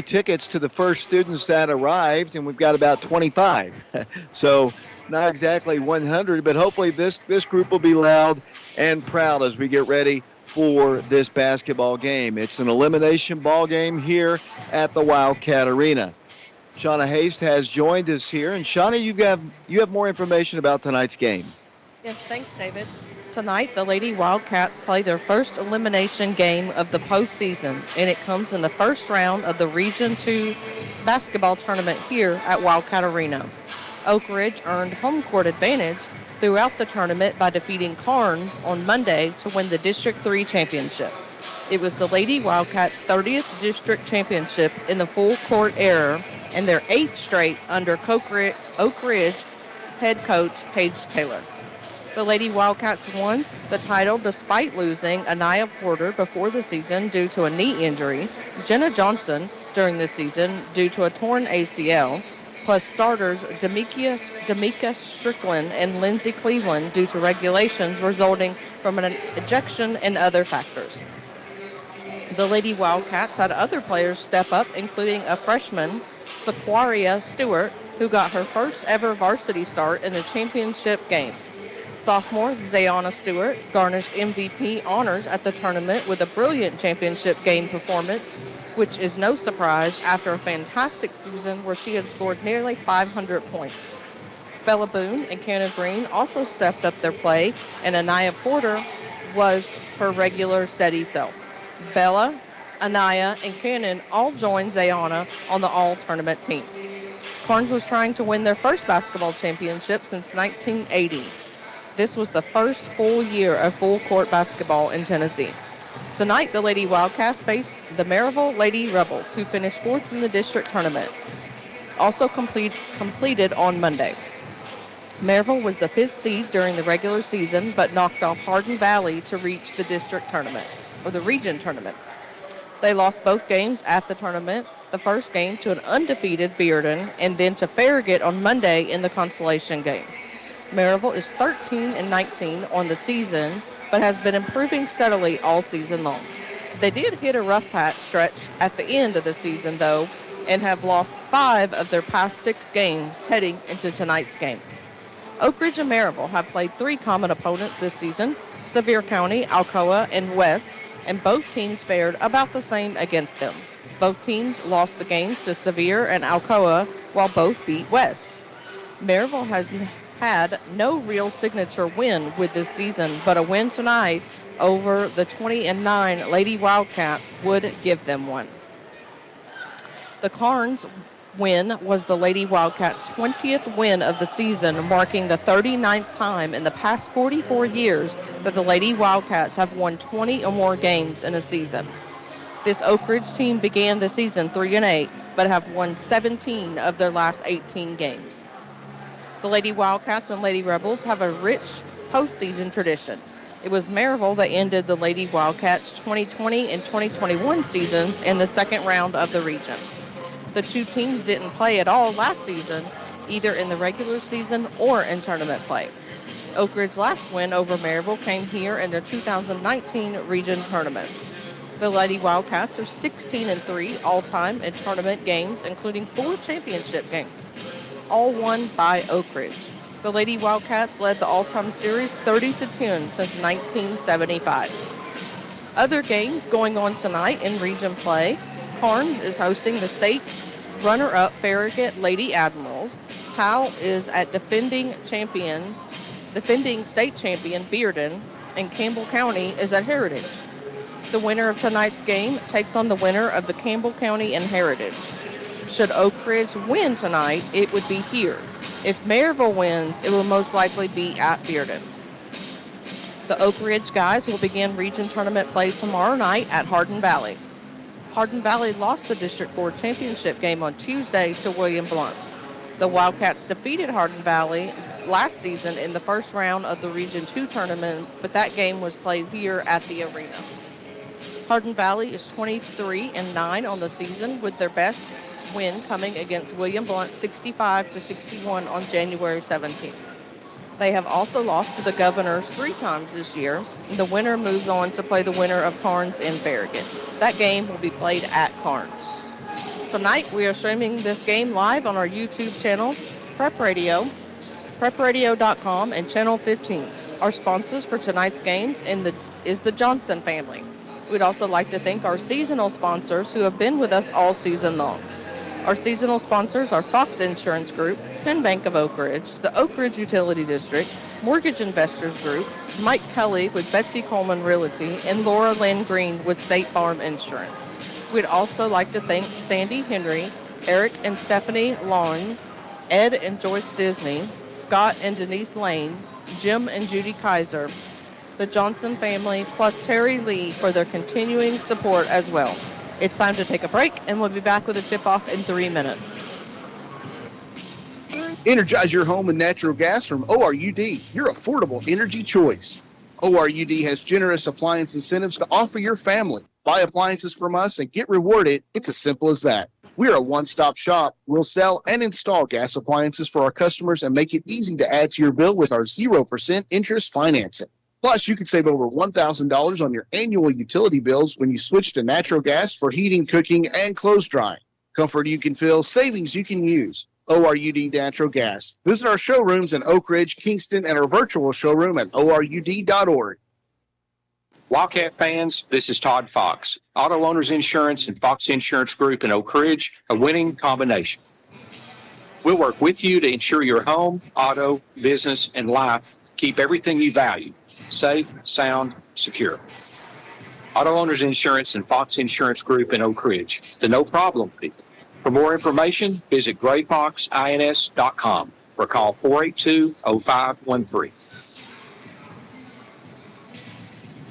tickets to the first students that arrived, and we've got about 25. So not exactly 100, but hopefully this group will be loud and proud as we get ready for this basketball game. It's an elimination ball game here at the Wildcat Arena. Shauna Haste has joined us here, and Shauna, you have more information about tonight's game. Yes, thanks, David. Tonight, the Lady Wildcats play their first elimination game of the postseason, and it comes in the first round of the Region 2 basketball tournament here at Wildcat Arena. Oak Ridge earned home court advantage throughout the tournament by defeating Carnes on Monday to win the District 3 championship. It was the Lady Wildcats' 30th district championship in the full court era and their 8th straight under Oak Ridge head coach Paige Taylor. The Lady Wildcats won the title despite losing Anaya Porter before the season due to a knee injury, Jenna Johnson during the season due to a torn ACL, plus starters D'Amica Strickland and Lindsay Cleveland due to regulations resulting from an ejection and other factors. The Lady Wildcats had other players step up, including a freshman, Sequaria Stewart, who got her first ever varsity start in the championship game. Sophomore Zayana Stewart garnished MVP honors at the tournament with a brilliant championship game performance, which is no surprise after a fantastic season where she had scored nearly 500 points. Bella Boone and Cannon Green also stepped up their play, and Anaya Porter was her regular steady self. Bella, Anaya, and Cannon all joined Zayana on the all-tournament team. Carnes was trying to win their first basketball championship since 1980. This was the first full year of full-court basketball in Tennessee. Tonight, the Lady Wildcats face the Maryville Lady Rebels, who finished fourth in the district tournament, also completed on Monday. Maryville was the fifth seed during the regular season, but knocked off Hardin Valley to reach the district tournament, or the region tournament. They lost both games at the tournament, the first game to an undefeated Bearden, and then to Farragut on Monday in the consolation game. Maryville is 13-19 on the season, but has been improving steadily all season long. They did hit a rough patch stretch at the end of the season, though, and have lost 5 of their past 6 games heading into tonight's game. Oak Ridge and Maryville have played 3 common opponents this season, Sevier County, Alcoa, and West, and both teams fared about the same against them. Both teams lost the games to Sevier and Alcoa, while both beat West. Maryville has had no real signature win with this season, but a win tonight over the 20-9 Lady Wildcats would give them one. The Carnes win was the Lady Wildcats' 20th win of the season, marking the 39th time in the past 44 years that the Lady Wildcats have won 20 or more games in a season. This Oak Ridge team began the season 3-8, but have won 17 of their last 18 games. The Lady Wildcats and Lady Rebels have a rich postseason tradition. It was Maryville that ended the Lady Wildcats' 2020 and 2021 seasons in the second round of the region. The two teams didn't play at all last season, either in the regular season or in tournament play. Oak Ridge's last win over Maryville came here in the 2019 region tournament. The Lady Wildcats are 16-3 all-time in tournament games, including 4 championship games, all won by Oak Ridge. The Lady Wildcats led the all-time series 30-10 since 1975. Other games going on tonight in region play. Carnes is hosting the state runner-up Farragut Lady Admirals. Powell is at defending state champion Bearden, and Campbell County is at Heritage. The winner of tonight's game takes on the winner of the Campbell County and Heritage. Should Oak Ridge win tonight, it would be here. If Maryville wins, it will most likely be at Bearden. The Oak Ridge guys will begin region tournament play tomorrow night at Hardin Valley. Hardin Valley lost the District 4 championship game on Tuesday to William Blount. The Wildcats defeated Hardin Valley last season in the first round of the Region 2 tournament, but that game was played here at the arena. Hardin Valley is 23-9 on the season, with their best win coming against William Blount 65-61 on January 17th. They have also lost to the Governors 3 times this year. The winner moves on to play the winner of Carnes and Farragut. That game will be played at Carnes. Tonight, we are streaming this game live on our YouTube channel, Prep Radio, prepradio.com, and Channel 15. Our sponsors for tonight's games is the Johnson family. We'd also like to thank our seasonal sponsors who have been with us all season long. Our seasonal sponsors are Fox Insurance Group, 10 Bank of Oak Ridge, the Oak Ridge Utility District, Mortgage Investors Group, Mike Kelly with Betsy Coleman Realty, and Laura Lynn Green with State Farm Insurance. We'd also like to thank Sandy Henry, Eric and Stephanie Long, Ed and Joyce Disney, Scott and Denise Lane, Jim and Judy Kaiser, the Johnson family, plus Terry Lee for their continuing support as well. It's time to take a break, and we'll be back with a tip-off in 3 minutes. Energize your home with natural gas from ORUD, your affordable energy choice. ORUD has generous appliance incentives to offer your family. Buy appliances from us and get rewarded. It's as simple as that. We're a one-stop shop. We'll sell and install gas appliances for our customers and make it easy to add to your bill with our 0% interest financing. Plus, you could save over $1,000 on your annual utility bills when you switch to natural gas for heating, cooking, and clothes drying. Comfort you can feel, savings you can use. ORUD Natural Gas. Visit our showrooms in Oak Ridge, Kingston, and our virtual showroom at ORUD.org. Wildcat fans, this is Todd Fox. Auto Owners Insurance and Fox Insurance Group in Oak Ridge, a winning combination. We'll work with you to ensure your home, auto, business, and life keep everything you value safe, sound, secure. Auto Owners Insurance and Fox Insurance Group in Oak Ridge, the no problem people. For more information, visit grayfoxins.com or call 482-0513.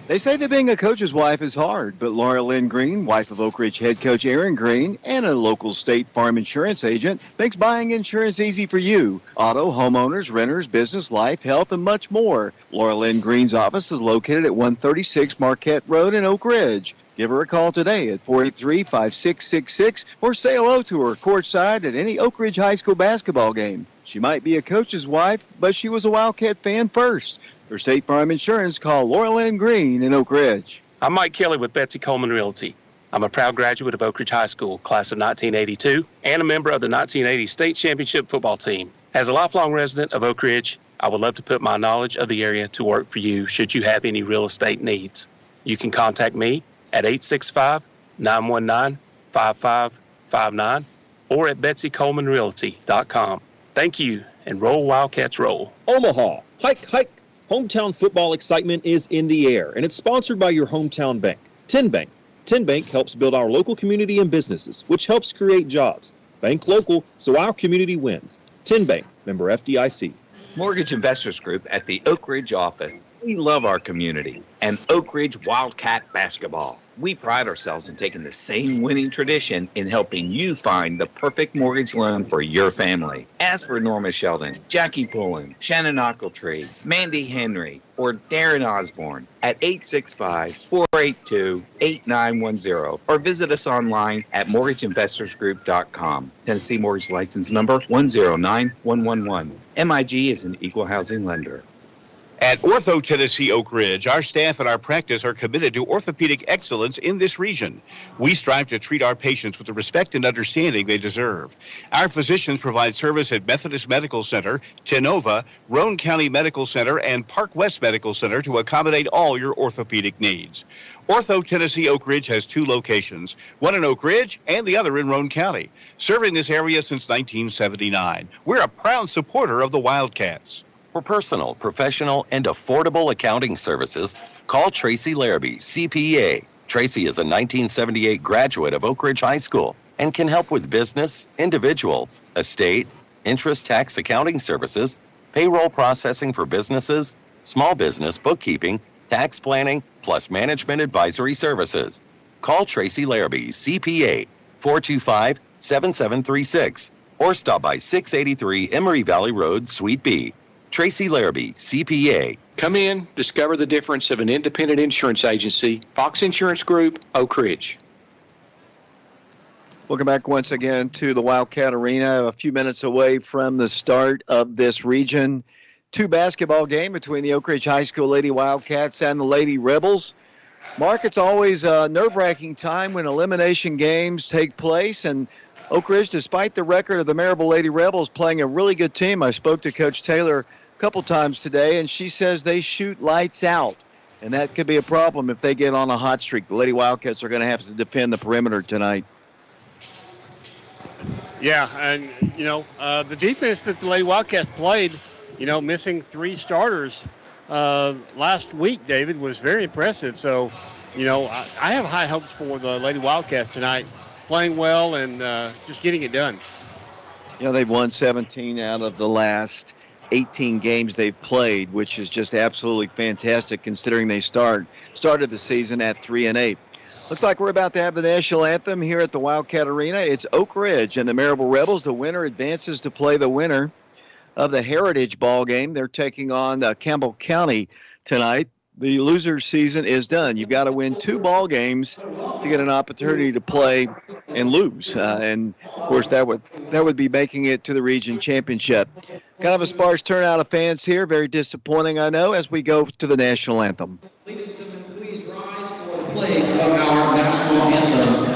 They say that being a coach's wife is hard, but Laura Lynn Green, wife of Oak Ridge head coach Aaron Green, and a local State Farm insurance agent, makes buying insurance easy for you. Auto, homeowners, renters, business, life, health, and much more. Laura Lynn Green's office is located at 136 Marquette Road in Oak Ridge. Give her a call today at 483-5666 or say hello to her courtside at any Oak Ridge High School basketball game. She might be a coach's wife, but she was a Wildcat fan first. For State Farm Insurance, call Laura Lynn Green in Oak Ridge. I'm Mike Kelly with Betsy Coleman Realty. I'm a proud graduate of Oak Ridge High School, class of 1982, and a member of the 1980 state championship football team. As a lifelong resident of Oak Ridge, I would love to put my knowledge of the area to work for you should you have any real estate needs. You can contact me at 865-919-5559 or at betsycolemanrealty.com. Thank you, and roll Wildcats roll. Omaha, hike, hike. Hometown football excitement is in the air, and it's sponsored by your hometown bank, 10 Bank. 10 Bank helps build our local community and businesses, which helps create jobs. Bank local, so our community wins. 10 Bank, member FDIC. Mortgage Investors Group at the Oak Ridge office. We love our community and Oak Ridge Wildcat basketball. We pride ourselves in taking the same winning tradition in helping you find the perfect mortgage loan for your family. Ask for Norma Sheldon, Jackie Pullen, Shannon Ochiltree, Mandy Henry, or Darren Osborne at 865-482-8910 or visit us online at mortgageinvestorsgroup.com. Tennessee Mortgage License Number 109111. MIG is an equal housing lender. At Ortho Tennessee Oak Ridge, our staff and our practice are committed to orthopedic excellence in this region. We strive to treat our patients with the respect and understanding they deserve. Our physicians provide service at Methodist Medical Center, Tenova, Roane County Medical Center, and Park West Medical Center to accommodate all your orthopedic needs. Ortho Tennessee Oak Ridge has 2 locations, one in Oak Ridge and the other in Roane County, serving this area since 1979. We're a proud supporter of the Wildcats. For personal, professional, and affordable accounting services, call Tracy Larrabee, CPA. Tracy is a 1978 graduate of Oak Ridge High School and can help with business, individual, estate, interest tax accounting services, payroll processing for businesses, small business bookkeeping, tax planning, plus management advisory services. Call Tracy Larrabee, CPA, 425-7736, or stop by 683 Emory Valley Road, Suite B. Tracy Larrabee, CPA. Come in, discover the difference of an independent insurance agency. Fox Insurance Group, Oak Ridge. Welcome back once again to the Wildcat Arena, a few minutes away from the start of this Region 2 basketball game between the Oak Ridge High School Lady Wildcats and the Lady Rebels. Mark, it's always a nerve-wracking time when elimination games take place, and Oak Ridge, despite the record of the Maryville Lady Rebels, playing a really good team. I spoke to Coach Taylor a couple times today, and she says they shoot lights out, and that could be a problem if they get on a hot streak. The Lady Wildcats are going to have to defend the perimeter tonight. Yeah, and, the defense that the Lady Wildcats played, missing 3 starters last week, David, was very impressive. So, I have high hopes for the Lady Wildcats tonight, playing well and just getting it done. They've won 17 out of the last 18 games they've played, which is just absolutely fantastic considering they started the season at 3-8. Looks like we're about to have the national anthem here at the Wildcat Arena. It's Oak Ridge and the Maryville Rebels. The winner advances to play the winner of the Heritage Ball game. They're taking on Campbell County tonight. The loser's season is done. You've got to win 2 ball games to get an opportunity to play and lose. And of course, that would be making it to the region championship. Kind of a sparse turnout of fans here. Very disappointing, I know, as we go to the national anthem. Ladies and gentlemen, please rise for the playing of our national anthem.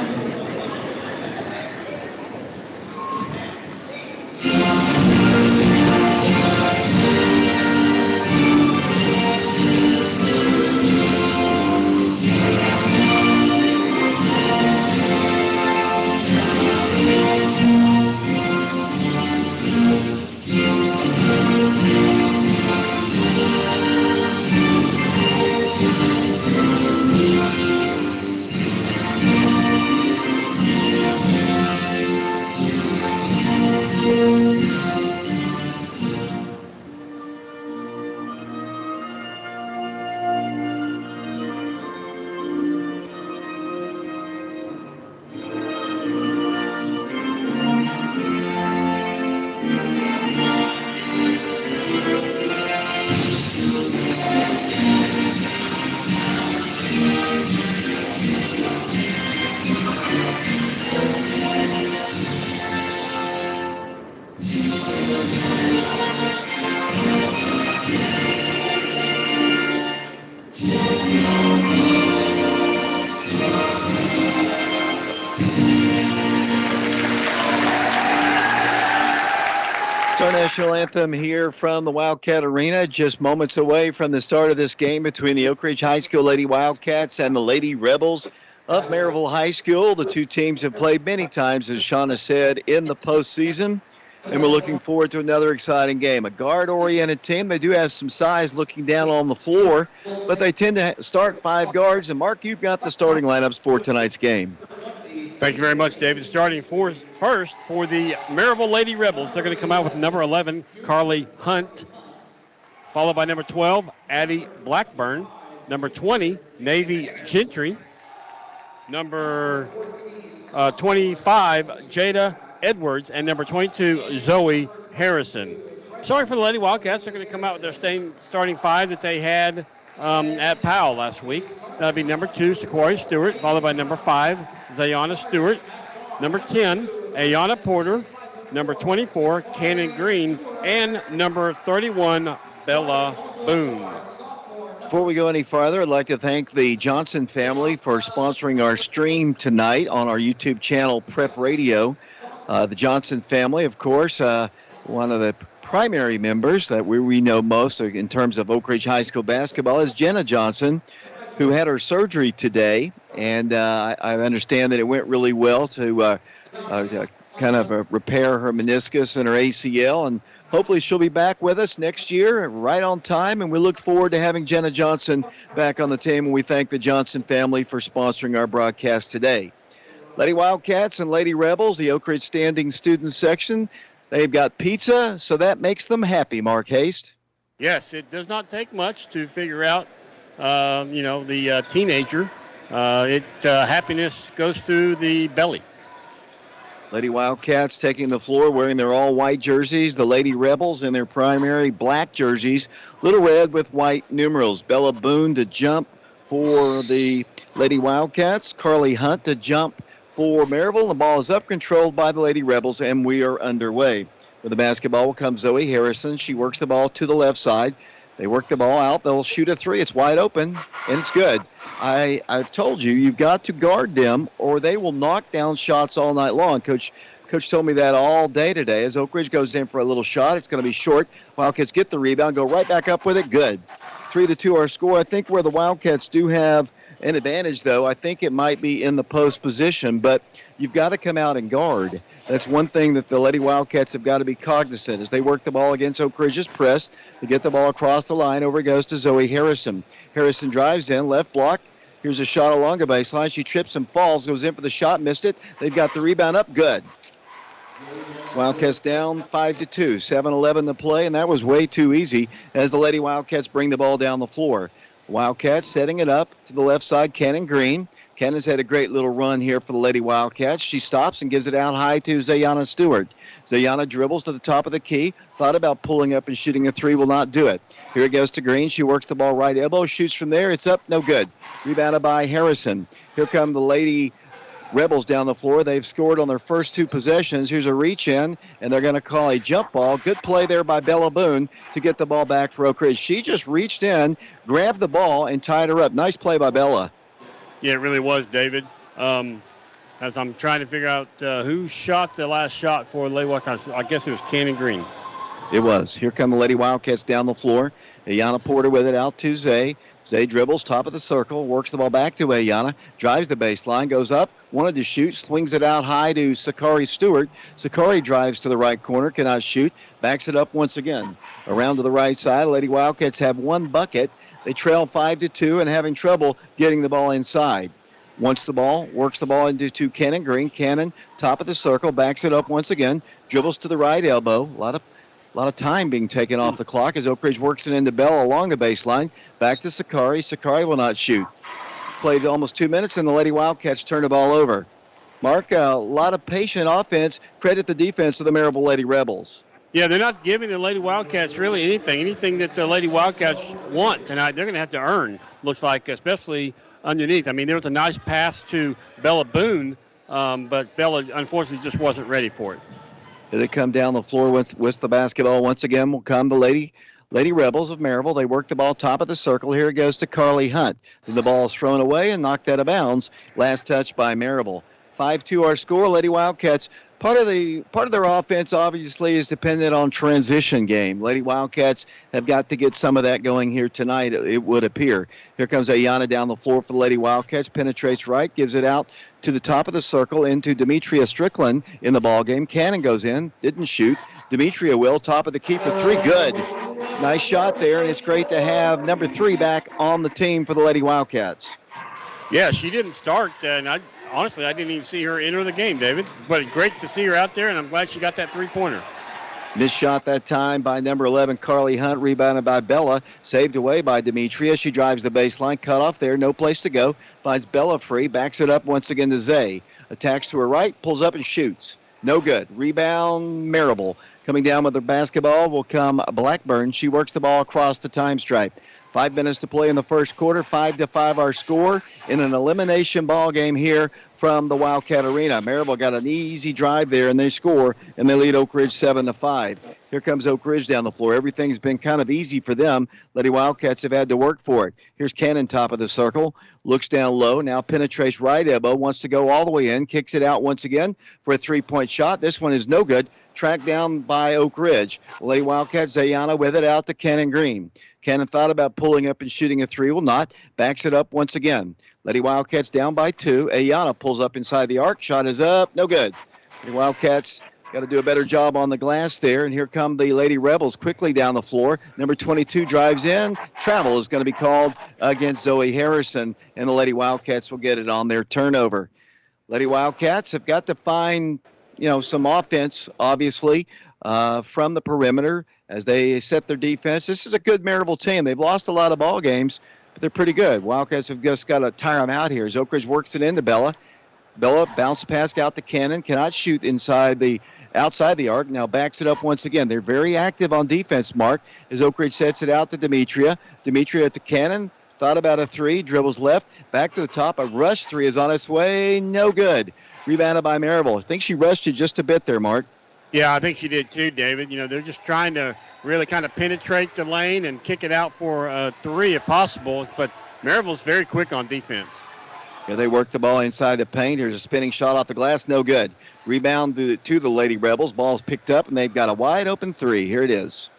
Our national anthem here from the Wildcat Arena, just moments away from the start of this game between the Oak Ridge High School Lady Wildcats and the Lady Rebels of Maryville High School. The 2 teams have played many times, as Shauna said, in the postseason, and we're looking forward to another exciting game. A guard-oriented team. They do have some size looking down on the floor, but they tend to start 5 guards. And, Mark, you've got the starting lineups for tonight's game. Thank you very much, David. Starting first for the Maryville Lady Rebels, they're going to come out with number 11, Carly Hunt, followed by number 12, Addie Blackburn, number 20, Navy Gentry, number 25, Jada Edwards, and number 22, Zoe Harrison. Sorry for the Lady Wildcats. They're going to come out with their same starting 5 that they had at Powell last week. That'll be number 2, Sequoia Stewart, followed by number 5, Zayana Stewart, number 10, Ayana Porter, number 24, Cannon Green, and number 31, Bella Boone. Before we go any farther, I'd like to thank the Johnson family for sponsoring our stream tonight on our YouTube channel, Prep Radio. The Johnson family, of course, one of the primary members that we know most in terms of Oak Ridge High School basketball is Jenna Johnson, who had her surgery today, and I understand that it went really well to kind of repair her meniscus and her ACL, and hopefully she'll be back with us next year right on time, and we look forward to having Jenna Johnson back on the team, and we thank the Johnson family for sponsoring our broadcast today. Lady Wildcats and Lady Rebels, the Oak Ridge Standing Students section, they've got pizza, so that makes them happy, Mark Haste. Yes, it does not take much to figure out, the teenager. Happiness goes through the belly. Lady Wildcats taking the floor wearing their all-white jerseys. The Lady Rebels in their primary black jerseys, little red with white numerals. Bella Boone to jump for the Lady Wildcats. Carly Hunt to jump for Maryville. The ball is up, controlled by the Lady Rebels, and we are underway. With the basketball will come Zoe Harrison. She works the ball to the left side. They work the ball out. They'll shoot a 3. It's wide open, and it's good. I've told you, you've got to guard them, or they will knock down shots all night long. Coach Coach told me that all day today as Oak Ridge goes in for a little shot. It's going to be short. Wildcats get the rebound, go right back up with it. Good. 3-2 our score. I think where the Wildcats do have an advantage, though, I think it might be in the post position, but you've got to come out and guard. That's one thing that the Lady Wildcats have got to be cognizant as they work the ball against Oak Ridge's press. They get the ball across the line. Over it goes to Zoe Harrison. Harrison drives in, left block. Here's a shot along the baseline. She trips and falls, goes in for the shot, missed it. They've got the rebound up. Good. Wildcats down 5-2, 7-11 to play, and that was way too easy as the Lady Wildcats bring the ball down the floor. Wildcats setting it up to the left side, Cannon Green. Cannon's had a great little run here for the Lady Wildcats. She stops and gives it out high to Zayana Stewart. Zayana dribbles to the top of the key, thought about pulling up and shooting a three, will not do it. Here it goes to Green. She works the ball right elbow, shoots from there. It's up, no good. Rebounded by Harrison. Here come the Lady Rebels down the floor. They've scored on their first two possessions. Here's a reach in, and they're going to call a jump ball. Good play there by Bella Boone to get the ball back for Oak Ridge. She just reached in, grabbed the ball, and tied her up. Nice play by Bella. Yeah, it really was, David. As I'm trying to figure out who shot the last shot for Lady Wildcats, I guess it was Cannon Green. It was. Here come the Lady Wildcats down the floor. Ayana Porter with it out to Zay. Zay dribbles, top of the circle, works the ball back to Ayana, drives the baseline, goes up, wanted to shoot, swings it out high to Sakari Stewart. Sakari drives to the right corner, cannot shoot, backs it up once again. Around to the right side, Lady Wildcats have one bucket. They trail 5-2 and having trouble getting the ball inside. Wants the ball, works the ball into Cannon Green. Cannon, top of the circle, backs it up once again, dribbles to the right elbow. A lot of time being taken off the clock as Oak Ridge works it into Bell along the baseline. Back to Sakari. Sakari will not shoot. Played almost 2 minutes, and the Lady Wildcats turn the ball over. Mark, a lot of patient offense. Credit the defense of the Maryville Lady Rebels. Yeah, they're not giving the Lady Wildcats really anything that the Lady Wildcats want tonight. They're going to have to earn, looks like, especially underneath. I mean, there was a nice pass to Bella Boone, but Bella, unfortunately, just wasn't ready for it. Here they come down the floor with the basketball. Once again will come the Lady Rebels of Maryville. They work the ball top of the circle. Here it goes to Carly Hunt. Then the ball is thrown away and knocked out of bounds. Last touch by Maryville. 5-2 our score. Lady Wildcats. Part of their offense obviously is dependent on transition game. Lady Wildcats have got to get some of that going here tonight, it would appear. Here comes Ayana down the floor for the Lady Wildcats, penetrates right, gives it out to the top of the circle into Demetria Strickland in the ball game. Cannon goes in, didn't shoot. Demetria will, top of the key for three, good. Nice shot there, and it's great to have number 3 back on the team for the Lady Wildcats. Yeah, she didn't start, and honestly, I didn't even see her enter the game, David. But great to see her out there, and I'm glad she got that three-pointer. Missed shot that time by number 11, Carly Hunt, rebounded by Bella, saved away by Demetria. She drives the baseline, cut off there, no place to go. Finds Bella free, backs it up once again to Zay. Attacks to her right, pulls up and shoots. No good. Rebound, Maryville. Coming down with the basketball will come Blackburn. She works the ball across the time stripe. 5 minutes to play in the first quarter. 5-5 our score in an elimination ball game here from the Wildcat Arena. Maryville got an easy drive there, and they score, and they lead Oak Ridge 7-5. Here comes Oak Ridge down the floor. Everything's been kind of easy for them. Lady Wildcats have had to work for it. Here's Cannon, top of the circle. Looks down low, now penetrates right elbow, wants to go all the way in, kicks it out once again for a three-point shot. This one is no good. Tracked down by Oak Ridge. Lady Wildcats, Zayana with it out to Cannon Green. Cannon thought about pulling up and shooting a three, will not. Backs it up once again. Lady Wildcats down by 2. Ayana pulls up inside the arc. Shot is up. No good. Lady Wildcats got to do a better job on the glass there. And here come the Lady Rebels quickly down the floor. Number 22 drives in. Travel is going to be called against Zoe Harrison. And the Lady Wildcats will get it on their turnover. Lady Wildcats have got to find, some offense, obviously, from the perimeter as they set their defense. This is a good Maryville team. They've lost a lot of ball games, but they're pretty good. Wildcats have just got to tire them out here as Oak Ridge works it into Bella. Bella bounce pass out to Cannon, cannot shoot outside the arc. Now backs it up once again. They're very active on defense, Mark, as Oak Ridge sets it out to Demetria. Demetria to Cannon, thought about a three, dribbles left, back to the top. A rush three is on its way, no good. Rebounded by Maryville. I think she rushed it just a bit there, Mark. Yeah, I think she did too, David. They're just trying to really kind of penetrate the lane and kick it out for a three if possible. But Maryville's very quick on defense. Here they work the ball inside the paint. Here's a spinning shot off the glass. No good. Rebound to the Lady Rebels. Ball's picked up, and they've got a wide open three. Here it is.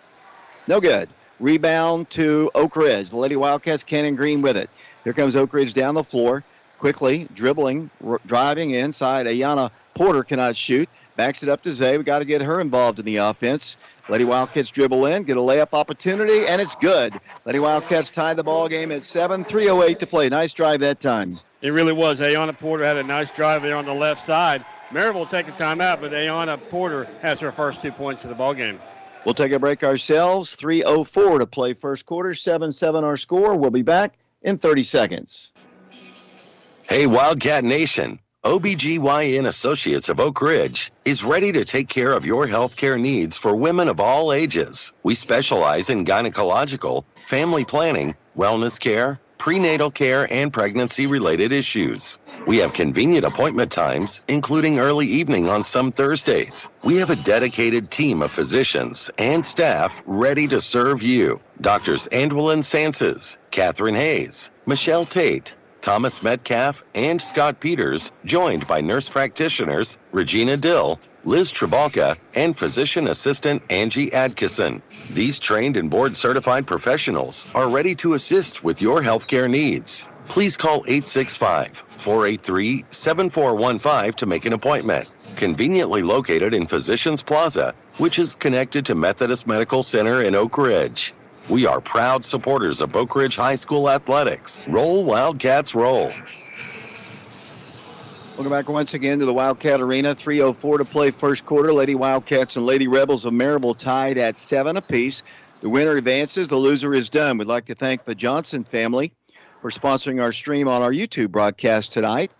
No good. Rebound to Oak Ridge. The Lady Wildcats, Cannon Green with it. Here comes Oak Ridge down the floor. Quickly dribbling, driving inside. Ayana Porter cannot shoot. Backs it up to Zay. We got to get her involved in the offense. Lady Wildcats dribble in, get a layup opportunity, and it's good. Lady Wildcats tied the ball game at 7. 3:08 to play. Nice drive that time. It really was. Ayana Porter had a nice drive there on the left side. Maryville will take a timeout, but Ayana Porter has her first 2 points of the ball game. We'll take a break ourselves. 3:04 to play first quarter. 7-7 our score. We'll be back in 30 seconds. Hey, Wildcat Nation. OBGYN Associates of Oak Ridge is ready to take care of your healthcare needs for women of all ages. We specialize in gynecological, family planning, wellness care, prenatal care, and pregnancy-related issues. We have convenient appointment times, including early evening on some Thursdays. We have a dedicated team of physicians and staff ready to serve you. Doctors Andwelin Sanses, Catherine Hayes, Michelle Tate, Thomas Metcalf, and Scott Peters, joined by nurse practitioners Regina Dill, Liz Trabalka, and physician assistant Angie Adkisson. These trained and board-certified professionals are ready to assist with your healthcare needs. Please call 865-483-7415 to make an appointment. Conveniently located in Physicians Plaza, which is connected to Methodist Medical Center in Oak Ridge. We are proud supporters of Oak Ridge High School athletics. Roll Wildcats, roll. Welcome back once again to the Wildcat Arena. 3:04 to play first quarter. Lady Wildcats and Lady Rebels of Maryville tied at 7 apiece. The winner advances. The loser is done. We'd like to thank the Johnson family for sponsoring our stream on our YouTube broadcast tonight.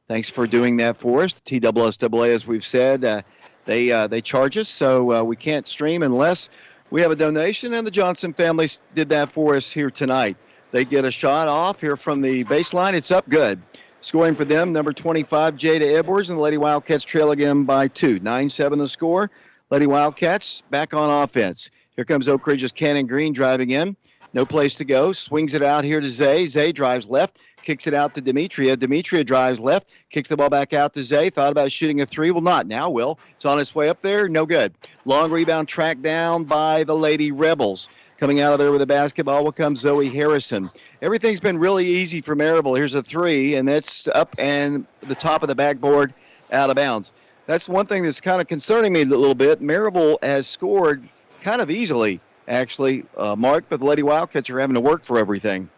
Thanks for doing that for us. The TSSAA, as we've said, they charge us, so we can't stream unless we have a donation, and the Johnson family did that for us here tonight. They get a shot off here from the baseline. It's up good. Scoring for them, number 25, Jada Edwards, and the Lady Wildcats trail again by 2. 9-7 the score. Lady Wildcats back on offense. Here comes Oak Ridge's Cannon Green driving in. No place to go. Swings it out here to Zay. Zay drives left. Kicks it out to Demetria. Demetria drives left. Kicks the ball back out to Zay. Thought about shooting a three. Will not. Now will. It's on its way up there. No good. Long rebound tracked down by the Lady Rebels. Coming out of there with a basketball will come Zoe Harrison. Everything's been really easy for Maryville. Here's a three, and that's up and the top of the backboard out of bounds. That's one thing that's kind of concerning me a little bit. Maryville has scored kind of easily, actually, Mark, but the Lady Wildcats are having to work for everything.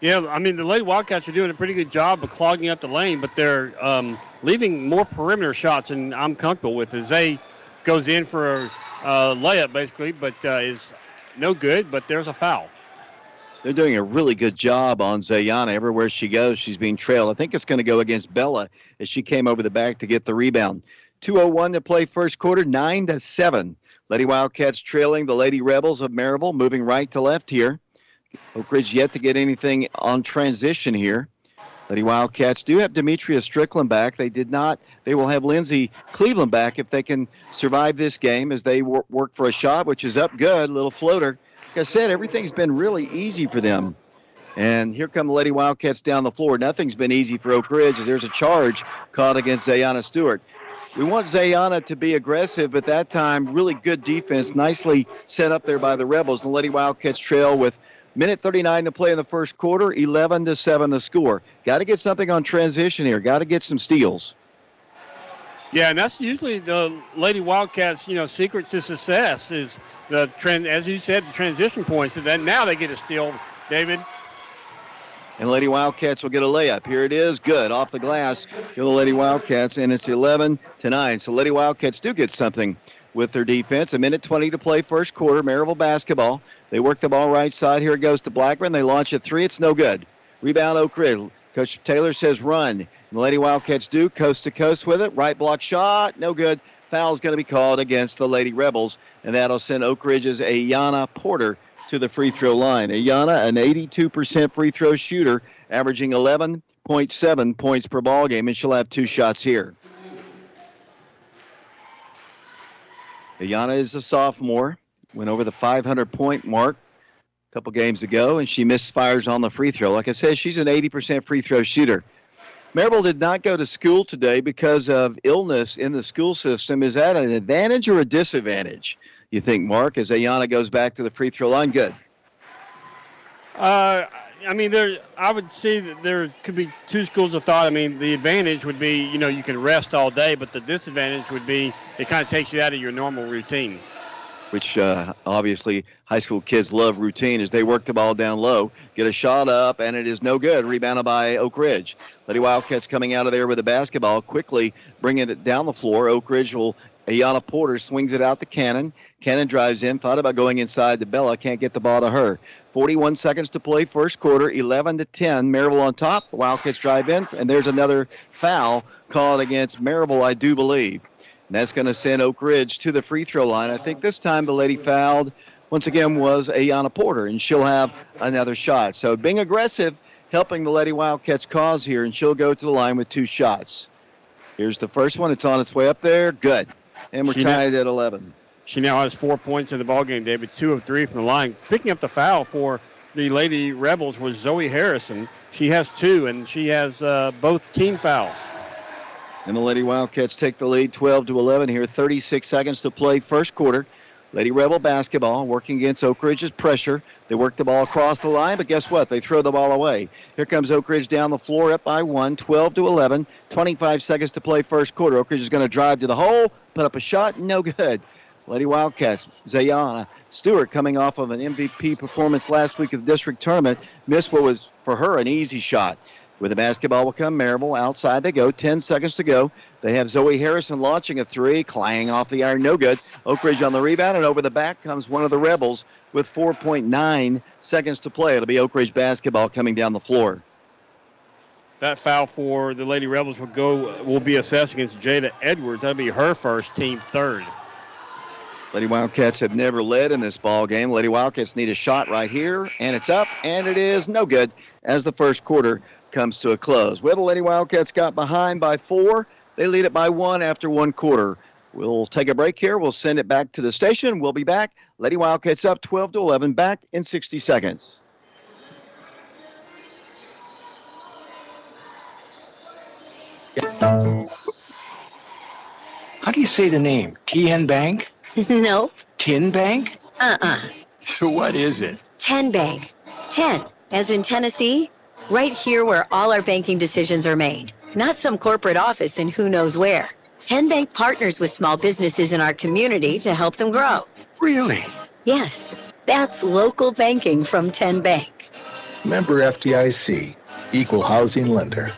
Yeah, I mean, the Lady Wildcats are doing a pretty good job of clogging up the lane, but they're leaving more perimeter shots than I'm comfortable with. As Zay goes in for a layup, basically, but is no good, but there's a foul. They're doing a really good job on Zayana. Everywhere she goes, she's being trailed. I think it's going to go against Bella as she came over the back to get the rebound. 2:01 to play first quarter, 9-7. Lady Wildcats trailing the Lady Rebels of Maryville, moving right to left here. Oak Ridge yet to get anything on transition here. Lady Wildcats do have Demetria Strickland back. They did not. They will have Lindsay Cleveland back if they can survive this game as they work for a shot, which is up good, little floater. Like I said, everything's been really easy for them. And here come the Lady Wildcats down the floor. Nothing's been easy for Oak Ridge as there's a charge caught against Zayana Stewart. We want Zayana to be aggressive, but that time, really good defense, nicely set up there by the Rebels. The Lady Wildcats trail with minute 39 to play in the first quarter, 11-7 the score. Got to get something on transition here. Got to get some steals. Yeah, and that's usually the Lady Wildcats, secret to success is the trend, as you said, the transition points. And then now they get a steal, David. And Lady Wildcats will get a layup. Here it is. Good. Off the glass for the Lady Wildcats, and it's 11-9. So Lady Wildcats do get something with their defense. A minute 20 to play first quarter. Maryville basketball. They work the ball right side. Here it goes to Blackburn. They launch a three. It's no good. Rebound Oak Ridge. Coach Taylor says run. And the Lady Wildcats do coast to coast with it. Right block shot. No good. Foul's going to be called against the Lady Rebels, and that'll send Oak Ridge's Ayana Porter to the free throw line. Ayana, an 82% free throw shooter, averaging 11.7 points per ball game, and she'll have 2 shots here. Ayana is a sophomore, went over the 500-point mark a couple games ago, and she misfires on the free throw. Like I said, she's an 80% free throw shooter. Maryville did not go to school today because of illness in the school system. Is that an advantage or a disadvantage, you think, Mark, as Ayana goes back to the free throw line? Good. I mean, I would say that there could be two schools of thought. I mean, the advantage would be, you can rest all day, but the disadvantage would be it kind of takes you out of your normal routine. Which obviously high school kids love routine as they work the ball down low, get a shot up, and it is no good. Rebounded by Oak Ridge. Lady Wildcats coming out of there with the basketball, quickly bringing it down the floor. Oak Ridge Ayana Porter swings it out to Cannon. Cannon drives in, thought about going inside to Bella, can't get the ball to her. 41 seconds to play, first quarter, 11-10. Maryville on top. The Wildcats drive in, and there's another foul called against Maryville, I do believe. And that's going to send Oak Ridge to the free throw line. I think this time the lady fouled, once again, was Ayana Porter, and she'll have another shot. So being aggressive, helping the Lady Wildcats cause here, and she'll go to the line with 2 shots. Here's the first one. It's on its way up there. Good. And we're tied at 11. She now has 4 points in the ballgame, David, 2 of 3 from the line. Picking up the foul for the Lady Rebels was Zoe Harrison. She has 2, and she has both team fouls. And the Lady Wildcats take the lead 12-11 here. 36 seconds to play first quarter. Lady Rebel basketball working against Oak Ridge's pressure. They work the ball across the line, but guess what? They throw the ball away. Here comes Oak Ridge down the floor, up by 1, 12-11. 25 seconds to play first quarter. Oak Ridge is going to drive to the hole, put up a shot, no good. Lady Wildcats, Zayana Stewart, coming off of an MVP performance last week of the district tournament, missed what was, for her, an easy shot. With the basketball will come Maryville. Outside they go. 10 seconds to go. They have Zoe Harrison launching a 3, clanging off the iron. No good. Oak Ridge on the rebound, and over the back comes one of the Rebels with 4.9 seconds to play. It'll be Oak Ridge basketball coming down the floor. That foul for the Lady Rebels will be assessed against Jada Edwards. That'll be her first, team third. Lady Wildcats have never led in this ball game. Lady Wildcats need a shot right here, and it's up, and it is no good as the first quarter comes to a close. Well, the Lady Wildcats got behind by 4. They lead it by 1 after 1 quarter. We'll take a break here. We'll send it back to the station. We'll be back. Lady Wildcats up 12-11, back in 60 seconds. How do you say the name? TN Bank? No. Tin Bank? So what is it? 10 Bank. 10, as in Tennessee. Right here where all our banking decisions are made. Not some corporate office in who knows where. 10 Bank partners with small businesses in our community to help them grow. Really? Yes, that's local banking from 10 Bank. Member FDIC, equal housing lender.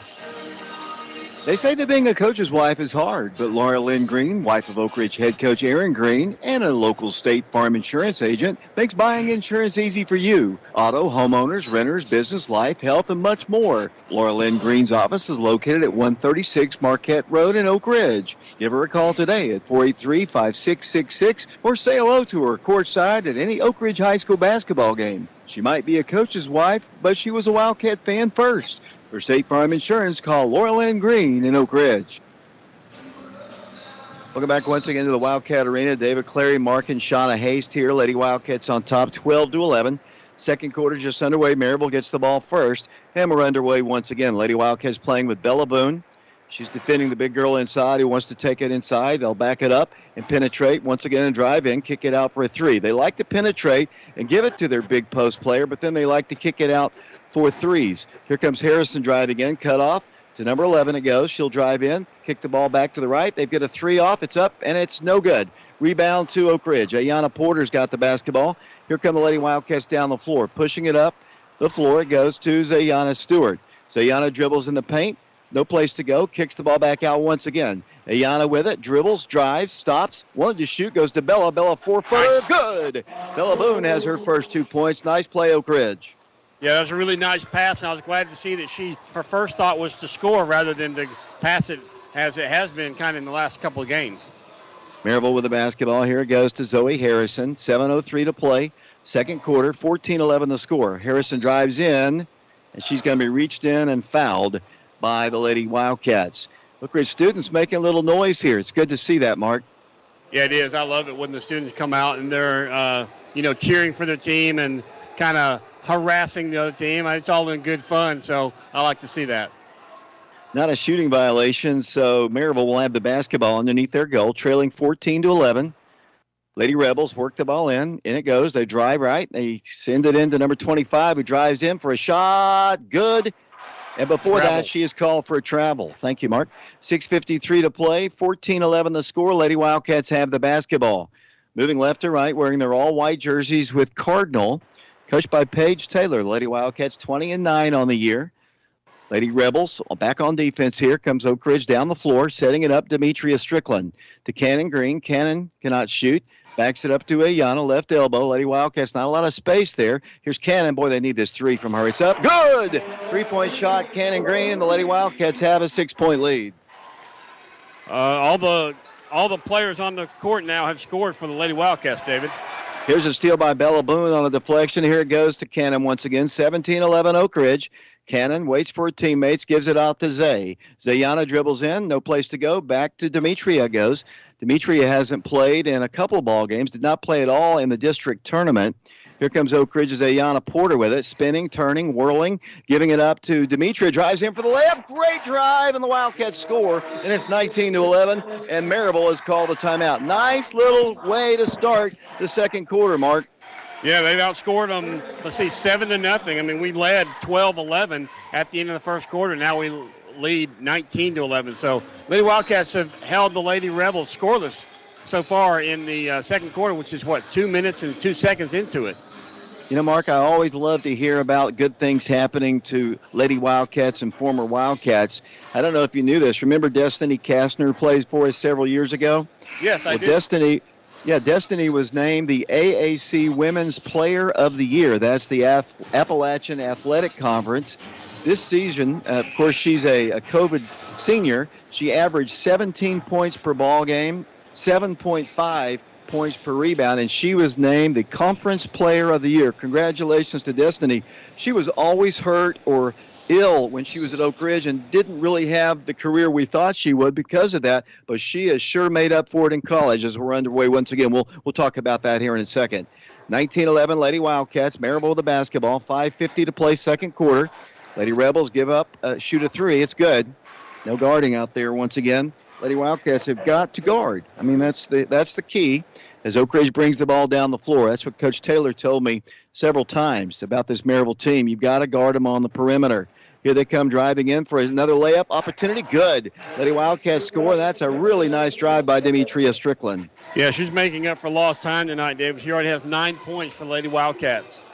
They say that being a coach's wife is hard, but Laura Lynn Green, wife of Oak Ridge head coach Aaron Green, and a local State Farm insurance agent, makes buying insurance easy for you. Auto, homeowners, renters, business, life, health, and much more. Laura Lynn Green's office is located at 136 Marquette Road in Oak Ridge. Give her a call today at 483-5666 or say hello to her courtside at any Oak Ridge High School basketball game. She might be a coach's wife, but she was a Wildcat fan first. For State Farm Insurance, call Laura Lynn Green in Oak Ridge. Welcome back once again to the Wildcat Arena. David Clary, Mark, and Shauna Haste here. Lady Wildcats on top, 12-11. Second quarter just underway. Maryville gets the ball first. And we're underway once again. Lady Wildcats playing with Bella Boone. She's defending the big girl inside who wants to take it inside. They'll back it up and penetrate once again and drive in, kick it out for a 3. They like to penetrate and give it to their big post player, but then they like to kick it out for 3s. Here comes Harrison driving in, cut off to number 11 it goes. She'll drive in, kick the ball back to the right. They've got a 3 off. It's up, and it's no good. Rebound to Oak Ridge. Ayana Porter's got the basketball. Here come the Lady Wildcats down the floor. Pushing it up the floor, it goes to Zayana Stewart. Zayana dribbles in the paint. No place to go. Kicks the ball back out once again. Ayana with it. Dribbles, drives, stops. Wanted to shoot. Goes to Bella. Bella 4-footer. Good. Bella Boone has her first 2 points. Nice play, Oak Ridge. Yeah, that was a really nice pass, and I was glad to see that her first thought was to score rather than to pass it as it has been kind of in the last couple of games. Maryville with the basketball. Here it goes to Zoe Harrison. 7:03 to play. Second quarter, 14-11 the score. Harrison drives in, and she's going to be reached in and fouled by the Lady Wildcats. Oak Ridge students making a little noise here. It's good to see that, Mark. Yeah, it is. I love it when the students come out and they're, cheering for their team and kind of harassing the other team. It's all in good fun, so I like to see that. Not a shooting violation, so Maryville will have the basketball underneath their goal, trailing 14-11. Lady Rebels work the ball in. In it goes. They drive right. They send it into number 25, who drives in for a shot. Good. And before that, she is called for a travel. Thank you, Mark. 6:53 to play. 14-11 the score. Lady Wildcats have the basketball. Moving left to right, wearing their all-white jerseys with Cardinal, coached by Paige Taylor. Lady Wildcats 20-9 on the year. Lady Rebels back on defense here. Comes Oak Ridge down the floor, setting it up. Demetria Strickland to Cannon Green. Cannon cannot shoot. Backs it up to Ayana, left elbow. Lady Wildcats, not a lot of space there. Here's Cannon. Boy, they need this three from her. It's up. Good! 3-point shot, Cannon Green, and the Lady Wildcats have a 6-point lead. All the players on the court now have scored for the Lady Wildcats, David. Here's a steal by Bella Boone on a deflection. Here it goes to Cannon once again. 17-11 Oak Ridge. Cannon waits for her teammates, gives it out to Zay. Zayana dribbles in, no place to go. Back to Demetria goes. Demetria hasn't played in a couple ball games, did not play at all in the district tournament. Here comes Oak Ridge's Ayana Porter with it, spinning, turning, whirling, giving it up to Demetria, drives in for the layup. Great drive, and the Wildcats score, and it's 19-11, and Maryville has called a timeout. Nice little way to start the second quarter, Mark. Yeah, they've outscored them, 7-0. I mean, we led 12-11 at the end of the first quarter. Now we lead 19-11. So Lady Wildcats have held the Lady Rebels scoreless so far in the second quarter, which is, 2 minutes and 2 seconds into it. You know, Mark, I always love to hear about good things happening to Lady Wildcats and former Wildcats. I don't know if you knew this. Remember Destiny Kastner played for us several years ago? Yes, I do. Destiny was named the AAC Women's Player of the Year. That's the Appalachian Athletic Conference. This season, of course, she's a COVID senior. She averaged 17 points per ball game, 7.5 points per rebound, and she was named the Conference Player of the Year. Congratulations to Destiny. She was always hurt or ill when she was at Oak Ridge and didn't really have the career we thought she would because of that, but she has sure made up for it in college as we're underway once again. We'll talk about that here in a second. 19-11 Lady Wildcats, Maryville with the basketball, 5:50 to play second quarter. Lady Rebels give up, shoot a three. It's good. No guarding out there once again. Lady Wildcats have got to guard. I mean, that's the key as Oak Ridge brings the ball down the floor. That's what Coach Taylor told me several times about this Maryville team. You've got to guard them on the perimeter. Here they come driving in for another layup opportunity. Good. Lady Wildcats score. That's a really nice drive by Demetria Strickland. Yeah, she's making up for lost time tonight, David. She already has 9 points for Lady Wildcats.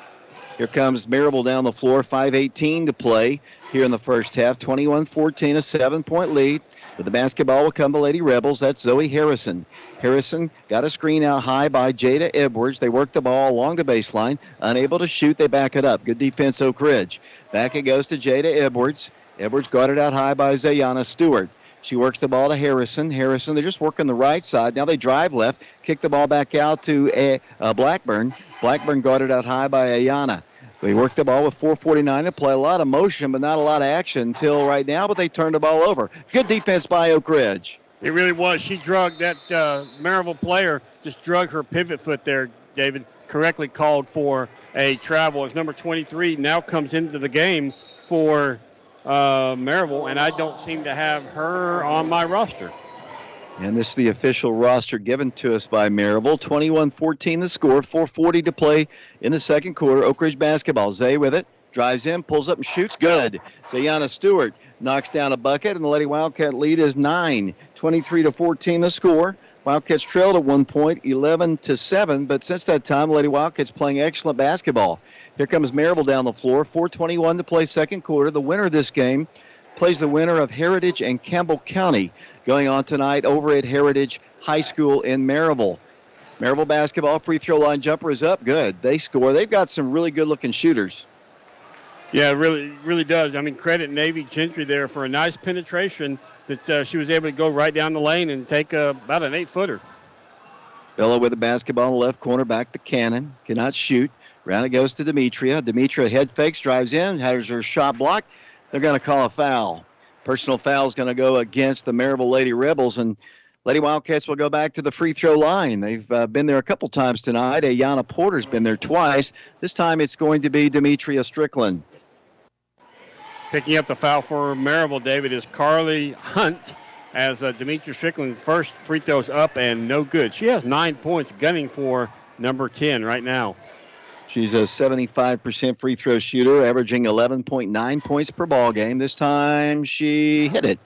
Here comes Maryville down the floor. 5:18 to play here in the first half. 21-14, a 7-point lead. With the basketball will come the Lady Rebels. That's Zoe Harrison. Harrison got a screen out high by Jada Edwards. They work the ball along the baseline. Unable to shoot, they back it up. Good defense, Oak Ridge. Back it goes to Jada Edwards. Edwards got it out high by Zayana Stewart. She works the ball to Harrison. Harrison, they're just working the right side. Now they drive left, kick the ball back out to Blackburn. Blackburn got it out high by Ayana. They worked the ball with 4:49 to play. A lot of motion, but not a lot of action until right now, but they turned the ball over. Good defense by Oak Ridge. It really was. She drug that Maryville player, just drug her pivot foot there, David. Correctly called for a travel as number 23 now comes into the game for Maryville, and I don't seem to have her on my roster. And this is the official roster given to us by Maryville. 21-14 the score, 4:40 to play in the second quarter. Oak Ridge basketball. Zay with it, drives in, pulls up and shoots. Good. Zayana Stewart knocks down a bucket, and the Lady Wildcat lead is 9. 23-14 the score. Wildcats trailed at 1 point, 11-7, but since that time, Lady Wildcats playing excellent basketball. Here comes Maryville down the floor. 4:21 to play second quarter. The winner of this game plays the winner of Heritage and Campbell County, going on tonight over at Heritage High School in Maryville. Maryville basketball free throw line jumper is up. Good. They score. They've got some really good-looking shooters. Yeah, it really does. I mean, credit Navy Gentry there for a nice penetration that she was able to go right down the lane and take about an 8-footer. Bella with the basketball in the left corner, back to Cannon. Cannot shoot. Round it goes to Demetria. Demetria head fakes, drives in, has her shot blocked. They're going to call a foul. Personal foul is going to go against the Maryville Lady Rebels, and Lady Wildcats will go back to the free throw line. They've been there a couple times tonight. Ayana Porter's been there twice. This time it's going to be Demetria Strickland. Picking up the foul for Maryville, David, is Carly Hunt, as Demetria Strickland first free throws up and no good. She has 9 points, gunning for number 10 right now. She's a 75% free throw shooter, averaging 11.9 points per ball game. This time she hit it.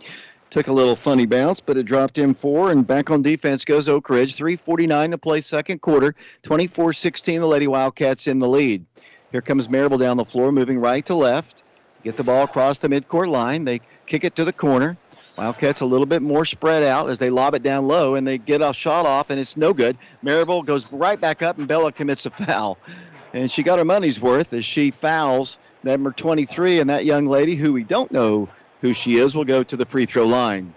Took a little funny bounce, but it dropped in 4, and back on defense goes Oak Ridge. 3:49 to play second quarter. 24-16, the Lady Wildcats in the lead. Here comes Maryville down the floor, moving right to left. Get the ball across the midcourt line. They kick it to the corner. Wildcats a little bit more spread out as they lob it down low, and they get a shot off, and it's no good. Maryville goes right back up, and Bella commits a foul. And she got her money's worth as she fouls number 23, and that young lady, who we don't know who she is, will go to the free throw line.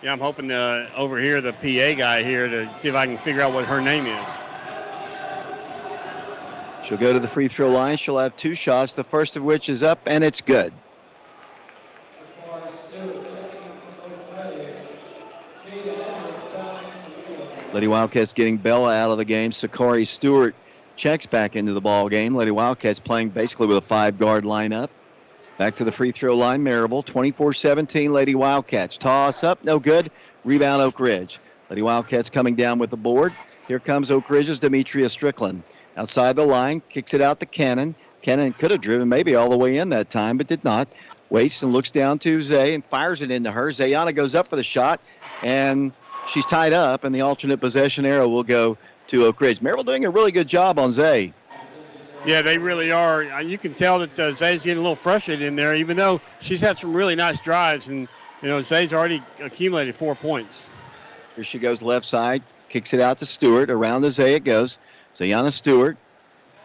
Yeah, I'm hoping to overhear the PA guy here to see if I can figure out what her name is. She'll go to the free throw line. She'll have 2 shots, the first of which is up, and it's good. Lady Wildcats getting Bella out of the game. Sakari Stewart checks back into the ball game. Lady Wildcats playing basically with a 5-guard lineup. Back to the free throw line, Maryville. 24-17, Lady Wildcats. Toss up, no good. Rebound, Oak Ridge. Lady Wildcats coming down with the board. Here comes Oak Ridge's Demetria Strickland. Outside the line, kicks it out to Cannon. Cannon could have driven maybe all the way in that time, but did not. Waits and looks down to Zay and fires it into her. Zayana goes up for the shot, and she's tied up, and the alternate possession arrow will go to Oak Ridge. Maryville doing a really good job on Zay. Yeah, they really are. You can tell that Zay's getting a little frustrated in there, even though she's had some really nice drives, and Zay's already accumulated 4 points. Here she goes left side, kicks it out to Stewart. Around to Zay it goes. Zayana Stewart,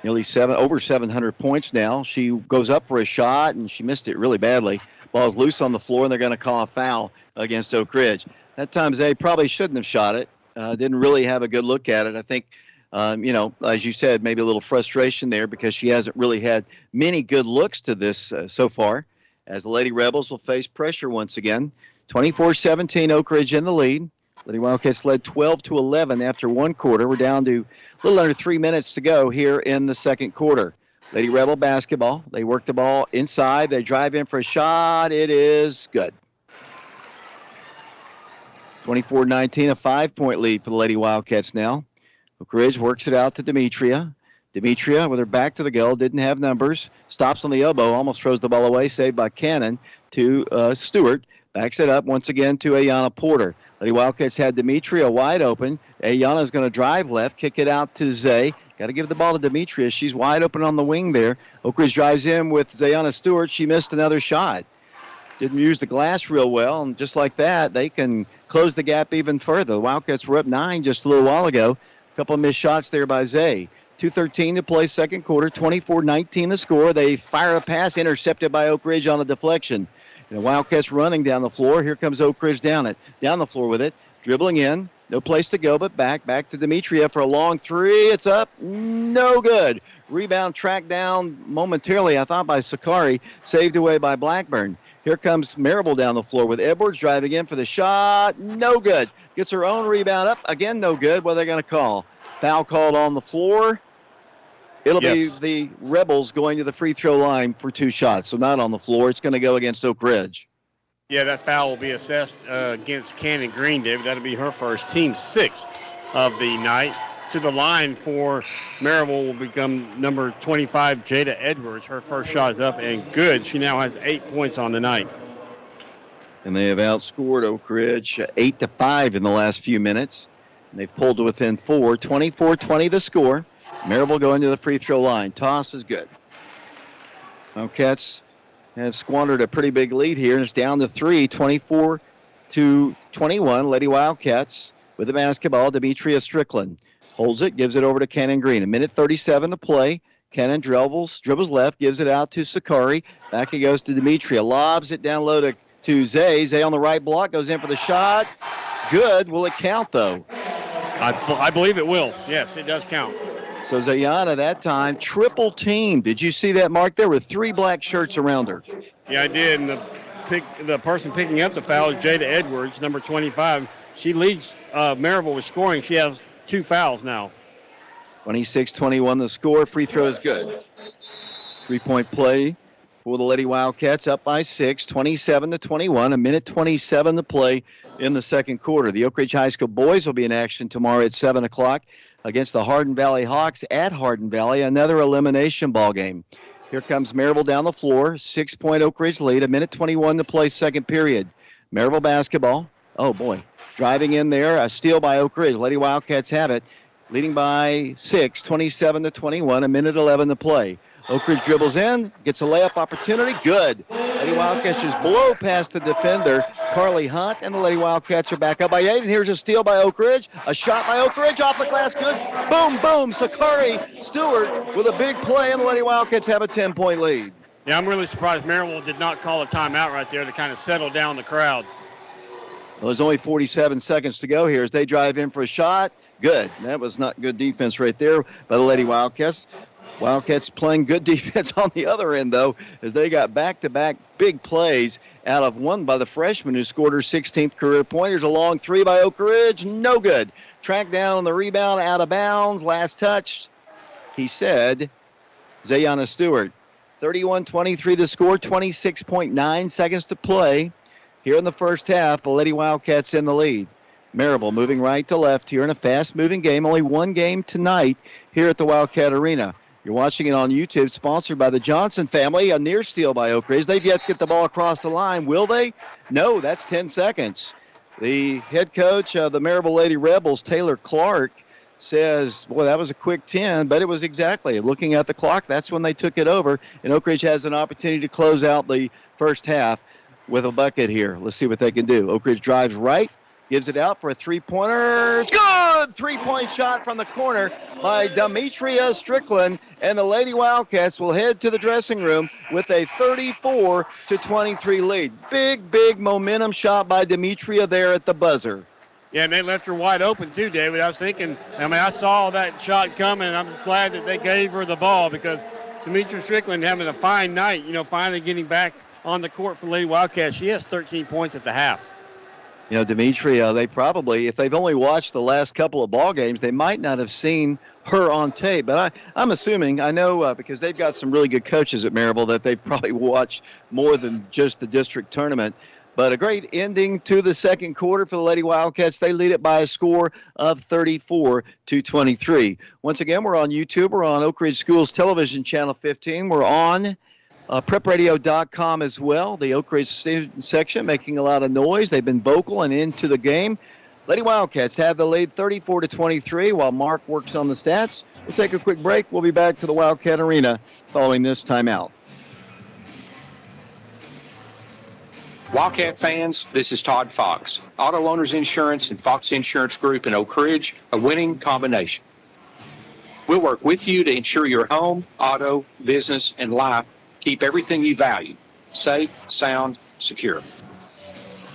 nearly over 700 points now. She goes up for a shot, and she missed it really badly. Ball's loose on the floor, and they're going to call a foul against Oak Ridge. That time Zay probably shouldn't have shot it. Didn't really have a good look at it. I think, as you said, maybe a little frustration there because she hasn't really had many good looks to this so far, as the Lady Rebels will face pressure once again. 24-17, Oak Ridge in the lead. Lady Wildcats led 12-11 after one quarter. We're down to a little under 3 minutes to go here in the second quarter. Lady Rebel basketball. They work the ball inside. They drive in for a shot. It is good. 24-19, a 5-point lead for the Lady Wildcats now. Oak Ridge works it out to Demetria. Demetria, with her back to the goal, didn't have numbers. Stops on the elbow, almost throws the ball away, saved by Cannon to Stewart. Backs it up once again to Ayana Porter. Lady Wildcats had Demetria wide open. Ayana's going to drive left, kick it out to Zay. Got to give the ball to Demetria. She's wide open on the wing there. Oak Ridge drives in with Zayana Stewart. She missed another shot. Didn't use the glass real well, and just like that, they can close the gap even further. The Wildcats were up 9 just a little while ago. A couple of missed shots there by Zay. 2:13 to play second quarter, 24-19 the score. They fire a pass intercepted by Oak Ridge on a deflection. The Wildcats running down the floor. Here comes Oak Ridge down the floor with it. Dribbling in. No place to go but back. Back to Demetria for a long three. It's up. No good. Rebound tracked down momentarily, I thought, by Sakari. Saved away by Blackburn. Here comes Maryville down the floor with Edwards driving in for the shot. No good. Gets her own rebound up. Again, no good. What are they going to call? Foul called on the floor. It'll be the Rebels going to the free throw line for 2 shots. So not on the floor. It's going to go against Oak Ridge. Yeah, that foul will be assessed against Cannon Green, David. That'll be her first, team 6th of the night. To the line for Maryville will become number 25, Jada Edwards. Her first shot is up and good. She now has 8 points on the night. And they have outscored Oak Ridge 8-5 in the last few minutes. And they've pulled to within 4. 24-20 the score. Maryville going to the free throw line. Toss is good. Wildcats have squandered a pretty big lead here, and it's down to 3, 24-21. Lady Wildcats with the basketball. Demetria Strickland holds it, gives it over to Cannon Green. 1:37 to play. Cannon dribbles left, gives it out to Sakari. Back it goes to Demetria. Lobs it down low to Zay. Zay on the right block, goes in for the shot. Good. Will it count, though? I believe it will. Yes, it does count. So Zayana that time triple team. Did you see that, Mark? There were 3 black shirts around her. Yeah, I did. And the person picking up the foul is Jada Edwards, number 25. She leads Maryville with scoring. She has 2 fouls now. 26-21 the score. Free throw is good. 3-point play for the Lady Wildcats, up by 6, 27-21, a minute 27 to play in the second quarter. The Oak Ridge High School boys will be in action tomorrow at 7 o'clock against the Hardin Valley Hawks at Hardin Valley, another elimination ball game. Here comes Maryville down the floor, 6-point Oak Ridge lead, a minute 21 to play second period. Maryville basketball. Oh, boy. Driving in there, a steal by Oak Ridge. Lady Wildcats have it, leading by 6, 27-21, a minute 11 to play. Oak Ridge dribbles in, gets a layup opportunity. Good. Lady Wildcats just blow past the defender, Carly Hunt, and the Lady Wildcats are back up by 8. And here's a steal by Oak Ridge. A shot by Oak Ridge off the glass. Good. Boom, boom. Sakari Stewart with a big play, and the Lady Wildcats have a 10-point lead. Yeah, I'm really surprised Maryville did not call a timeout right there to kind of settle down the crowd. Well, there's only 47 seconds to go here as they drive in for a shot. Good. That was not good defense right there by the Lady Wildcats. Wildcats playing good defense on the other end, though, as they got back-to-back big plays out of one by the freshman who scored her 16th career point. Here's a long three by Oak Ridge. No good. Tracked down on the rebound, out of bounds. Last touch, he said, Zayana Stewart. 31-23 the score, 26.9 seconds to play. Here in the first half, the Lady Wildcats in the lead. Maryville moving right to left here in a fast-moving game. Only one game tonight here at the Wildcat Arena. You're watching it on YouTube, sponsored by the Johnson family. A near steal by Oak Ridge. They've yet to get the ball across the line. Will they? No, that's 10 seconds. The head coach of the Maryville Lady Rebels, Taylor Clark, says, boy, that was a quick 10, but it was exactly. Looking at the clock, that's when they took it over. And Oak Ridge has an opportunity to close out the first half with a bucket here. Let's see what they can do. Oak Ridge drives right. Gives it out for a three-pointer. Good! Three-point shot from the corner by Demetria Strickland. And the Lady Wildcats will head to the dressing room with a 34-23 lead. Big momentum shot by Demetria there at the buzzer. Yeah, and they left her wide open too, David. I was thinking, I saw that shot coming, and I'm just glad that they gave her the ball because Demetria Strickland having a fine night, finally getting back on the court for Lady Wildcats. She has 13 points at the half. Demetria, they probably, if they've only watched the last couple of ball games, they might not have seen her on tape. But I'm assuming, I know because they've got some really good coaches at Maryville, that they've probably watched more than just the district tournament. But a great ending to the second quarter for the Lady Wildcats. They lead it by a score of 34-23. Once again, we're on YouTube. We're on Oak Ridge Schools Television Channel 15. We're on prepradio.com as well. The Oak Ridge student section making a lot of noise. They've been vocal and into the game. Lady Wildcats have the lead 34-23 while Mark works on the stats. We'll take a quick break. We'll be back to the Wildcat Arena following this timeout. Wildcat fans, this is Todd Fox. Auto Owners Insurance and Fox Insurance Group in Oak Ridge, a winning combination. We'll work with you to ensure your home, auto, business, and life keep everything you value safe, sound, secure.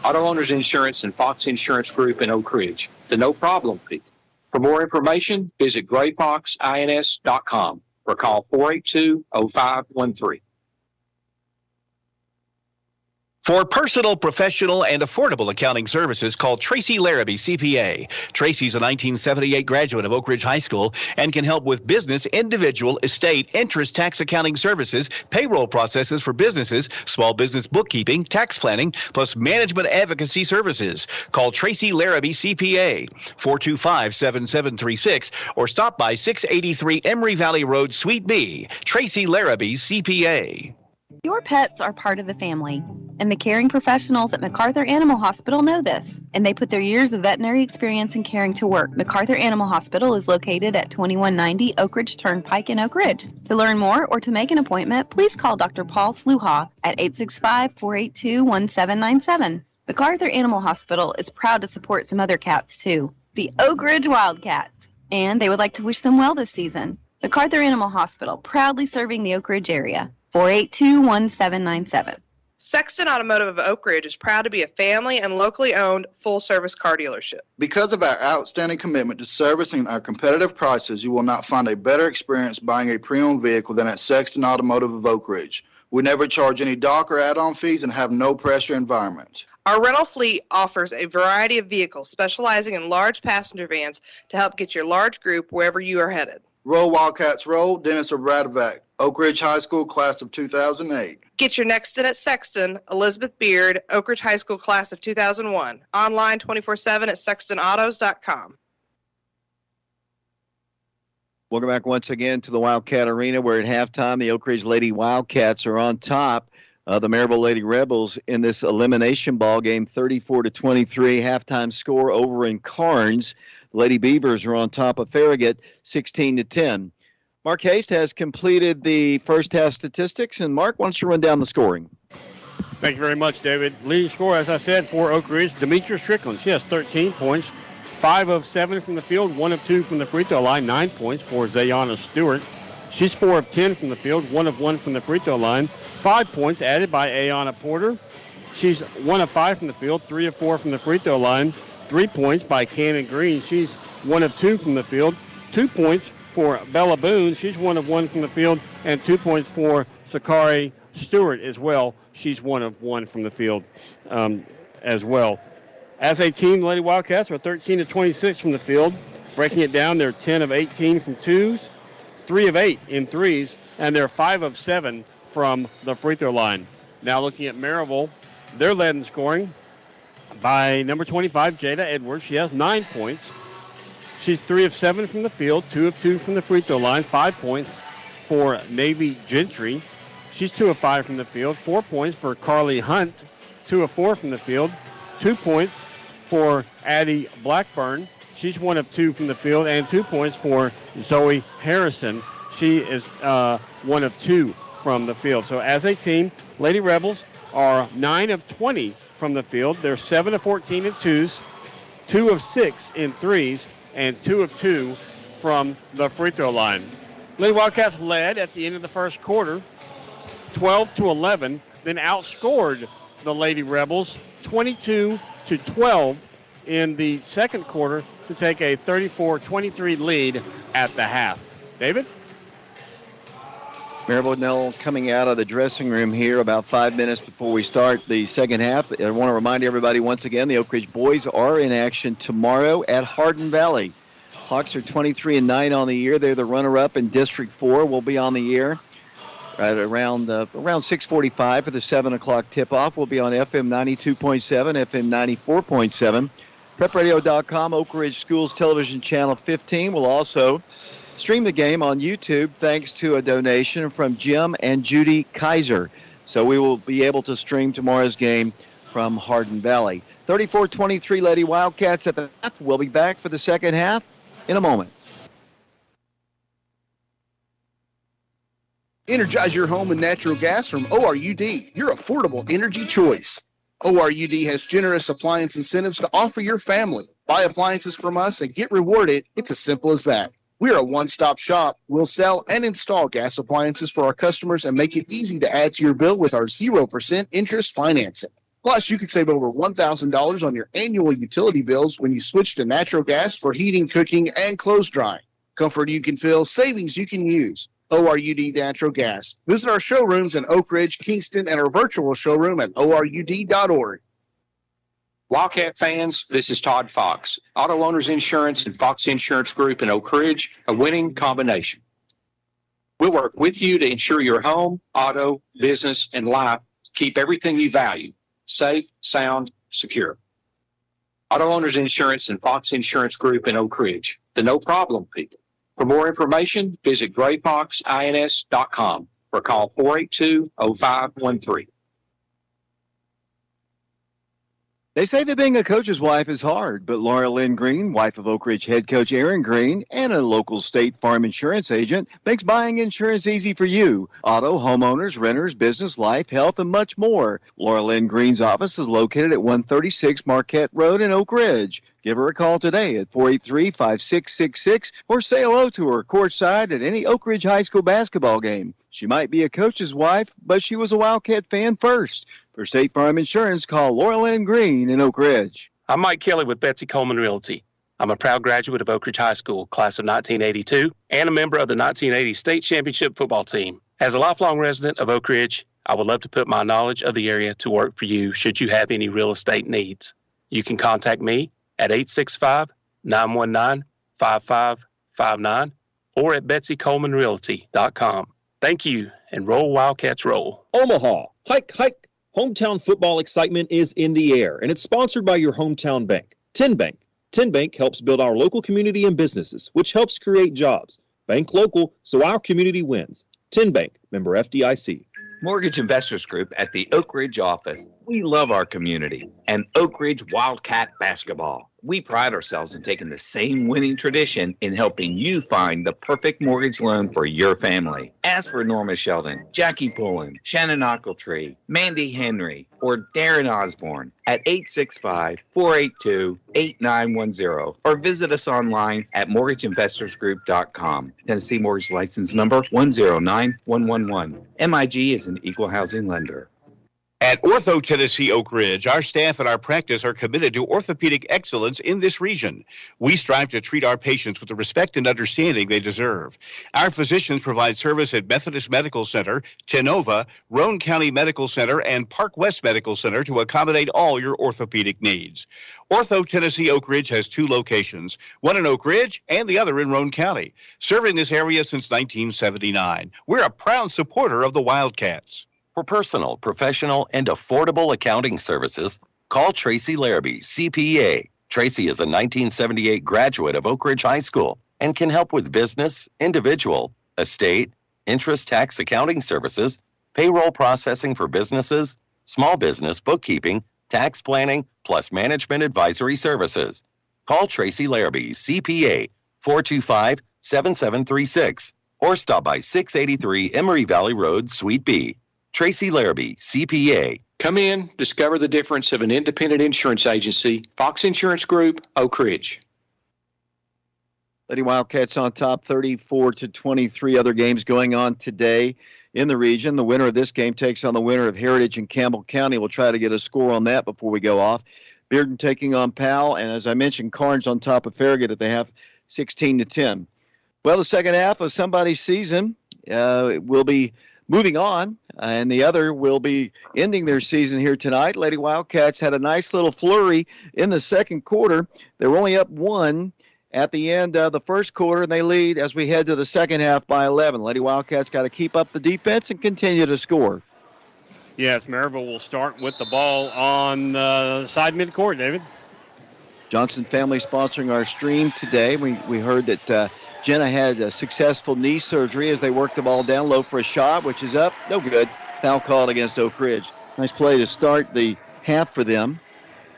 Auto Owners Insurance and Fox Insurance Group in Oak Ridge, the no problem people. For more information, visit grayfoxins.com or call 482-0513. For personal, professional, and affordable accounting services, call Tracy Larrabee, CPA. Tracy's a 1978 graduate of Oak Ridge High School and can help with business, individual, estate, interest, tax accounting services, payroll processes for businesses, small business bookkeeping, tax planning, plus management advocacy services. Call Tracy Larrabee, CPA, 425-7736, or stop by 683 Emory Valley Road, Suite B. Tracy Larrabee, CPA. Your pets are part of the family, and the caring professionals at MacArthur Animal Hospital know this, and they put their years of veterinary experience in caring to work. MacArthur Animal Hospital is located at 2190 Oak Ridge Turnpike in Oak Ridge. To learn more or to make an appointment, please call Dr. Paul Sluha at 865-482-1797. MacArthur Animal Hospital is proud to support some other cats, too, the Oak Ridge Wildcats, and they would like to wish them well this season. MacArthur Animal Hospital, proudly serving the Oak Ridge area. 482-1797. Sexton Automotive of Oak Ridge is proud to be a family and locally owned full-service car dealership. Because of our outstanding commitment to servicing our competitive prices, you will not find a better experience buying a pre-owned vehicle than at Sexton Automotive of Oak Ridge. We never charge any dock or add-on fees and have no pressure environment. Our rental fleet offers a variety of vehicles specializing in large passenger vans to help get your large group wherever you are headed. Roll Wildcats roll. Dennis Radovac, Oak Ridge High School, class of 2008. Get your next in at Sexton, Elizabeth Beard, Oak Ridge High School, class of 2001. Online 24/7 at sextonautos.com. Welcome back once again to the Wildcat Arena, where at halftime the Oak Ridge Lady Wildcats are on top of the Maryville Lady Rebels in this elimination ball game, 34-23. Halftime score over in Carnes. Lady Beavers are on top of Farragut, 16-10. Mark Haste has completed the first half statistics. And Mark, why don't you run down the scoring? Thank you very much, David. Leading scorer, as I said, for Oak Ridge, Demetria Strickland. She has 13 points, 5 of 7 from the field, 1 of 2 from the free throw line, 9 points for Zayana Stewart. She's 4 of 10 from the field, 1 of 1 from the free throw line, 5 points added by Ayana Porter. She's 1 of 5 from the field, 3 of 4 from the free throw line, 3 points by Cannon Green. She's 1 of 2 from the field, 2 points for Bella Boone. She's 1 of 1 from the field, and 2 points for Sakari Stewart as well. She's 1 of 1 from the field as well. As a team, the Lady Wildcats are 13 of 26 from the field. Breaking it down, they're 10 of 18 from twos, 3 of 8 in threes, and they're 5 of 7 from the free throw line. Now looking at Maryville, they're led in scoring by number 25, Jada Edwards. She has 9 points. She's 3 of 7 from the field, 2 of 2 from the free throw line, 5 points for Navy Gentry. She's 2 of 5 from the field, 4 points for Carly Hunt, 2 of 4 from the field, 2 points for Addie Blackburn. She's 1 of 2 from the field, and 2 points for Zoe Harrison. She is 1 of 2 from the field. So as a team, Lady Rebels are 9 of 20 from the field. They're 7 of 14 in twos, 2 of 6 in threes, and 2 of 2 from the free throw line. Lady Wildcats led at the end of the first quarter, 12-11, then outscored the Lady Rebels 22-12 in the second quarter to take a 34-23 lead at the half. David? Maryville now coming out of the dressing room here about 5 minutes before we start the second half. I want to remind everybody once again, the Oak Ridge boys are in action tomorrow at Hardin Valley. Hawks are 23-9 on the year. They're the runner-up in District 4. We'll be on the air right around 6:45 for the 7 o'clock tip-off. We'll be on FM 92.7, FM 94.7. PrepRadio.com, Oak Ridge Schools Television Channel 15 will also stream the game on YouTube thanks to a donation from Jim and Judy Kaiser. So we will be able to stream tomorrow's game from Hardin Valley. 34-23 Lady Wildcats at the half. We'll be back for the second half in a moment. Energize your home with natural gas from ORUD, your affordable energy choice. ORUD has generous appliance incentives to offer your family. Buy appliances from us and get rewarded. It's as simple as that. We're a one-stop shop. We'll sell and install gas appliances for our customers and make it easy to add to your bill with our 0% interest financing. Plus, you can save over $1,000 on your annual utility bills when you switch to natural gas for heating, cooking, and clothes drying. Comfort you can feel, savings you can use. ORUD Natural Gas. Visit our showrooms in Oak Ridge, Kingston, and our virtual showroom at ORUD.org. Wildcat fans, this is Todd Fox. Auto Owners Insurance and Fox Insurance Group in Oak Ridge, a winning combination. We'll work with you to ensure your home, auto, business, and life keep everything you value safe, sound, secure. Auto Owners Insurance and Fox Insurance Group in Oak Ridge, the no problem people. For more information, visit grayfoxins.com or call 482-0513. They say that being a coach's wife is hard, but Laura Lynn Green, wife of Oak Ridge head coach Aaron Green, and a local State Farm insurance agent, makes buying insurance easy for you. Auto, homeowners, renters, business, life, health, and much more. Laura Lynn Green's office is located at 136 Marquette Road in Oak Ridge. Give her a call today at 483-5666 or say hello to her courtside at any Oak Ridge High School basketball game. She might be a coach's wife, but she was a Wildcat fan first. For State Farm Insurance, call Laura Lynn Green in Oak Ridge. I'm Mike Kelly with Betsy Coleman Realty. I'm a proud graduate of Oak Ridge High School, class of 1982, and a member of the 1980 State Championship football team. As a lifelong resident of Oak Ridge, I would love to put my knowledge of the area to work for you should you have any real estate needs. You can contact me at 865-919-5559, or at BetsyColemanRealty.com. Thank you, and roll Wildcats roll. Omaha, hike, hike. Hometown football excitement is in the air, and it's sponsored by your hometown bank, 10 Bank. 10 Bank helps build our local community and businesses, which helps create jobs. Bank local, so our community wins. 10 Bank, member FDIC. Mortgage Investors Group at the Oak Ridge office. We love our community and Oak Ridge Wildcat basketball. We pride ourselves in taking the same winning tradition in helping you find the perfect mortgage loan for your family. Ask for Norma Sheldon, Jackie Pullen, Shannon Ochiltree, Mandy Henry, or Darren Osborne at 865-482-8910 or visit us online at mortgageinvestorsgroup.com. Tennessee Mortgage License Number 109111. MIG is an equal housing lender. At Ortho Tennessee Oak Ridge, our staff and our practice are committed to orthopedic excellence in this region. We strive to treat our patients with the respect and understanding they deserve. Our physicians provide service at Methodist Medical Center, Tenova, Roane County Medical Center, and Park West Medical Center to accommodate all your orthopedic needs. Ortho Tennessee Oak Ridge has 2 locations, one in Oak Ridge and the other in Roane County, serving this area since 1979. We're a proud supporter of the Wildcats. For personal, professional, and affordable accounting services, call Tracy Larrabee, CPA. Tracy is a 1978 graduate of Oak Ridge High School and can help with business, individual, estate, interest tax accounting services, payroll processing for businesses, small business bookkeeping, tax planning, plus management advisory services. Call Tracy Larrabee, CPA, 425-7736, or stop by 683 Emory Valley Road, Suite B. Tracy Larrabee, CPA. Come in, discover the difference of an independent insurance agency. Fox Insurance Group, Oak Ridge. Lady Wildcats on top 34-23. Other games going on today in the region. The winner of this game takes on the winner of Heritage and Campbell County. We'll try to get a score on that before we go off. Bearden taking on Powell, and as I mentioned, Carnes on top of Farragut at the half, 16-10. Well, the second half of somebody's season will be moving on, and the other will be ending their season here tonight. Lady Wildcats had a nice little flurry in the second quarter. They were only up 1 at the end of the first quarter, and they lead as we head to the second half by 11. Lady Wildcats got to keep up the defense and continue to score. Yes, Maryville will start with the ball on side midcourt, David. Johnson Family sponsoring our stream today. We heard that Jenna had a successful knee surgery as they worked the ball down low for a shot, which is up. No good. Foul called against Oak Ridge. Nice play to start the half for them.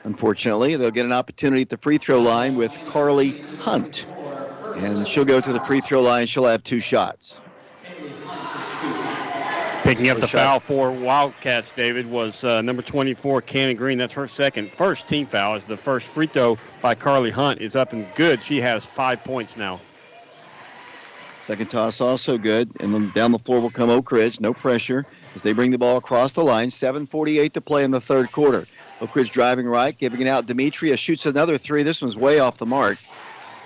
Unfortunately, they'll get an opportunity at the free throw line with Carly Hunt. And she'll go to the free throw line. She'll have 2 shots. Picking up the foul for Wildcats, David, was number 24, Cannon Green. That's her first team foul. As the first free throw by Carly Hunt is up and good. She has 5 points now. Second toss also good. And then down the floor will come Oak Ridge. No pressure as they bring the ball across the line. 7:48 to play in the third quarter. Oak Ridge driving right, giving it out. Demetria shoots another 3. This one's way off the mark.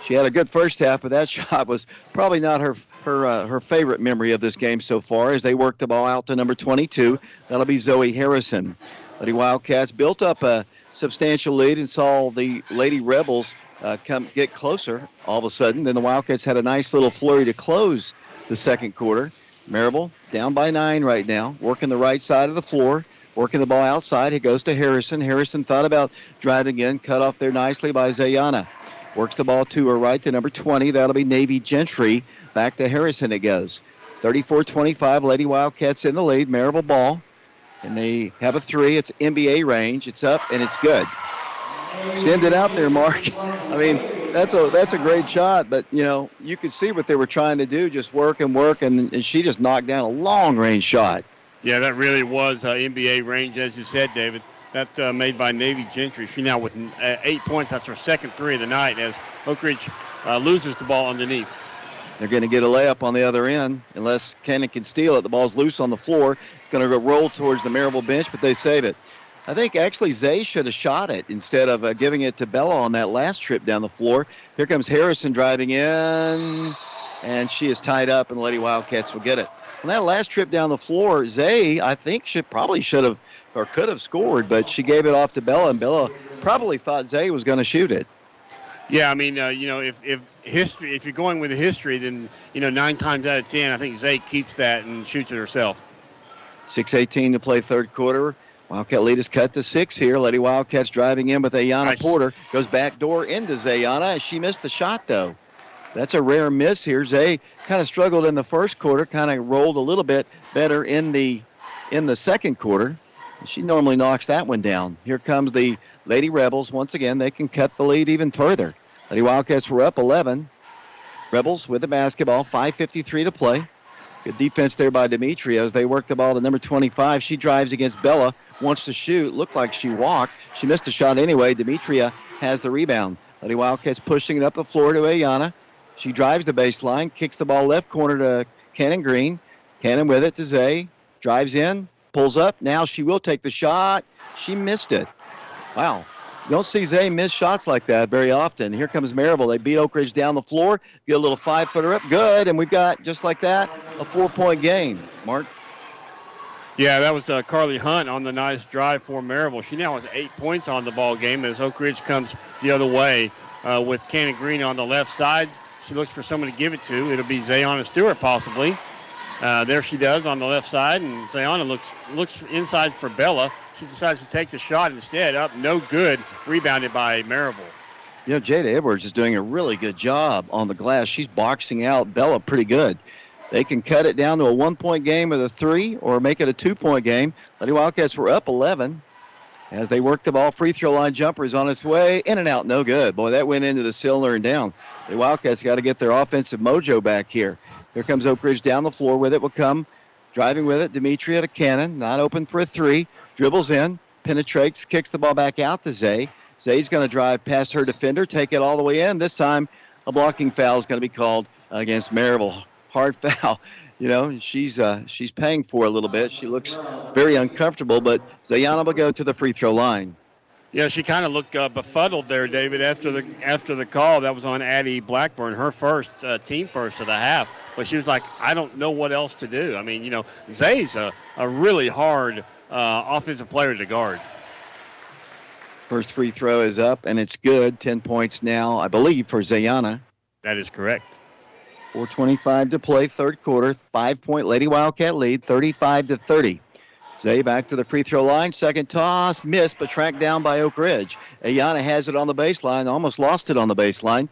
She had a good first half, but that shot was probably not her favorite memory of this game so far as they work the ball out to number 22. That'll be Zoe Harrison. Lady Wildcats built up a substantial lead and saw the Lady Rebels get closer all of a sudden. Then the Wildcats had a nice little flurry to close the second quarter. Maryville down by 9 right now, working the right side of the floor, working the ball outside. It goes to Harrison. Harrison thought about driving in, cut off there nicely by Zayana. Works the ball to her right to number 20. That'll be Navy Gentry. Back to Harrison it goes. 34-25, Lady Wildcats in the lead. Maryville ball. And they have a 3. It's NBA range. It's up, and it's good. Send it out there, Mark. I mean, that's a great shot, but, you could see what they were trying to do, just work, and she just knocked down a long-range shot. Yeah, that really was NBA range, as you said, David. That made by Navy Gentry. She now with 8 points. That's her second 3 of the night as Oak Ridge loses the ball underneath. They're going to get a layup on the other end unless Cannon can steal it. The ball's loose on the floor. It's going to go roll towards the Maryville bench, but they save it. I think actually Zay should have shot it instead of giving it to Bella on that last trip down the floor. Here comes Harrison driving in, and she is tied up, and the Lady Wildcats will get it. On that last trip down the floor, Zay, I think, should have or could have scored, but she gave it off to Bella, and Bella probably thought Zay was going to shoot it. Yeah, I mean, if history. If you're going with the history, then 9 times out of 10, I think Zay keeps that and shoots it herself. 6:18 to play third quarter. Wildcat lead is cut to 6 here. Lady Wildcats driving in with Ayana Nice. Porter. Goes back door into Zayana. She missed the shot, though. That's a rare miss here. Zay kind of struggled in the first quarter, kind of rolled a little bit better in the second quarter. She normally knocks that one down. Here comes the Lady Rebels. Once again, they can cut the lead even further. Lady Wildcats were up 11. Rebels with the basketball, 5:53 to play. Good defense there by Demetria as they work the ball to number 25. She drives against Bella, wants to shoot. Looked like she walked. She missed the shot anyway. Demetria has the rebound. Lady Wildcats pushing it up the floor to Ayana. She drives the baseline, kicks the ball left corner to Cannon Green. Cannon with it to Zay. Drives in, pulls up. Now she will take the shot. She missed it. Wow. You don't see Zay miss shots like that very often. Here comes Maryville. They beat Oak Ridge down the floor. Get a little 5-footer up. Good. And we've got, just like that, a 4-point game. Mark? Yeah, that was Carly Hunt on the nice drive for Maryville. She now has 8 points on the ball game as Oak Ridge comes the other way with Cannon Green on the left side. She looks for someone to give it to. It'll be Zayana Stewart possibly. There she does on the left side, and Zayana looks inside for Bella. She decides to take the shot instead. Up, no good. Rebounded by Maryville. Jada Edwards is doing a really good job on the glass. She's boxing out Bella pretty good. They can cut it down to a 1-point game with a 3 or make it a 2-point game. Lady Wildcats were up 11 as they work the ball. Free throw line jumper is on its way. In and out, no good. Boy, that went into the cylinder and down. The Wildcats got to get their offensive mojo back here. Here comes Oak Ridge down the floor with it. Will come driving with it. Demetria to Cannon. Not open for a 3. Dribbles in. Penetrates. Kicks the ball back out to Zay. Zay's going to drive past her defender. Take it all the way in. This time a blocking foul is going to be called against Maryville. Hard foul. She's paying for a little bit. She looks very uncomfortable, but Zayana will go to the free throw line. Yeah, she kind of looked befuddled there, David, after the call. That was on Addie Blackburn, her first, team first of the half. But she was like, I don't know what else to do. I mean, Zay's a really hard offensive player to guard. First free throw is up, and it's good. 10 points now, I believe, for Zayana. That is correct. 4:25 to play, third quarter. 5-point Lady Wildcat lead, 35-30. Zay back to the free throw line. Second toss, missed, but tracked down by Oak Ridge. Ayana has it on the baseline, almost lost it on the baseline.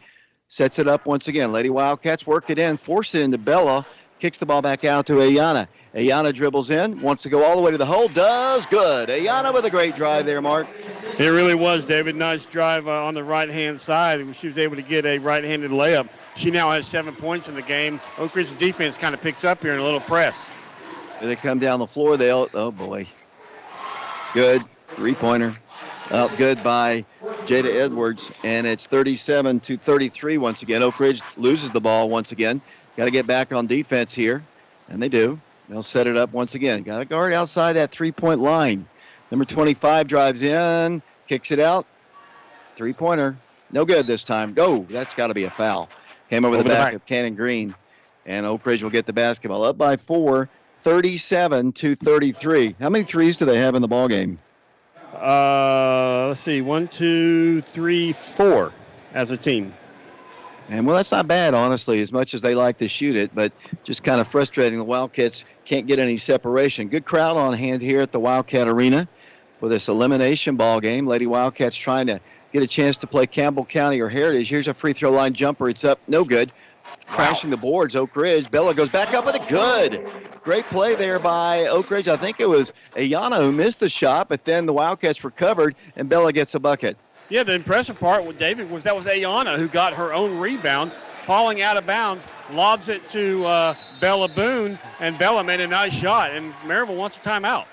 Sets it up once again. Lady Wildcats work it in, force it into Bella. Kicks the ball back out to Ayana. Ayana dribbles in, wants to go all the way to the hole, does good. Ayana with a great drive there, Mark. It really was, David. Nice drive on the right-hand side. She was able to get a right-handed layup. She now has 7 points in the game. Oak Ridge's defense kind of picks up here in a little press. They come down the floor. Oh, boy. Good. 3-pointer. Oh, good by Jada Edwards. And it's 37-33 once again. Oak Ridge loses the ball once again. Got to get back on defense here. And they do. They'll set it up once again. Got to guard outside that 3-point line. Number 25 drives in, kicks it out. 3-pointer. No good this time. Go. That's got to be a foul. Came over the back of Cannon Green. And Oak Ridge will get the basketball up by 4, 37-33. How many threes do they have in the ball game? Let's see. 1, 2, 3, 4 as a team. And, well, that's not bad, honestly, as much as they like to shoot it, but just kind of frustrating. The Wildcats can't get any separation. Good crowd on hand here at the Wildcat Arena for this elimination ball game. Lady Wildcats trying to get a chance to play Campbell County or Heritage. Here's a free throw line jumper. It's up. No good. Crashing the boards, Oak Ridge. Bella goes back up with it. Good. Great play there by Oak Ridge. I think it was Ayana who missed the shot, but then the Wildcats recovered, and Bella gets a bucket. Yeah, the impressive part with David was that was Ayana who got her own rebound, falling out of bounds, lobs it to Bella Boone, and Bella made a nice shot, and Maryville wants a timeout.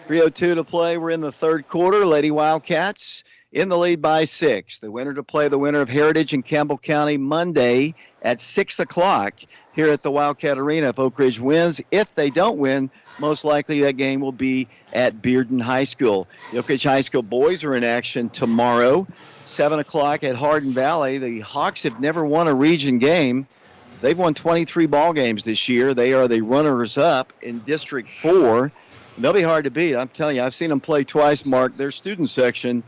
3:02 to play. We're in the third quarter. Lady Wildcats in the lead by 6. The winner to play the winner of Heritage and Campbell County Monday at 6 o'clock here at the Wildcat Arena if Oak Ridge wins. If they don't win, most likely that game will be at Bearden High School. The Oak Ridge High School boys are in action tomorrow, 7 o'clock at Hardin Valley. The Hawks have never won a region game. They've won 23 ball games this year. They are the runners-up in District 4. They'll be hard to beat. I'm telling you, I've seen them play twice, Mark. Their student section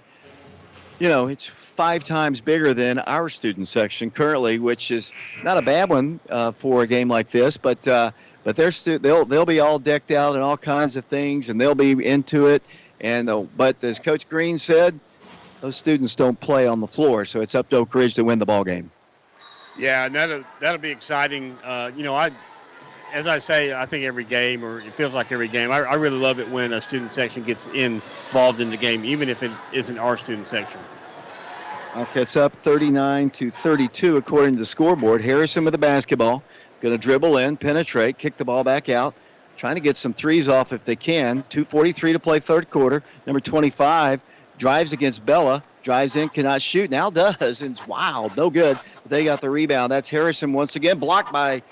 it's 5 times bigger than our student section currently, which is not a bad one for a game like this. But they'll be all decked out and all kinds of things, and they'll be into it. But as Coach Green said, those students don't play on the floor, so it's up to Oak Ridge to win the ball game. Yeah, and that'll be exciting. As I say, I think every game, or it feels like every game, I really love it when a student section gets involved in the game, even if it isn't our student section. Okay, it's up 39-32 according to the scoreboard. Harrison with the basketball. Going to dribble in, penetrate, kick the ball back out. Trying to get some threes off if they can. 2:43 to play third quarter. Number 25 drives against Bella. Drives in, cannot shoot. Now does. And it's wild. No good. But they got the rebound. That's Harrison once again. Blocked by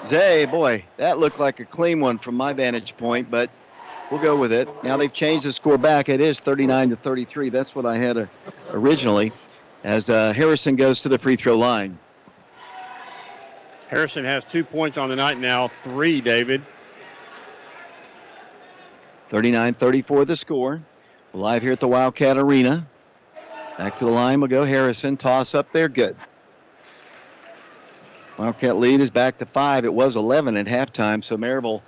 Zay. Boy, that looked like a clean one from my vantage point, but we'll go with it. Now they've changed the score back. It is 39-33. That's what I had originally, as Harrison goes to the free throw line. Harrison has 2 points on the night now, 3, David. 39-34 the score. We're live here at the Wildcat Arena. Back to the line will go Harrison. Toss up there, good. Wildcat lead is back to 5. It was 11 at halftime, so Maryville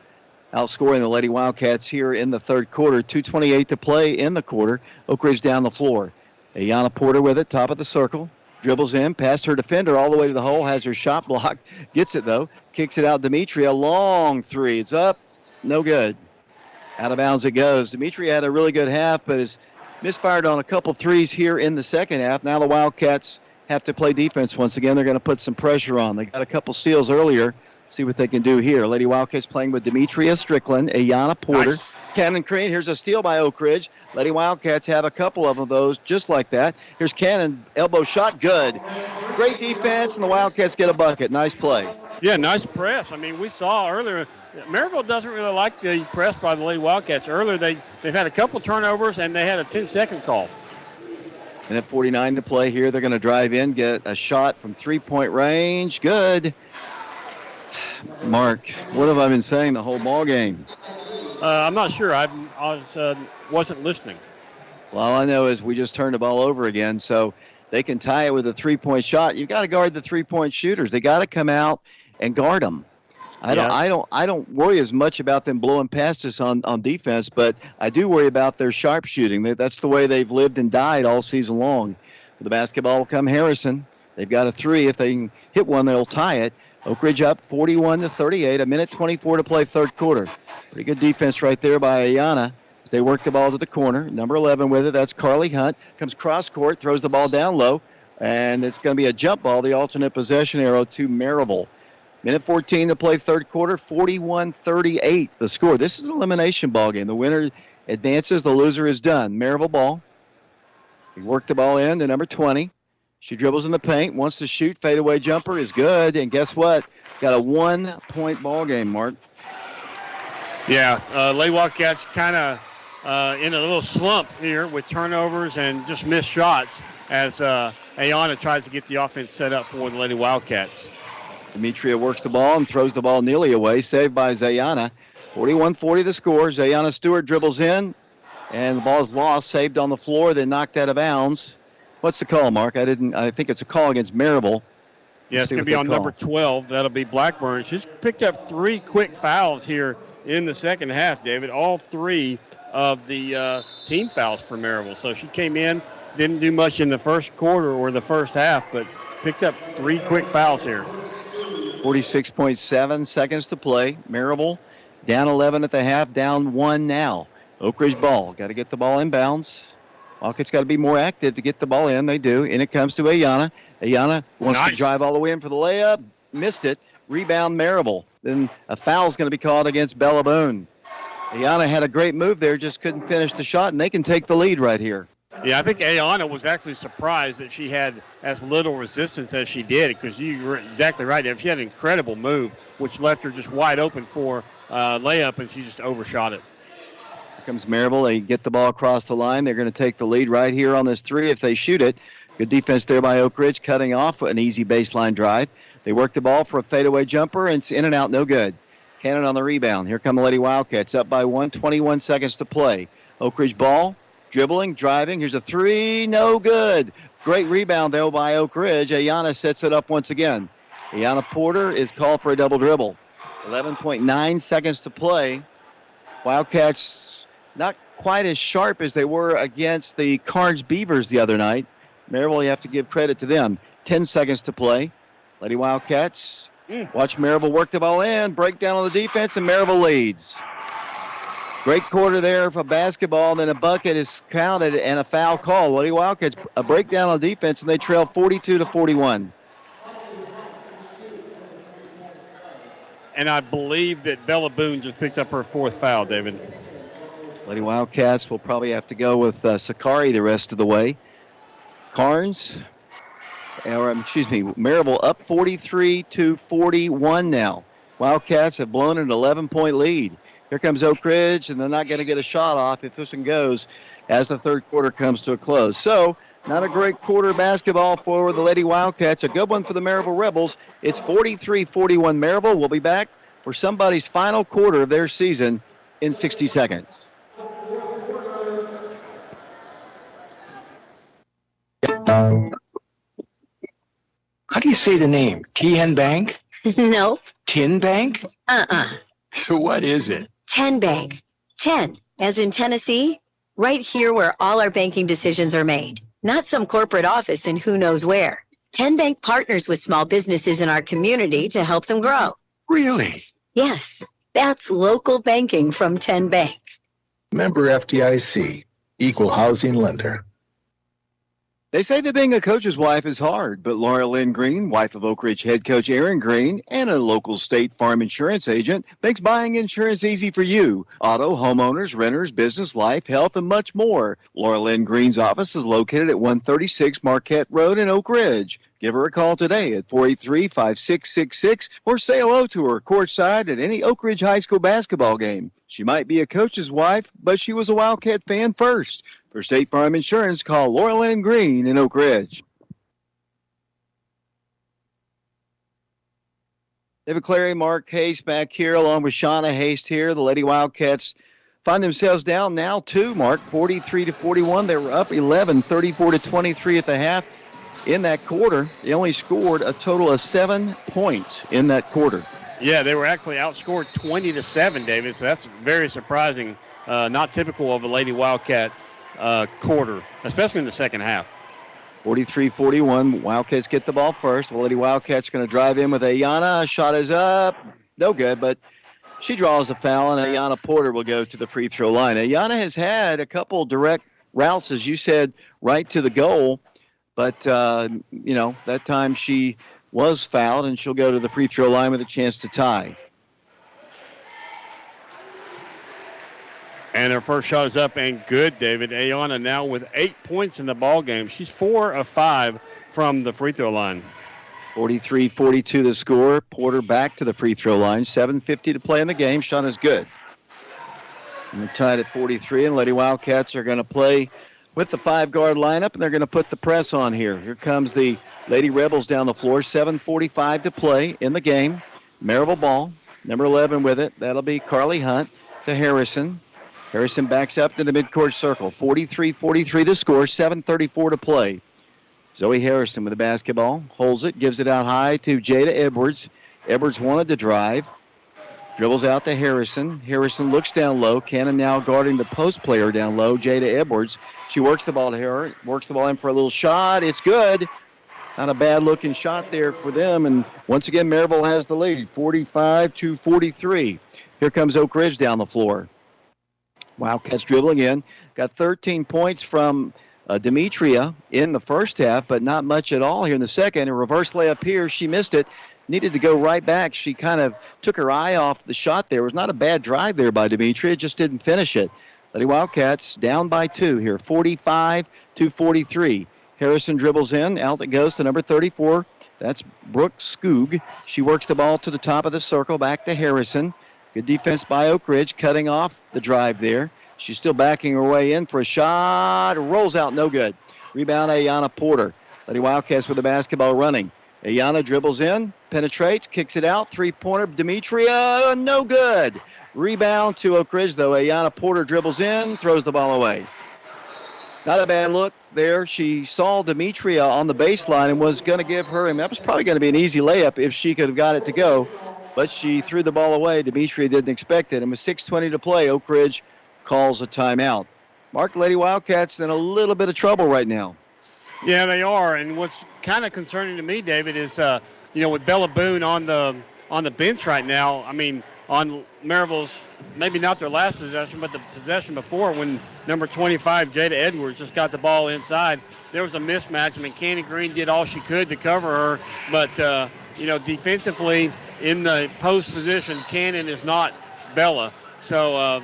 outscoring the Lady Wildcats here in the third quarter. 2:28 to play in the quarter. Oak Ridge down the floor. Ayana Porter with it, top of the circle. Dribbles in, past her defender all the way to the hole, has her shot blocked. Gets it, though. Kicks it out. Demetria, long three. It's up. No good. Out of bounds it goes. Demetria had a really good half, but is misfired on a couple threes here in the second half. Now the Wildcats have to play defense once again. They're going to put some pressure on. They got a couple steals earlier. See what they can do here. Lady Wildcats playing with Demetria Strickland, Ayana Porter, Nice. Cannon Crane. Here's a steal by Oak Ridge. Lady Wildcats have a couple of those just like that. Here's Cannon, elbow shot, good. Great defense, and the Wildcats get a bucket. Nice play. Yeah, nice press. I mean, we saw earlier, Maryville doesn't really like the press by the Lady Wildcats. Earlier, they've had a couple turnovers, and they had a 10-second call. And at 49 to play here, they're going to drive in, get a shot from three-point range. Good. Mark, what have I been saying the whole ball game? I'm not sure. I wasn't listening. Well, all I know is we just turned the ball over again, so they can tie it with a three-point shot. You've got to guard the three-point shooters. They got to come out and guard them. I don't worry as much about them blowing past us on defense, but I do worry about their sharp shooting. That's the way they've lived and died all season long. The basketball will come Harrison. They've got a three. If they can hit one, they'll tie it. Oak Ridge up 41-38. 1:24 to play third quarter. Pretty good defense right there by Ayana as they work the ball to the corner. Number 11 with it. That's Carly Hunt. Comes cross court, throws the ball down low, and it's going to be a jump ball, the alternate possession arrow to Maryville. 1:14 to play third quarter, 41-38 the score. This is an elimination ball game. The winner advances, the loser is done. Maryville ball. He worked the ball in to number 20. She dribbles in the paint, wants to shoot, fadeaway jumper is good, and guess what? Got a 1-point ball game, Mark. Yeah, Lady Wildcats kind of in a little slump here with turnovers and just missed shots as Ayana tries to get the offense set up for the Lady Wildcats. Demetria works the ball and throws the ball nearly away. Saved by Zayana. 41-40 the score. Zayana Stewart dribbles in, and the ball is lost. Saved on the floor, then knocked out of bounds. What's the call, Mark? I think it's a call against Maryville. Yeah, it's going to be on number 12. That'll be Blackburn. She's picked up 3 quick fouls here in the second half, David. All 3 of the team fouls for Maryville. So she came in, didn't do much in the first quarter or the first half, but picked up 3 quick fouls here. 46.7 seconds to play. Maryville down 11 at the half, down 1 now. Oak Ridge ball. Got to get the ball in bounds. Wildcats got to be more active to get the ball in. They do. And it comes to Ayana. Ayana wants to drive all the way in for the layup. Missed it. Rebound Maryville. Then a foul's going to be called against Bella Boone. Ayana had a great move there, just couldn't finish the shot, and they can take the lead right here. Yeah, I think Ayana was actually surprised that she had as little resistance as she did, because you were exactly right. She had an incredible move, which left her just wide open for layup, and she just overshot it. Here comes Maryville. They get the ball across the line. They're going to take the lead right here on this three if they shoot it. Good defense there by Oak Ridge, cutting off an easy baseline drive. They work the ball for a fadeaway jumper, and it's in and out, no good. Cannon on the rebound. Here come the Lady Wildcats, up by 1, 21 seconds to play. Oak Ridge ball. dribbling, driving. Here's a three, no good. Great rebound, though, by Oak Ridge. Ayana sets it up once again. Ayana Porter is called for a double dribble. 11.9 seconds to play. Wildcats not quite as sharp as they were against the Carnes Beavers the other night. Maryville, you have to give credit to them. 10 seconds to play. Lady Wildcats watch Maryville work the ball in, break down on the defense, and Maryville leads. Great quarter there for basketball, then a bucket is counted and a foul call. Lady Wildcats a breakdown on defense, and they trail 42-41. And I believe that Bella Boone just picked up her 4th foul, David. Lady Wildcats will probably have to go with Sakari the rest of the way. Maryville up 43-41 now. Wildcats have blown an 11-point lead. Here comes Oak Ridge, and they're not going to get a shot off if this one goes as the third quarter comes to a close. So, not a great quarter basketball for the Lady Wildcats. A good one for the Maryville Rebels. It's 43-41 Maryville. We'll be back for somebody's final quarter of their season in 60 seconds. How do you say the name? Tian Bank? No. Tin Bank? So what is it? 10 Bank. 10, as in Tennessee, right here where all our banking decisions are made. Not some corporate office in who knows where. 10 Bank partners with small businesses in our community to help them grow. Really? Yes, that's local banking from 10 Bank. Member FDIC, equal housing lender. They say that being a coach's wife is hard, but Laura Lynn Green, wife of Oak Ridge head coach Aaron Green, and a local State Farm insurance agent, makes buying insurance easy for you. Auto, homeowners, renters, business, life, health, and much more. Laura Lynn Green's office is located at 136 Marquette Road in Oak Ridge. Give her a call today at 483-5666 or say hello to her courtside at any Oak Ridge High School basketball game. She might be a coach's wife, but she was a Wildcat fan first. For State Farm Insurance, call Laura Lynn Green in Oak Ridge. David Clary, Mark Hayes back here along with Shauna Haste here. The Lady Wildcats find themselves down now 2, Mark, 43-41. They were up 11, 34-23 at the half. In that quarter, they only scored a total of 7 points in that quarter. Yeah, they were actually outscored 20-7, David, so that's very surprising. Not typical of a Lady Wildcat quarter, especially in the second half. 43-41. Wildcats get the ball first. The Lady Wildcats going to drive in with Ayana. Shot is up. No good, but she draws the foul, and Ayana Porter will go to the free throw line. Ayana has had a couple direct routes, as you said, right to the goal. But, that time she was fouled, and she'll go to the free throw line with a chance to tie. And her first shot is up and good, David. Ayana now with 8 points in the ball game. She's 4 of 5 from the free throw line. 43-42 the score. Porter back to the free throw line. 7:50 to play in the game. Shot is good. And they're tied at 43, and Lady Wildcats are going to play with the 5-guard lineup, and they're going to put the press on here. Here comes the Lady Rebels down the floor. 7:45 to play in the game. Maryville ball. Number 11 with it. That'll be Carly Hunt to Harrison. Harrison backs up to the midcourt circle. 43-43 the score, 7:34 to play. Zoe Harrison with the basketball. Holds it, gives it out high to Jada Edwards. Edwards wanted to drive. Dribbles out to Harrison. Harrison looks down low. Cannon now guarding the post player down low, Jada Edwards. She works the ball to her. Works the ball in for a little shot. It's good. Not a bad-looking shot there for them. And once again, Maryville has the lead, 45-43. Here comes Oak Ridge down the floor. Wildcats dribbling in. Got 13 points from Demetria in the first half, but not much at all here in the second. A reverse layup here. She missed it. Needed to go right back. She kind of took her eye off the shot there. It was not a bad drive there by Demetria. Just didn't finish it. Lady Wildcats down by 2 here, 45-43. Harrison dribbles in. Out it goes to number 34. That's Brooke Skoog. She works the ball to the top of the circle, back to Harrison. Good defense by Oak Ridge, cutting off the drive there. She's still backing her way in for a shot. Rolls out, no good. Rebound, Ayana Porter. Lady Wildcats with the basketball running. Ayana dribbles in, penetrates, kicks it out. Three-pointer, Demetria, no good. Rebound to Oak Ridge, though. Ayana Porter dribbles in, throws the ball away. Not a bad look there. She saw Demetria on the baseline and was going to give her, and that was probably going to be an easy layup if she could have got it to go. But she threw the ball away. Demetria didn't expect it. And with 6:20 to play, Oak Ridge calls a timeout. Mark, Lady Wildcats in a little bit of trouble right now. Yeah, they are. And what's kind of concerning to me, David, is with Bella Boone on the bench right now. I mean, on Maryville's, maybe not their last possession, but the possession before, when number 25, Jada Edwards, just got the ball inside, there was a mismatch. I mean, Candy Green did all she could to cover her, but defensively in the post position, Cannon is not Bella. So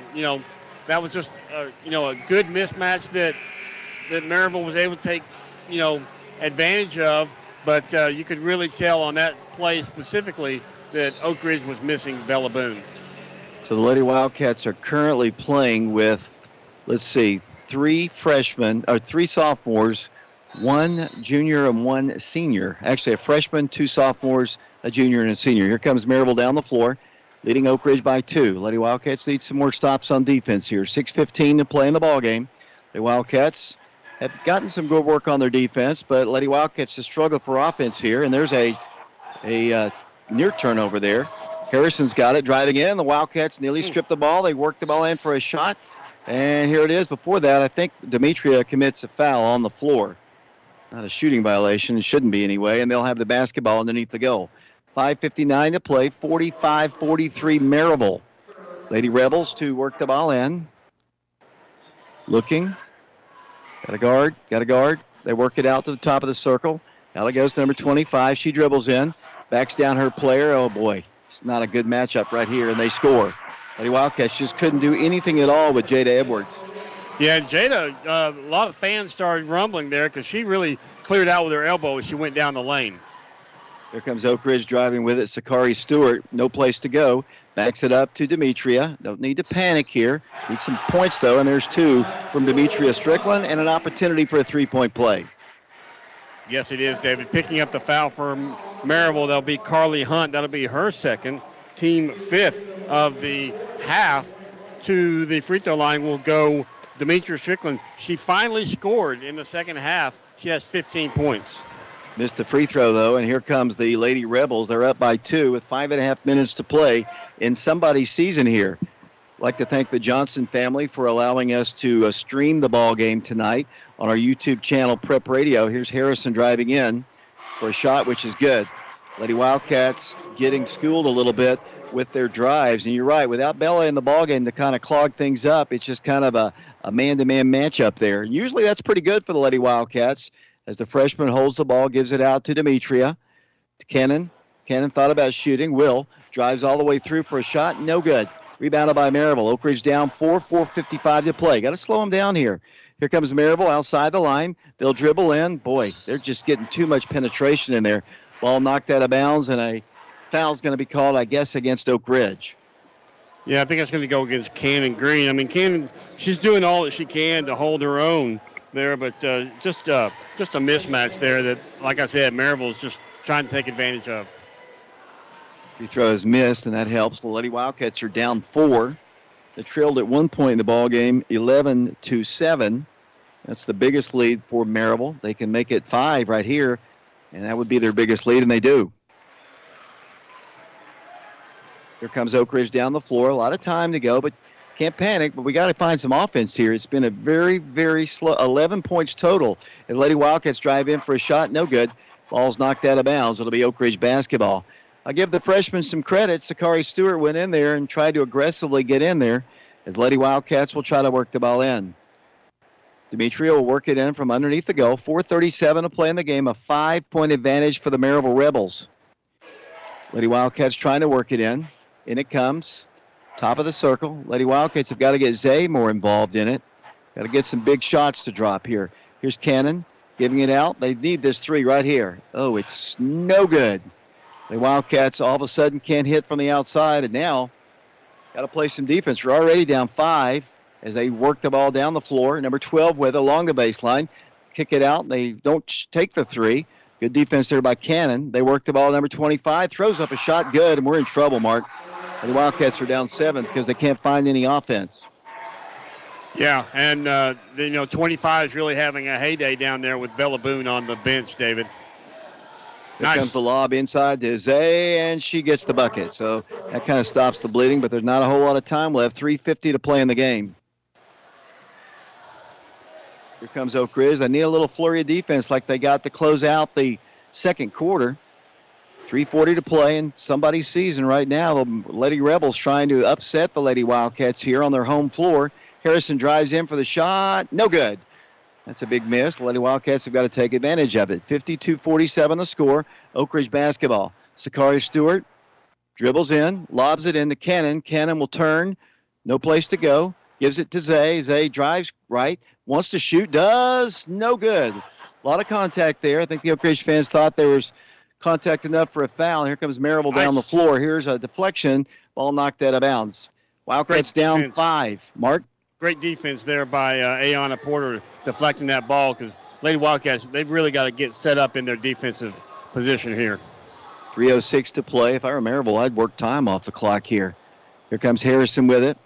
that was just a good mismatch that Maryville was able to take advantage of, but you could really tell on that play specifically that Oak Ridge was missing Bella Boone. So the Lady Wildcats are currently playing with, three sophomores, one junior and one senior. Actually, a freshman, two sophomores, a junior and a senior. Here comes Maryville down the floor, leading Oak Ridge by 2. Lady Wildcats need some more stops on defense here. 6:15 to play in the ball game. The Wildcats have gotten some good work on their defense, but Lady Wildcats just struggle for offense here. And there's a near turnover there. Harrison's got it, driving in. The Wildcats nearly stripped the ball. They worked the ball in for a shot. And here it is. Before that, I think Demetria commits a foul on the floor. Not a shooting violation. It shouldn't be anyway. And they'll have the basketball underneath the goal. 5:59 to play. 45-43 Maryville. Lady Rebels to work the ball in. Looking. Got a guard. They work it out to the top of the circle. Now it goes to number 25. She dribbles in. Backs down her player. Oh, boy. It's not a good matchup right here, and they score. Lady Wildcats just couldn't do anything at all with Jada Edwards. Yeah, Jada, a lot of fans started rumbling there because she really cleared out with her elbow as she went down the lane. Here comes Oak Ridge driving with it. Sakari Stewart, no place to go. Backs it up to Demetria. Don't need to panic here. Need some points, though, and there's 2 from Demetria Strickland and an opportunity for a 3-point play. Yes, it is, David. Picking up the foul for Maryville, that'll be Carly Hunt. That'll be her second. Team 5th of the half. To the free throw line will go Demetria Strickland. She finally scored in the second half. She has 15 points. Missed the free throw, though, and here comes the Lady Rebels. They're up by 2 with 5.5 minutes to play in somebody's season here. I'd like to thank the Johnson family for allowing us to stream the ball game tonight on our YouTube channel, Prep Radio. Here's Harrison driving in for a shot, which is good. Lady Wildcats getting schooled a little bit with their drives. And you're right, without Bella in the ball game to kind of clog things up, it's just kind of a man-to-man matchup there. Usually that's pretty good for the Lady Wildcats as the freshman holds the ball, gives it out to Demetria, to Cannon. Cannon thought about shooting. Will drives all the way through for a shot. No good. Rebounded by Maryville. Oak Ridge down 4:55 to play. Got to slow them down here. Here comes Maryville outside the line. They'll dribble in. Boy, they're just getting too much penetration in there. Ball knocked out of bounds, and a foul's going to be called, I guess, against Oak Ridge. Yeah, I think that's going to go against Cannon Green. I mean, Cannon, she's doing all that she can to hold her own there, but just a mismatch there that, like I said, Maryville's just trying to take advantage of. Free throw is missed, and that helps. The Lady Wildcats are down 4. They trailed at one point in the ball game, 11-7. That's the biggest lead for Maryville. They can make it 5 right here, and that would be their biggest lead, and they do. Here comes Oak Ridge down the floor. A lot of time to go, but can't panic. But we got to find some offense here. It's been a very, very slow, 11 points total. And Lady Wildcats drive in for a shot, no good. Ball's knocked out of bounds. It'll be Oak Ridge basketball. I give the freshman some credit. Sakari Stewart went in there and tried to aggressively get in there as Lady Wildcats will try to work the ball in. Demetria will work it in from underneath the goal. 4:37 to play in the game. A 5-point advantage for the Maryville Rebels. Lady Wildcats trying to work it in. In it comes. Top of the circle. Lady Wildcats have got to get Zay more involved in it. Got to get some big shots to drop here. Here's Cannon giving it out. They need this 3 right here. Oh, it's no good. The Wildcats all of a sudden can't hit from the outside, and now got to play some defense. We're already down 5 as they work the ball down the floor. Number 12 with it along the baseline. Kick it out. They don't take the 3. Good defense there by Cannon. They work the ball. Number 25 throws up a shot. Good, and we're in trouble, Mark. And the Wildcats are down 7 because they can't find any offense. Yeah, and 25 is really having a heyday down there with Bella Boone on the bench, David. Here comes the lob inside to Zay, and she gets the bucket. So that kind of stops the bleeding, but there's not a whole lot of time left. 3:50 to play in the game. Here comes Oak Ridge. They need a little flurry of defense like they got to close out the second quarter. 3:40 to play in somebody's season right now. The Lady Rebels trying to upset the Lady Wildcats here on their home floor. Harrison drives in for the shot. No good. That's a big miss. The Lady Wildcats have got to take advantage of it. 52-47 the score. Oak Ridge basketball. Sakari Stewart dribbles in, lobs it into Cannon. Cannon will turn. No place to go. Gives it to Zay. Zay drives right. Wants to shoot. Does. No good. A lot of contact there. I think the Oak Ridge fans thought there was contact enough for a foul. Here comes Maryville down the floor. Here's a deflection. Ball knocked out of bounds. Wildcats down 5. Mark? Great defense there by Ayanna Porter deflecting that ball because Lady Wildcats, they've really got to get set up in their defensive position here. 3:06 to play. If I were Maryville, I'd work time off the clock here. Here comes Harrison with it.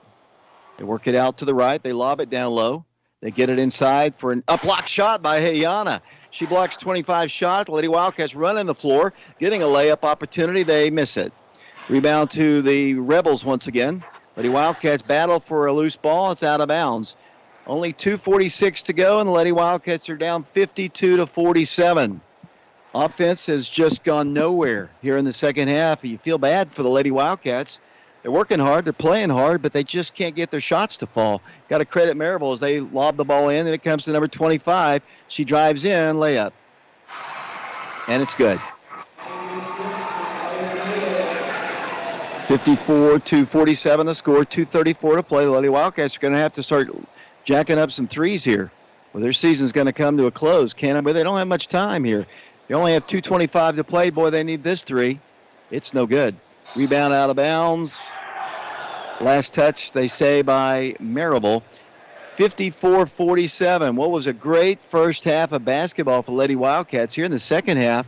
They work it out to the right. They lob it down low. They get it inside for a block shot by Ayanna. She blocks 25 shots. Lady Wildcats running the floor, getting a layup opportunity. They miss it. Rebound to the Rebels once again. Lady Wildcats battle for a loose ball. It's out of bounds. Only 2:46 to go, and the Lady Wildcats are down 52-47. Offense has just gone nowhere here in the second half. You feel bad for the Lady Wildcats. They're working hard. They're playing hard, but they just can't get their shots to fall. Got to credit Maryville as they lob the ball in, and it comes to number 25. She drives in, layup. And it's good. 54-47 the score, 2:34 to play. The Lady Wildcats are going to have to start jacking up some threes here. Well, their season's going to come to a close. But they don't have much time here. They only have 2:25 to play. Boy, they need this three. It's no good. Rebound out of bounds. Last touch, they say, by Maryville. 54-47. What was a great first half of basketball for Lady Wildcats. Here in the second half,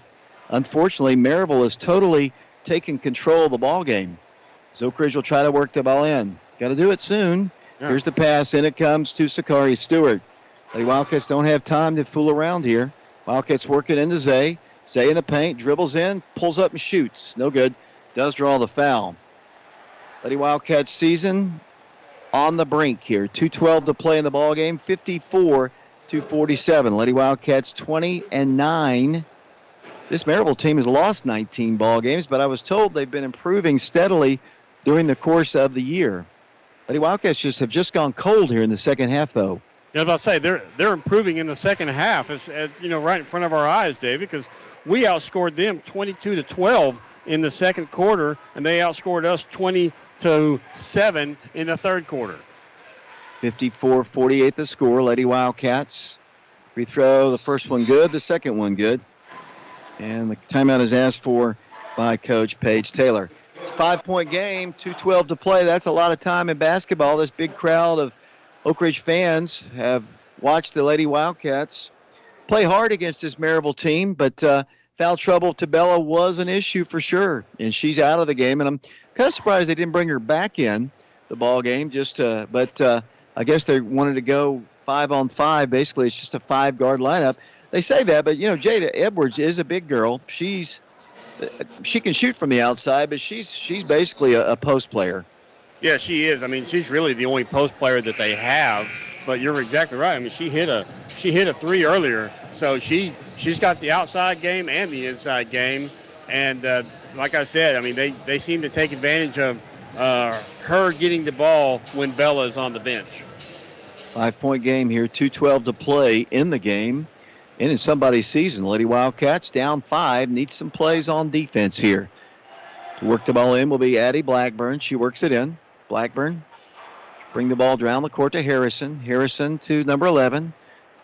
unfortunately, Maryville has totally taken control of the ball game. So Oak Ridge will try to work the ball in. Got to do it soon. Yeah. Here's the pass, and it comes to Sakari Stewart. Lady Wildcats don't have time to fool around here. Wildcats working into Zay. Zay in the paint, dribbles in, pulls up and shoots. No good. Does draw the foul. Lady Wildcats season on the brink here. 2:12 to play in the ball game. 54-47. Lady Wildcats 20-9. This Maryville team has lost 19 ball games, but I was told they've been improving steadily during the course of the year. Lady Wildcats have just gone cold here in the second half, though. Yeah, I was about to say they're improving in the second half, as right in front of our eyes, David, because we outscored them 22-12 in the second quarter, and they outscored us 20-7 in the third quarter. 54-48 the score. Lady Wildcats. Free throw, the first one good, the second one good. And the timeout is asked for by Coach Paige Taylor. It's a 5-point game, 2:12 to play. That's a lot of time in basketball. This big crowd of Oak Ridge fans have watched the Lady Wildcats play hard against this Maryville team, but foul trouble to Bella was an issue for sure, and she's out of the game. And I'm kind of surprised they didn't bring her back in the ball game. But I guess they wanted to go 5-on-5. Basically, it's just a 5-guard lineup. They say that, but Jada Edwards is a big girl. She can shoot from the outside, but she's basically a post player. Yeah, she is. I mean, she's really the only post player that they have. But you're exactly right. I mean, she hit a three earlier, so she's got the outside game and the inside game. And like I said, I mean, they seem to take advantage of her getting the ball when Bella is on the bench. 5-point game here, 2:12 to play in the game. And in somebody's season, Lady Wildcats down 5, need some plays on defense here. To work the ball in will be Addie Blackburn. She works it in. Blackburn bring the ball down the court to Harrison. Harrison to number 11.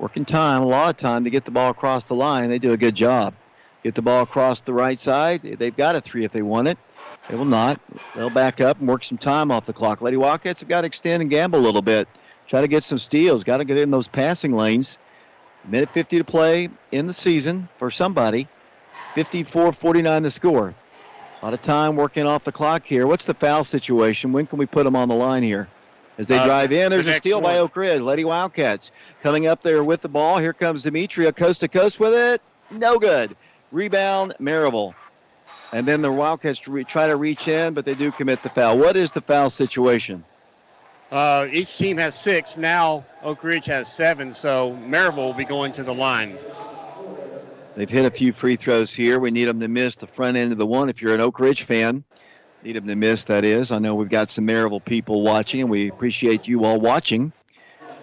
Working time, a lot of time to get the ball across the line. They do a good job. Get the ball across the right side. They've got a 3 if they want it. They will not. They'll back up and work some time off the clock. Lady Wildcats have got to extend and gamble a little bit. Try to get some steals. Got to get in those passing lanes. Minute 50 to play in the season for somebody. 54-49 the score. A lot of time working off the clock here. What's the foul situation? When can we put them on the line here? As they drive in, there's the a next steal by one. Oak Ridge. Lady Wildcats coming up there with the ball. Here comes Demetria coast to coast with it. No good. Rebound, Maryville. And then the Wildcats try to reach in, but they do commit the foul. What is the foul situation? Each team has 6. Now Oak Ridge has 7, so Maryville will be going to the line. They've hit a few free throws here. We need them to miss the front end of the one. If you're an Oak Ridge fan, need them to miss, that is. I know we've got some Maryville people watching, and we appreciate you all watching.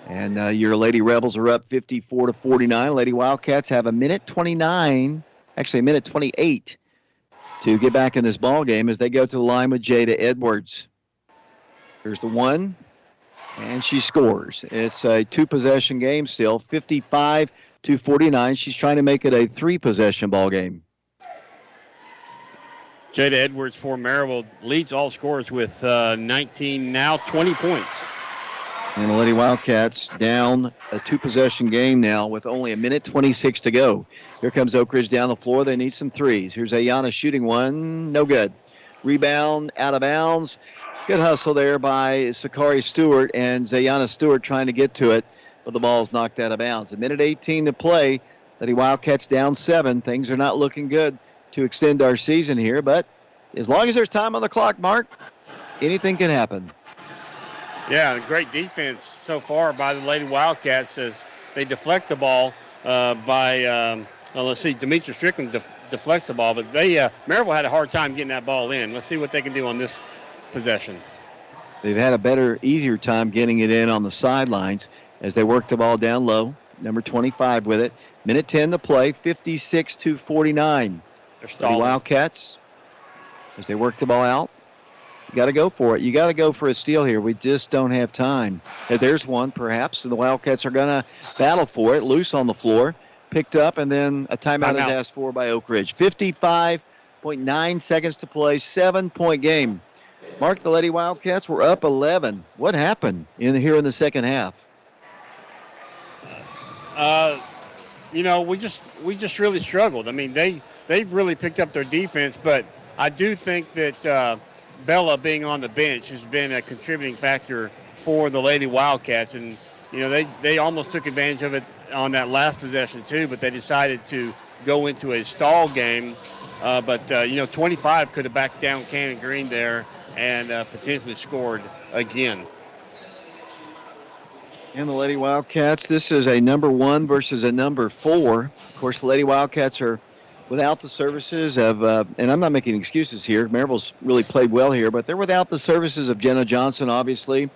And your Lady Rebels are up 54-49. Lady Wildcats have a minute 28 to get back in this ball game as they go to the line with Jada Edwards. Here's the one, and she scores. It's a 2-possession game still, 55-49. She's trying to make it a 3-possession ball game. Jada Edwards for Maryville leads all scorers with 19, now 20 points. And the Lady Wildcats down a 2-possession game now with only a minute 26 to go. Here comes Oak Ridge down the floor. They need some threes. Here's Ayana shooting one. No good. Rebound out of bounds. Good hustle there by Sakari Stewart, and Zayana Stewart trying to get to it, but the ball's knocked out of bounds. A minute 18 to play. Lady Wildcats down 7. Things are not looking good to extend our season here, but as long as there's time on the clock, Mark, anything can happen. Yeah, great defense so far by the Lady Wildcats as they deflect the ball let's see, Demetria Strickland deflects the ball, but Maryville had a hard time getting that ball in. Let's see what they can do on this possession. They've had a better, easier time getting it in on the sidelines as they work the ball down low. Number 25 with it. Minute 10 to play, 56-49. Lady Wildcats, as they work the ball out, you got to go for it. You got to go for a steal here. We just don't have time. And there's one, perhaps, and the Wildcats are going to battle for it. Loose on the floor, picked up, and then a timeout is asked for by Oak Ridge. 55.9 seconds to play, 7-point game. Mark, the Lady Wildcats were up 11. What happened here in the second half? We just really struggled. I mean, they've really picked up their defense, but I do think that Bella being on the bench has been a contributing factor for the Lady Wildcats, and they almost took advantage of it on that last possession too, but they decided to go into a stall game. But 25 could have backed down Cannon Green there and potentially scored again. And the Lady Wildcats, this is a number 1 versus a number 4. Of course, the Lady Wildcats are without the services of, and I'm not making excuses here, Maryville's really played well here, but they're without the services of Jenna Johnson, obviously.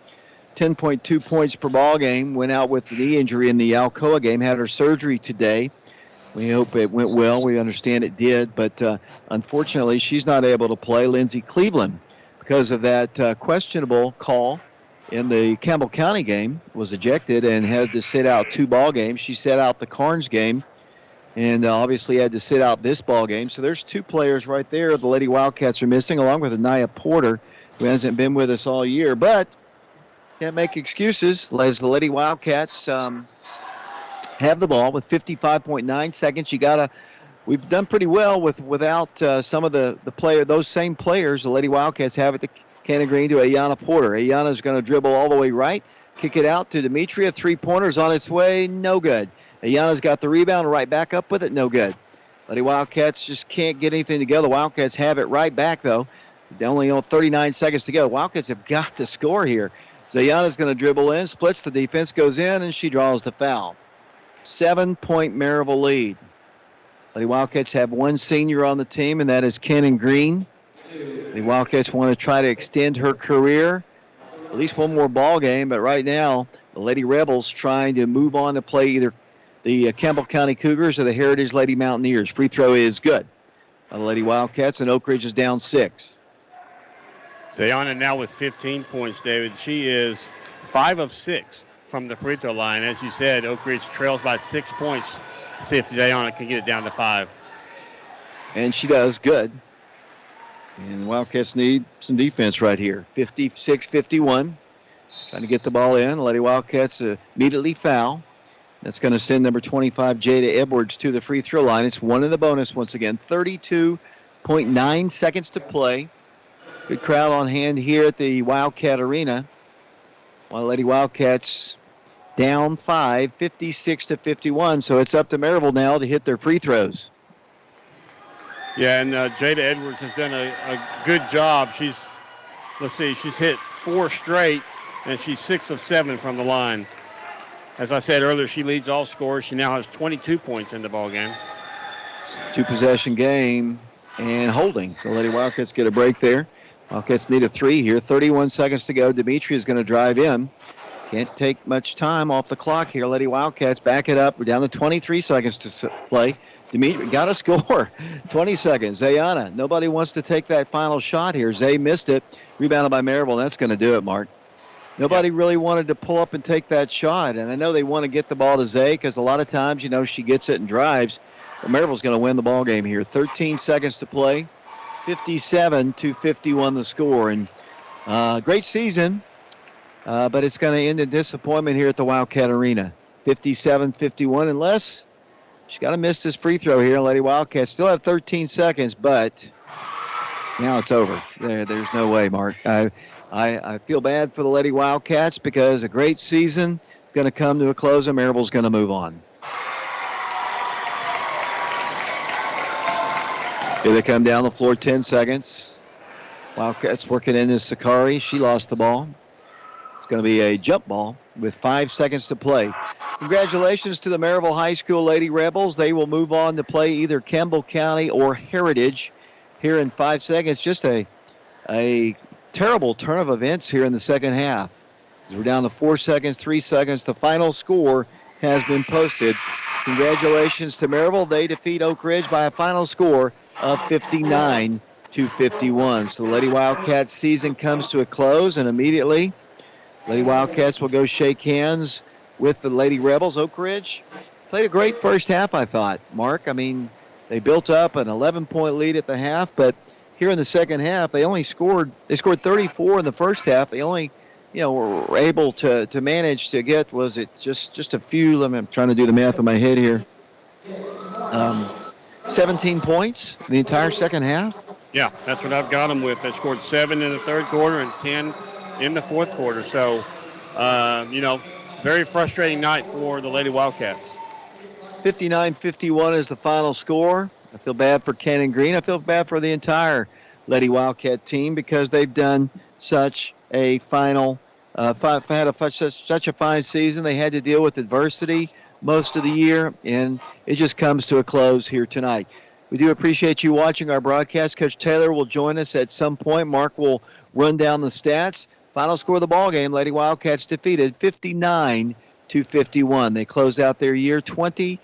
10.2 points per ball game, went out with the knee injury in the Alcoa game, had her surgery today. We hope it went well. We understand it did, but unfortunately, she's not able to play. Lindsay Cleveland, because of that questionable call in the Campbell County game, was ejected and had to sit out 2 ball games. She sat out the Carnes game and obviously had to sit out this ball game. So there's 2 players right there the Lady Wildcats are missing, along with Anaya Porter, who hasn't been with us all year. But can't make excuses as the Lady Wildcats have the ball with 55.9 seconds. We've done pretty well without some of those same players. The Lady Wildcats have it to Cannon Green to Ayana Porter. Ayana's going to dribble all the way right, kick it out to Demetria. 3-pointer's on its way, no good. Ayana's got the rebound, right back up with it, no good. Lady Wildcats just can't get anything together. Wildcats have it right back, though. They only on 39 seconds to go. Wildcats have got to score here. Zayana's going to dribble in, splits the defense, goes in, and she draws the foul. 7-point Maryville lead. Lady Wildcats have 1 senior on the team, and that is Cannon Green. The Wildcats want to try to extend her career, at least 1 more ball game, but right now the Lady Rebels trying to move on to play either the Campbell County Cougars or the Heritage Lady Mountaineers. Free throw is good by the Lady Wildcats, and Oak Ridge is down 6. Zayana now with 15 points, David. She is 5 of 6 from the free throw line. As you said, Oak Ridge trails by 6 points. See if Zayana can get it down to 5. And she does good. And the Wildcats need some defense right here. 56-51. Trying to get the ball in. Lady Wildcats immediately foul. That's going to send number 25, Jada Edwards, to the free throw line. It's 1 in the bonus once again. 32.9 seconds to play. Good crowd on hand here at the Wildcat Arena. while Lady Wildcats down 5, 56-51. So it's up to Maryville now to hit their free throws. Yeah, and Jada Edwards has done a good job. She's hit 4 straight, and she's 6 of 7 from the line. As I said earlier, she leads all scorers. She now has 22 points in the ball game. 2-possession game and holding. The Lady Wildcats get a break there. Wildcats need a 3 here. 31 seconds to go. Dimitri is going to drive in. Can't take much time off the clock here. Lady Wildcats back it up. We're down to 23 seconds to play. Dimitri got to score. 20 seconds. Zayana. Nobody wants to take that final shot here. Zay missed it. Rebounded by Maryville. That's going to do it, Mark. Nobody really wanted to pull up and take that shot. And I know they want to get the ball to Zay because a lot of times, she gets it and drives. But Maryville's going to win the ball game here. 13 seconds to play. 57-51 the score. And great season. But it's going to end in disappointment here at the Wildcat Arena. 57-51 unless she's got to miss this free throw here. Lady Wildcats still have 13 seconds, but now it's over. There's no way, Mark. I feel bad for the Lady Wildcats because a great season is going to come to a close and Maryville's going to move on. Here they come down the floor, 10 seconds. Wildcats working into Sakari. She lost the ball. It's going to be a jump ball with 5 seconds to play. Congratulations to the Maryville High School Lady Rebels. They will move on to play either Campbell County or Heritage here in 5 seconds. Just a terrible turn of events here in the second half. As we're down to 4 seconds, 3 seconds. The final score has been posted. Congratulations to Maryville. They defeat Oak Ridge by a final score of 59-51. So the Lady Wildcats season comes to a close, and immediately Lady Wildcats will go shake hands with the Lady Rebels. Oak Ridge played a great first half, I thought, Mark. I mean, they built up an 11-point lead at the half, but here in the second half, they scored 34 in the first half. They only, were able to manage to get, was it just a few, I'm trying to do the math in my head here, 17 points the entire second half? Yeah, that's what I've got them with. They scored 7 in the third quarter and 10 in the fourth quarter. So, very frustrating night for the Lady Wildcats. 59-51 is the final score. I feel bad for Cannon Green. I feel bad for the entire Lady Wildcat team because they've done such a such a fine season. They had to deal with adversity most of the year, and it just comes to a close here tonight. We do appreciate you watching our broadcast. Coach Taylor will join us at some point. Mark will run down the stats. Final score of the ball game, Lady Wildcats defeated 59-51. They close out their year 20-10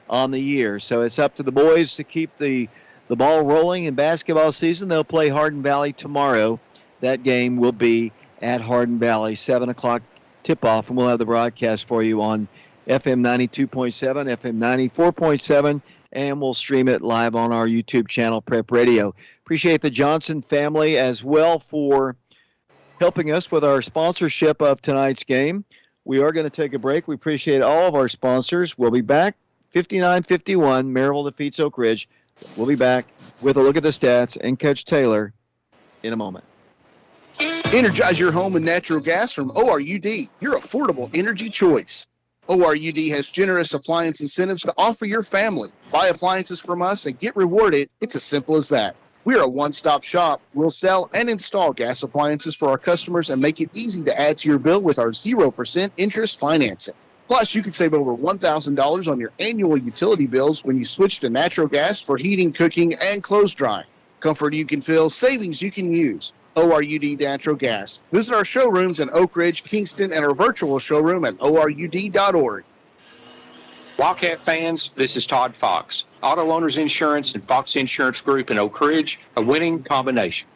on the year. So it's up to the boys to keep the ball rolling in basketball season. They'll play Hardin Valley tomorrow. That game will be at Hardin Valley, 7 o'clock tip-off, and we'll have the broadcast for you on FM 92.7, FM 94.7, and we'll stream it live on our YouTube channel, Prep Radio. Appreciate the Johnson family as well for helping us with our sponsorship of tonight's game. We are going to take a break. We appreciate all of our sponsors. We'll be back. 59-51, Maryville defeats Oak Ridge. We'll be back with a look at the stats and Coach Taylor in a moment. Energize your home with natural gas from ORUD, your affordable energy choice. ORUD has generous appliance incentives to offer your family. Buy appliances from us and get rewarded. It's as simple as that. We're a one-stop shop. We'll sell and install gas appliances for our customers and make it easy to add to your bill with our 0% interest financing. Plus, you can save over $1,000 on your annual utility bills when you switch to natural gas for heating, cooking, and clothes drying. Comfort you can feel, savings you can use. ORUD Natural Gas. Visit our showrooms in Oak Ridge, Kingston, and our virtual showroom at ORUD.org. Wildcat fans, this is Todd Fox. Auto Owners Insurance and Fox Insurance Group in Oak Ridge, a winning combination.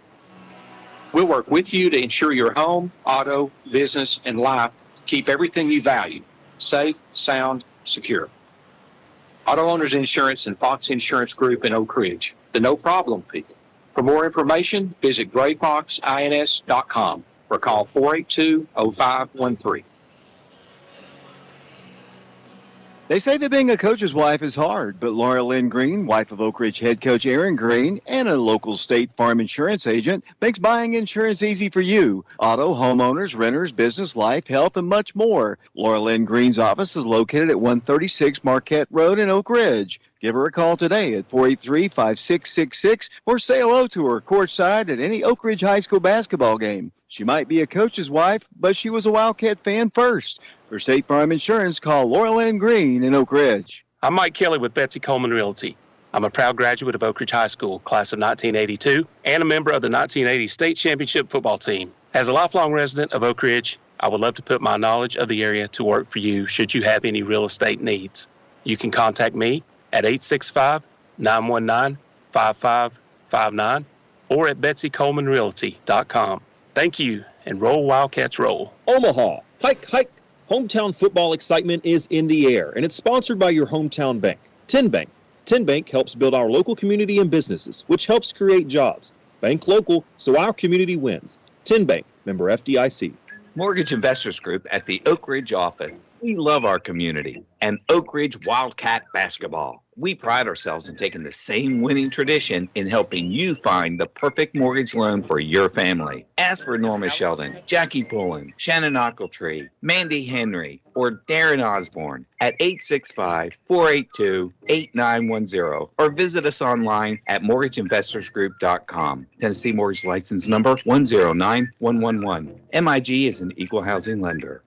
We'll work with you to ensure your home, auto, business, and life keep everything you value safe, sound, secure. Auto Owners Insurance and Fox Insurance Group in Oak Ridge, the no problem people. For more information, visit grayfoxins.com or call 482-0513. They say that being a coach's wife is hard, but Laura Lynn Green, wife of Oak Ridge head coach Aaron Green, and a local State Farm insurance agent, makes buying insurance easy for you. Auto, homeowners, renters, business, life, health, and much more. Laura Lynn Green's office is located at 136 Marquette Road in Oak Ridge. Give her a call today at 483-5666 or say hello to her courtside at any Oak Ridge High School basketball game. She might be a coach's wife, but she was a Wildcat fan first. For State Farm Insurance, call Laura Lynn Green in Oak Ridge. I'm Mike Kelly with Betsy Coleman Realty. I'm a proud graduate of Oak Ridge High School, class of 1982, and a member of the 1980 State Championship football team. As a lifelong resident of Oak Ridge, I would love to put my knowledge of the area to work for you should you have any real estate needs. You can contact me at 865-919-5559 or at betsycolemanrealty.com. Thank you, and roll Wildcats roll. Omaha, hike, hike. Hometown football excitement is in the air, and it's sponsored by your hometown bank, 10 Bank. 10 Bank helps build our local community and businesses, which helps create jobs. Bank local, so our community wins. 10 Bank, member FDIC. Mortgage Investors Group at the Oak Ridge office. We love our community and Oak Ridge Wildcat basketball. We pride ourselves in taking the same winning tradition in helping you find the perfect mortgage loan for your family. Ask for Norma Sheldon, Jackie Pullen, Shannon Ochiltree, Mandy Henry, or Darren Osborne at 865-482-8910 or visit us online at mortgageinvestorsgroup.com. Tennessee Mortgage License Number 109111. MIG is an equal housing lender.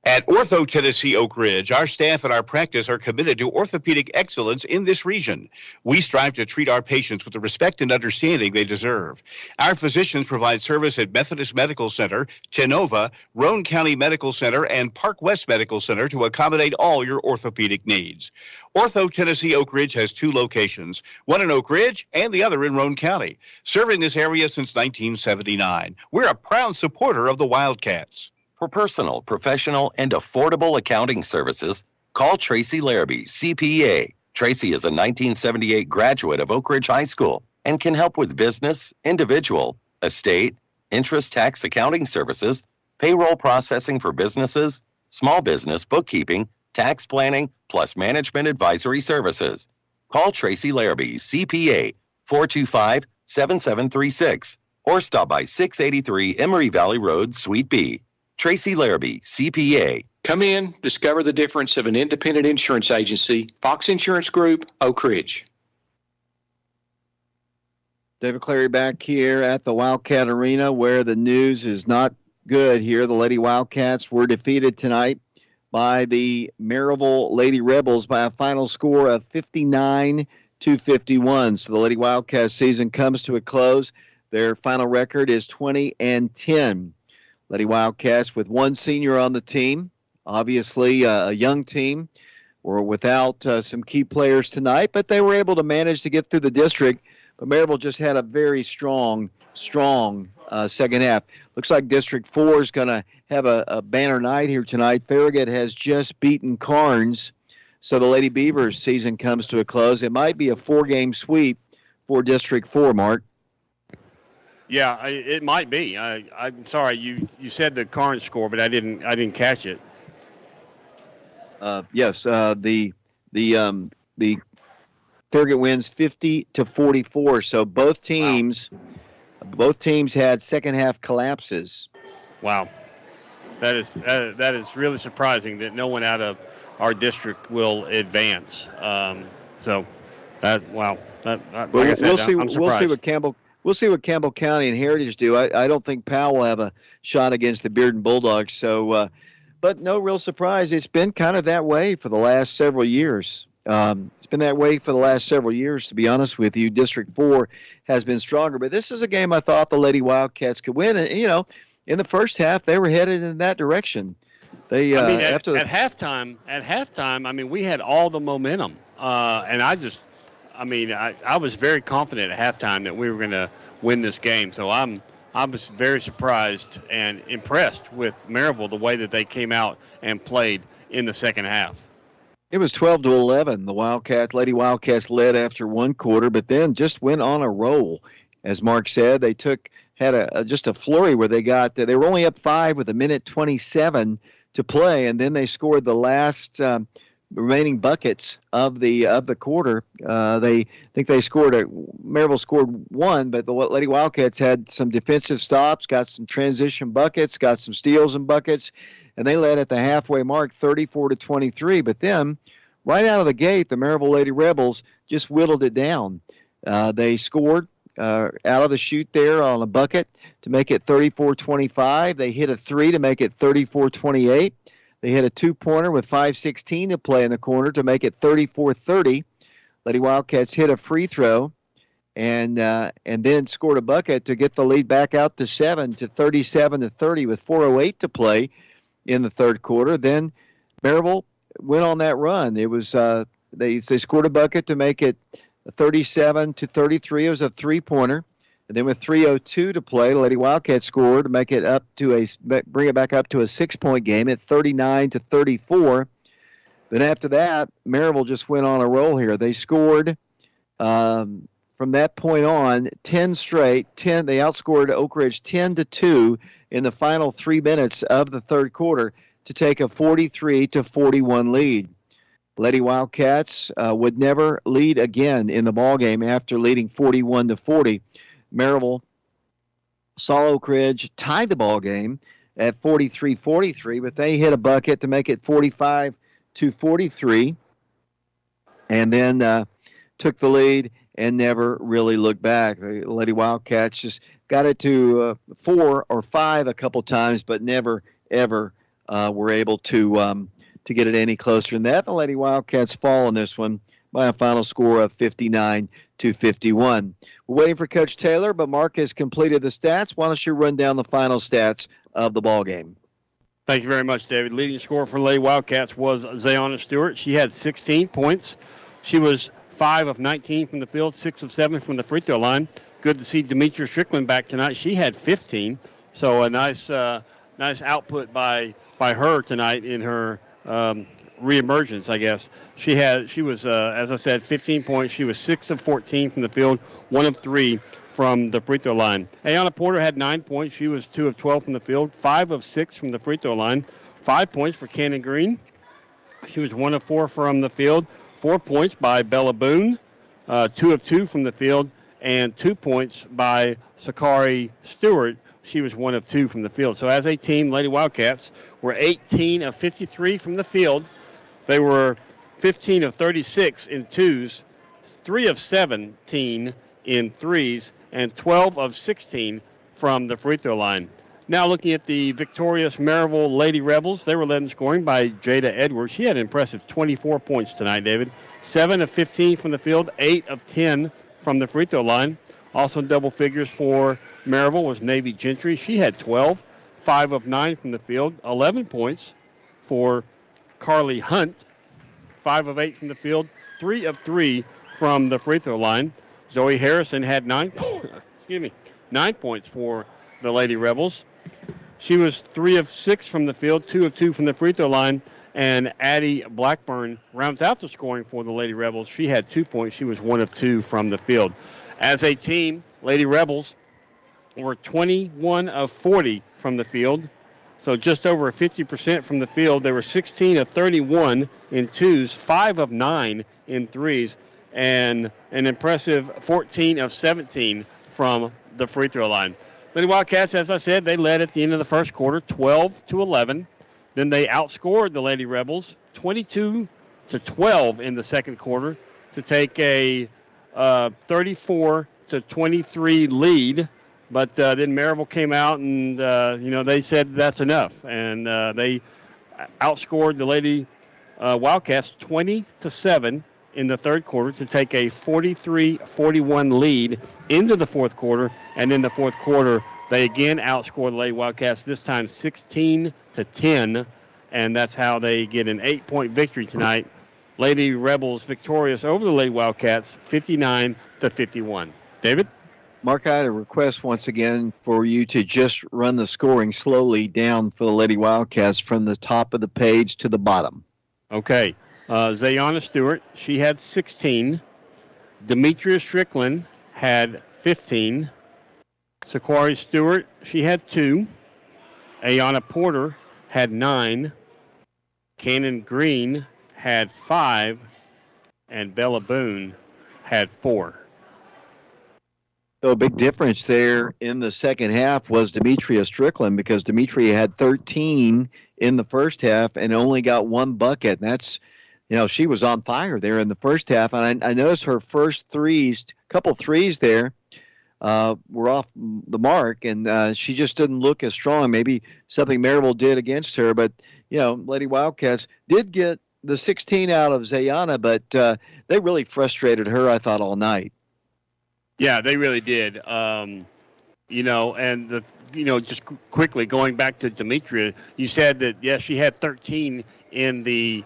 At Ortho Tennessee Oak Ridge, our staff and our practice are committed to orthopedic excellence in this region. We strive to treat our patients with the respect and understanding they deserve. Our physicians provide service at Methodist Medical Center, Tenova, Roane County Medical Center, and Park West Medical Center to accommodate all your orthopedic needs. Ortho Tennessee Oak Ridge has two locations, one in Oak Ridge and the other in Roane County, serving this area since 1979. We're a proud supporter of the Wildcats. For personal, professional, and affordable accounting services, call Tracy Larrabee, CPA. Tracy is a 1978 graduate of Oak Ridge High School and can help with business, individual, estate, interest tax accounting services, payroll processing for businesses, small business bookkeeping, tax planning, plus management advisory services. Call Tracy Larrabee, CPA, 425-7736, or stop by 683 Emory Valley Road, Suite B. Tracy Larrabee, CPA. Come in, discover the difference of an independent insurance agency. Fox Insurance Group, Oak Ridge. David Clary back here at the Wildcat Arena where the news is not good here. The Lady Wildcats were defeated tonight by the Maryville Lady Rebels by a final score of 59-51. So the Lady Wildcats season comes to a close. Their final record is 20-10. Lady Wildcats with one senior on the team, obviously a young team. We're without some key players tonight, but they were able to manage to get through the district. But Maryville just had a very strong second half. Looks like District 4 is going to have a banner night here tonight. Farragut has just beaten Carnes, so the Lady Beavers season comes to a close. It might be a 4-game sweep for District 4, Mark. Yeah, it might be. I'm sorry, you said the Carnes score, but I didn't catch it. Yes, the Farragut wins 50-44. So both teams had second half collapses. Wow, that is really surprising that no one out of our district will advance. So that wow, like I said, I'm surprised. We'll see what Campbell. We'll see what Campbell County and Heritage do. I don't think Powell will have a shot against the Bearden Bulldogs. So, but no real surprise. It's been kind of that way for the last several years. It's been that way for the last several years, to be honest with you. District 4 has been stronger. But this is a game I thought the Lady Wildcats could win. And, in the first half, they were headed in that direction. They at halftime, we had all the momentum. And I was very confident at halftime that we were going to win this game. So I was very surprised and impressed with Maryville, the way that they came out and played in the second half. It was 12-11. The Lady Wildcats led after one quarter, but then just went on a roll. As Mark said, they had just a flurry where they were only up 5 with 1:27 to play, and then they scored the last remaining buckets of the quarter. Maryville scored one, but the Lady Wildcats had some defensive stops, got some transition buckets, got some steals and buckets, and they led at the halfway mark 34-23. But then, right out of the gate, the Maryville Lady Rebels just whittled it down. They scored out of the chute there on a bucket to make it 34-25. They hit a three to make it 34-28. They hit a two-pointer with 5:16 to play in the corner to make it 34-30. Lady Wildcats hit a free throw and then scored a bucket to get the lead back out to 7 to 37-30 with 4:08 to play in the third quarter. Then Maryville went on that run. It was they scored a bucket to make it 37-33. It was a three-pointer. And then with 3:02 to play, Lady Wildcats scored to make it bring it back up to a 6-point game at 39-34. Then after that, Maryville just went on a roll here. They scored from that point on 10 straight. They outscored Oak Ridge 10-2 in the final 3 minutes of the third quarter to take a 43-41 lead. Lady Wildcats would never lead again in the ballgame after leading 41-40. Maryville saw Oak Ridge tied the ball game at 43-43, but they hit a bucket to make it 45-43, and then took the lead and never really looked back. The Lady Wildcats just got it to 4 or 5 a couple times, but never ever were able to get it any closer than that. The Lady Wildcats fall in this one by a final score of 59-51. We're waiting for Coach Taylor, but Mark has completed the stats. Why don't you run down the final stats of the ball game? Thank you very much, David. Leading scorer for Lady Wildcats was Zayana Stewart. She had 16 points. She was 5 of 19 from the field, 6 of 7 from the free throw line. Good to see Demetria Strickland back tonight. She had 15, so a nice output by her tonight in her reemergence, I guess. She was, as I said, 15 points. She was 6 of 14 from the field, 1 of 3 from the free throw line. Ayana Porter had 9 points. She was 2 of 12 from the field, 5 of 6 from the free throw line. 5 points for Cannon Green. She was 1 of 4 from the field. 4 points by Bella Boone, 2 of 2 from the field, and 2 points by Sakari Stewart. She was 1 of 2 from the field. So as a team, Lady Wildcats were 18 of 53 from the field. They were 15 of 36 in twos, 3 of 17 in threes, and 12 of 16 from the free throw line. Now looking at the victorious Maryville Lady Rebels, they were led in scoring by Jada Edwards. She had an impressive 24 points tonight, David. 7 of 15 from the field, 8 of 10 from the free throw line. Also in double figures for Maryville was Navy Gentry. She had 12, 5 of 9 from the field, 11 points for Carly Hunt, 5 of 8 from the field, 3 of 3 from the free throw line. Zoe Harrison had 9 points for the Lady Rebels. She was 3 of 6 from the field, 2 of 2 from the free throw line, and Addie Blackburn rounds out the scoring for the Lady Rebels. She had 2 points. She was 1 of 2 from the field. As a team, Lady Rebels were 21 of 40 from the field, so just over 50% from the field. They were 16 of 31 in twos, 5 of 9 in threes, and an impressive 14 of 17 from the free throw line. Lady Wildcats, as I said, they led at the end of the first quarter, 12-11. Then they outscored the Lady Rebels 22-12 in the second quarter to take a 34-23 lead. But then Maryville came out and, they said that's enough. And they outscored the Lady Wildcats 20-7 in the third quarter to take a 43-41 lead into the fourth quarter. And in the fourth quarter, they again outscored the Lady Wildcats, this time 16-10. And that's how they get an 8-point victory tonight. Lady Rebels victorious over the Lady Wildcats, 59-51. David? Mark, I had a request once again for you to just run the scoring slowly down for the Lady Wildcats from the top of the page to the bottom. Okay. Zayana Stewart, she had 16. Demetria Strickland had 15. Sakari Stewart, she had 2. Ayana Porter had 9. Cannon Green had 5, and Bella Boone had 4. So a big difference there in the second half was Demetria Strickland, because Demetria had 13 in the first half and only got 1 bucket. And that's, she was on fire there in the first half. And I noticed her first couple threes there were off the mark, and she just didn't look as strong. Maybe something Maryville did against her. But, Lady Wildcats did get the 16 out of Zayana, but they really frustrated her, I thought, all night. Yeah, they really did. And just quickly going back to Demetria, you said that, yes, she had 13 in the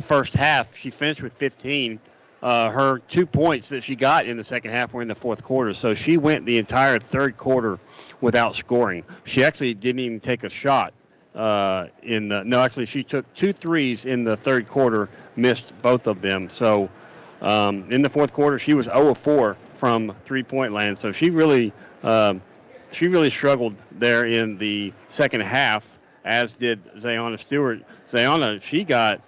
first half. She finished with 15. Her 2 points that she got in the second half were in the fourth quarter. So she went the entire third quarter without scoring. She actually didn't even take a shot she took 2 threes in the third quarter, missed both of them. So in the fourth quarter, she was 0 of 4 from three-point land. So she really struggled there in the second half, as did Zayana Stewart. Zayana, she got,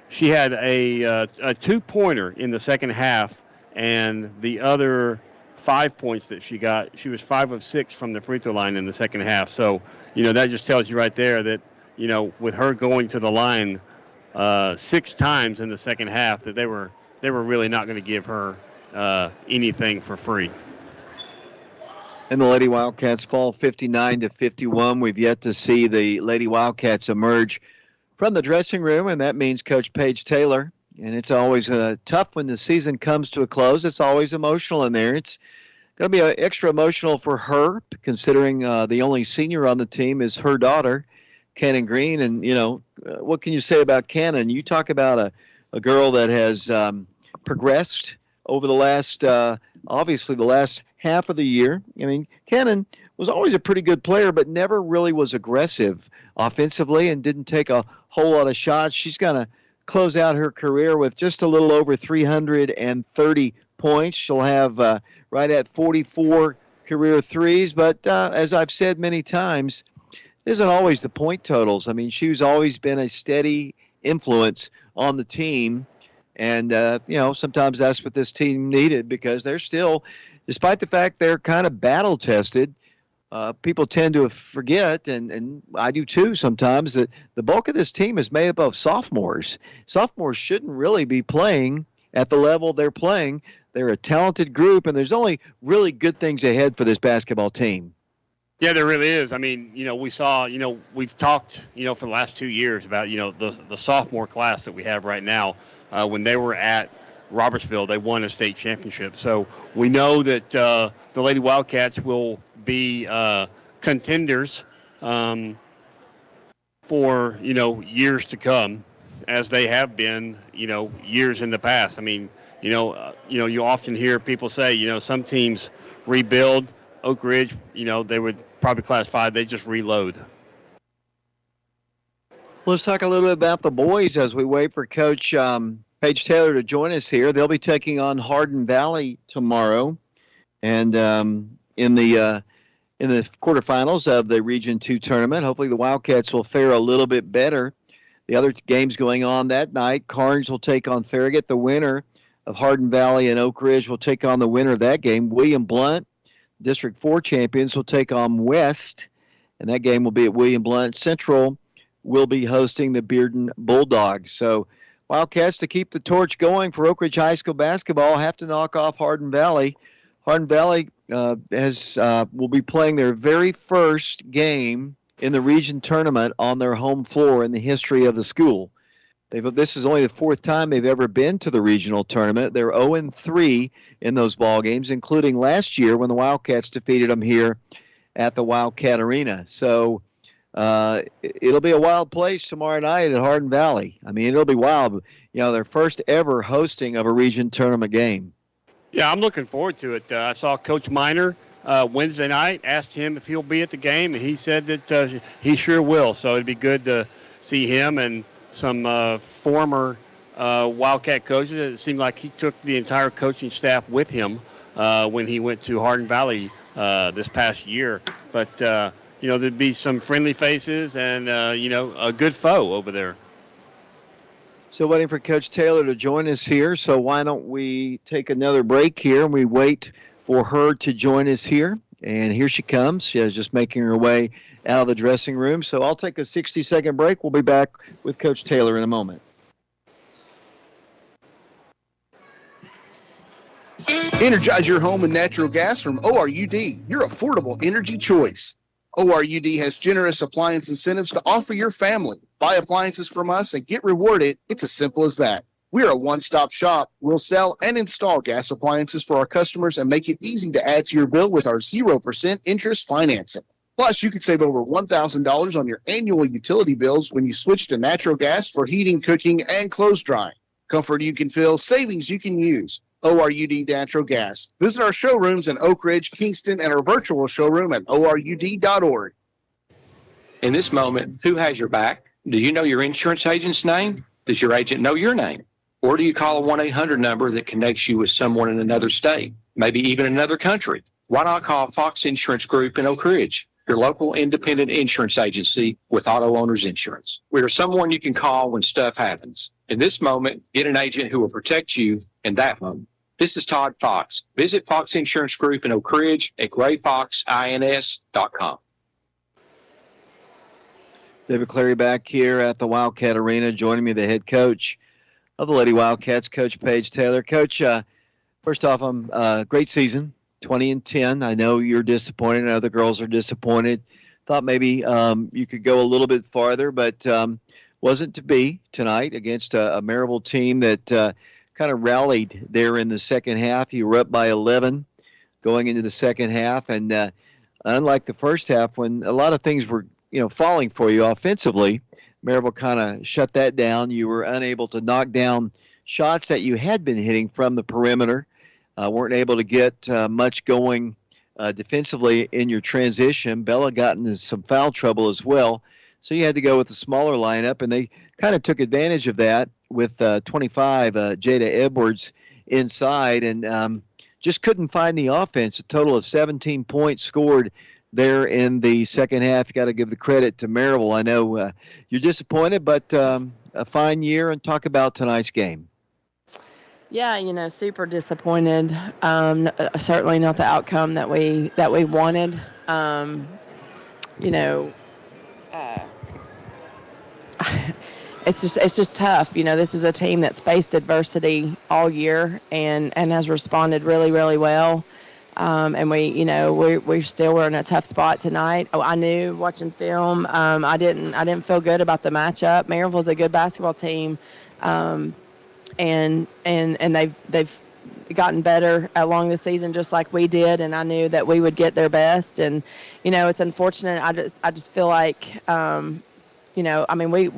she had a 2-pointer in the second half, and the other 5 points that she got, she was 5 of 6 from the free throw line in the second half. So, that just tells you right there that, with her going to the line 6 times in the second half, that they were really not going to give her anything for free. And the Lady Wildcats fall 59-51. We've yet to see the Lady Wildcats emerge from the dressing room, and that means Coach Paige Taylor. And it's always tough when the season comes to a close. It's always emotional in there. It's going to be extra emotional for her, considering the only senior on the team is her daughter, Cannon Green. And, what can you say about Cannon? You talk about a girl that has progressed over the last, obviously the last half of the year. I mean, Cannon was always a pretty good player, but never really was aggressive offensively and didn't take a whole lot of shots. She's going to close out her career with just a little over 330 points. She'll have right at 44 career threes. But as I've said many times, it isn't always the point totals. I mean, she's always been a steady influence on the team. And, sometimes that's what this team needed, because they're still, despite the fact they're kind of battle-tested, people tend to forget, and I do too sometimes, that the bulk of this team is made up of sophomores. Sophomores shouldn't really be playing at the level they're playing. They're a talented group, and there's only really good things ahead for this basketball team. Yeah, there really is. I mean, we saw, we've talked, for the last 2 years about, the sophomore class that we have right now. When they were at Robertsville, they won a state championship. So we know that the Lady Wildcats will be contenders for, years to come, as they have been, years in the past. I mean, you often hear people say, some teams rebuild. Oak Ridge, they would probably class 5. They just reload. Let's talk a little bit about the boys as we wait for Coach Paige Taylor to join us here. They'll be taking on Hardin Valley tomorrow, and in the quarterfinals of the Region 2 tournament. Hopefully the Wildcats will fare a little bit better. The other games going on that night, Carnes will take on Farragut. The winner of Hardin Valley and Oak Ridge will take on the winner of that game. William Blount, District 4 champions, will take on West, and that game will be at William Blount. Central will be hosting the Bearden Bulldogs. So Wildcats, to keep the torch going for Oak Ridge High School basketball, have to knock off Hardin Valley. Hardin Valley will be playing their very first game in the region tournament on their home floor in the history of the school. This is only the 4th time they've ever been to the regional tournament. They're 0-3 in those ball games, including last year when the Wildcats defeated them here at the Wildcat Arena. So it'll be a wild place tomorrow night at Hardin Valley. I mean, it'll be wild. Their first ever hosting of a region tournament game. Yeah, I'm looking forward to it. I saw Coach Miner Wednesday night, asked him if he'll be at the game, and he said that he sure will. So it'd be good to see him and some former Wildcat coaches. It seemed like he took the entire coaching staff with him when he went to Hardin Valley this past year. But, there'd be some friendly faces and, a good foe over there. So waiting for Coach Taylor to join us here. So why don't we take another break here and we wait for her to join us here. And here she comes. She is just making her way out of the dressing room. So I'll take a 60-second break. We'll be back with Coach Taylor in a moment. Energize your home with natural gas from ORUD, your affordable energy choice. ORUD has generous appliance incentives to offer your family. Buy appliances from us and get rewarded. It's as simple as that. We're a one-stop shop. We'll sell and install gas appliances for our customers and make it easy to add to your bill with our 0% interest financing. Plus, you could save over $1,000 on your annual utility bills when you switch to natural gas for heating, cooking, and clothes drying. Comfort you can feel, savings you can use. ORUD Natural Gas. Visit our showrooms in Oak Ridge, Kingston, and our virtual showroom at ORUD.org. In this moment, who has your back? Do you know your insurance agent's name? Does your agent know your name? Or do you call a 1-800 number that connects you with someone in another state, maybe even another country? Why not call Fox Insurance Group in Oak Ridge, your local independent insurance agency with auto owners insurance? We are someone you can call when stuff happens. In this moment, get an agent who will protect you in that moment. This is Todd Fox. Visit Fox Insurance Group in Oak Ridge at grayfoxins.com. David Clary back here at the Wildcat Arena. Joining me, the head coach of the Lady Wildcats, Coach Paige Taylor. Coach, first off, great season, 20-10. I know you're disappointed. I know the girls are disappointed. Thought maybe you could go a little bit farther, but wasn't to be tonight against a Maryville team that kind of rallied there in the second half. You were up by 11 going into the second half, and unlike the first half when a lot of things were falling for you offensively, Maryville kind of shut that down. You were unable to knock down shots that you had been hitting from the perimeter. Weren't able to get much going defensively in your transition. Bella got into some foul trouble as well, so you had to go with a smaller lineup, and they kind of took advantage of that with 25, Jada Edwards inside, and just couldn't find the offense. A total of 17 points scored there in the second half. You got to give the credit to Maryville. I know you're disappointed, but a fine year. And talk about tonight's game. Yeah, super disappointed. Certainly not the outcome that we wanted. It's just tough. This is a team that's faced adversity all year and has responded really, really well. And we still were in a tough spot tonight. Oh, I knew watching film. I didn't feel good about the matchup. Maryville's a good basketball team, and they've gotten better along the season just like we did. And I knew that we would get their best. And it's unfortunate. I just feel like. We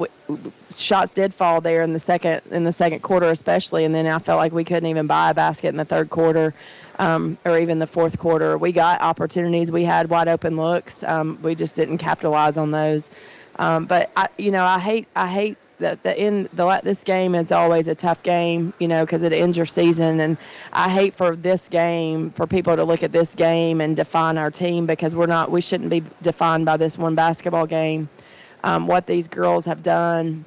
shots did fall there in the second quarter especially, and then I felt like we couldn't even buy a basket in the third quarter, or even the fourth quarter. We got opportunities, we had wide open looks, we just didn't capitalize on those. But I hate that this game is always a tough game, because it ends your season, and I hate for this game for people to look at this game and define our team, because we shouldn't be defined by this one basketball game. What these girls have done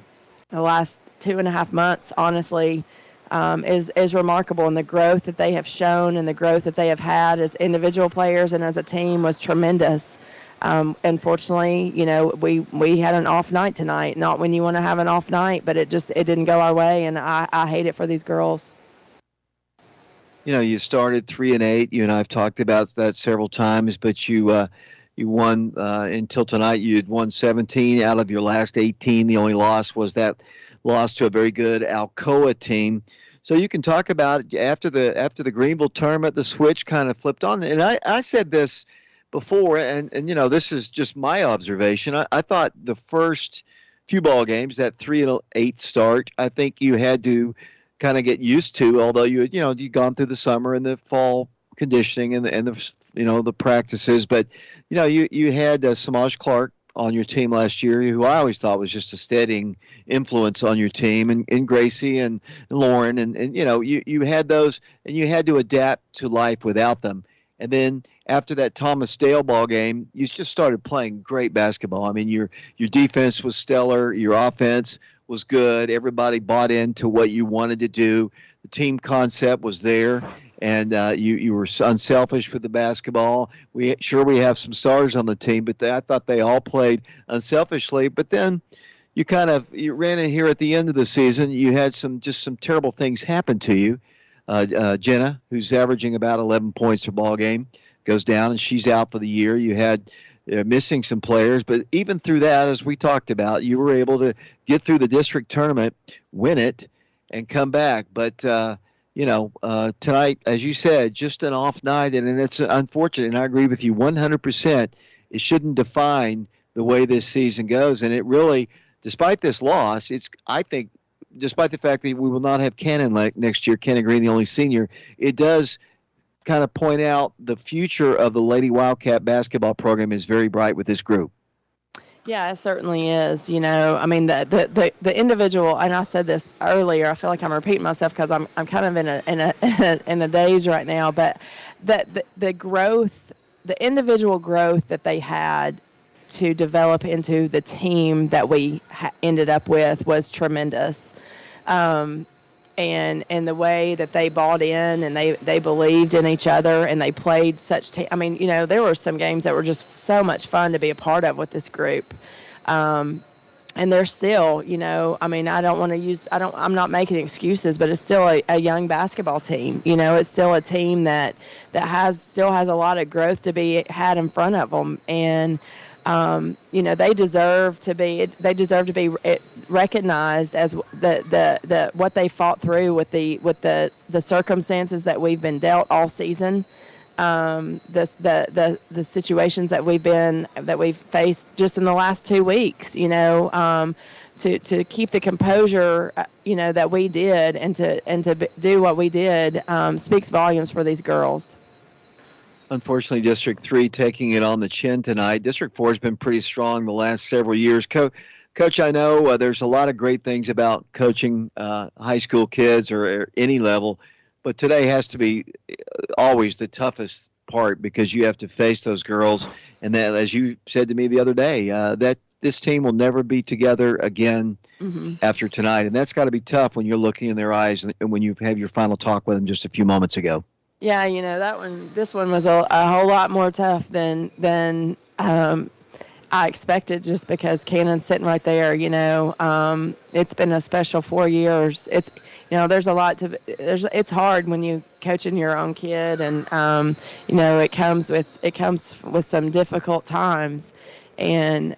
the last 2.5 months, honestly, is remarkable. And the growth that they have shown and the growth that they have had as individual players and as a team was tremendous. Unfortunately, we had an off night tonight. Not when you want to have an off night, but it didn't go our way, and I hate it for these girls. You started 3-8. You and I have talked about that several times, but you won until tonight. You had won 17 out of your last 18. The only loss was that loss to a very good Alcoa team. So you can talk about after the Greenville tournament, the switch kind of flipped on. And I said this before, and this is just my observation. I thought the first few ball games, that 3-8 start, I think you had to kind of get used to. Although you'd gone through the summer and the fall conditioning and the practices, but you had Samaj Clark on your team last year, who I always thought was just a steadying influence on your team, and Gracie and Lauren, and you had those, and you had to adapt to life without them. And then after that Thomas Dale ball game, you just started playing great basketball. I mean, your defense was stellar. Your offense was good. Everybody bought into what you wanted to do. The team concept was there, and you were unselfish with the basketball. We have some stars on the team, but I thought they all played unselfishly. But then you ran in here at the end of the season. You had some terrible things happen to you. Jenna, who's averaging about 11 points per ball game, goes down, and she's out for the year. You had missing some players, but even through that, as we talked about, you were able to get through the district tournament, win it, and come back. But tonight, as you said, just an off night, and it's unfortunate. And I agree with you 100%. It shouldn't define the way this season goes, and it really, despite this loss, I think. Despite the fact that we will not have Cannon next year, Cannon Green, the only senior, it does kind of point out the future of the Lady Wildcat basketball program is very bright with this group. Yeah, it certainly is. I mean, the individual, and I said this earlier. I feel like I'm repeating myself because I'm kind of in a daze right now. But the growth, the individual growth that they had to develop into the team that we ended up with was tremendous. And the way that they bought in and they believed in each other and they played such I mean, there were some games that were just so much fun to be a part of with this group. And they're still, I mean, I'm not making excuses, but it's still a young basketball team. It's still a team that still has a lot of growth to be had in front of them. And they deserve to be recognized as the what they fought through with the circumstances that we've been dealt all season, the situations that we've faced just in the last 2 weeks. To keep the composure, that we did, and to do what we did speaks volumes for these girls. Unfortunately, District 3 taking it on the chin tonight. District 4 has been pretty strong the last several years. Coach, I know there's a lot of great things about coaching high school kids or any level, but today has to be always the toughest part because you have to face those girls. And that, as you said to me the other day, that this team will never be together again after tonight. And that's got to be tough when you're looking in their eyes and when you have your final talk with them just a few moments ago. Yeah, this one was a whole lot more tough than I expected, just because Cannon's sitting right there. It's been a special 4 years. It's there's a lot it's hard when you coaching your own kid, and it comes with some difficult times, and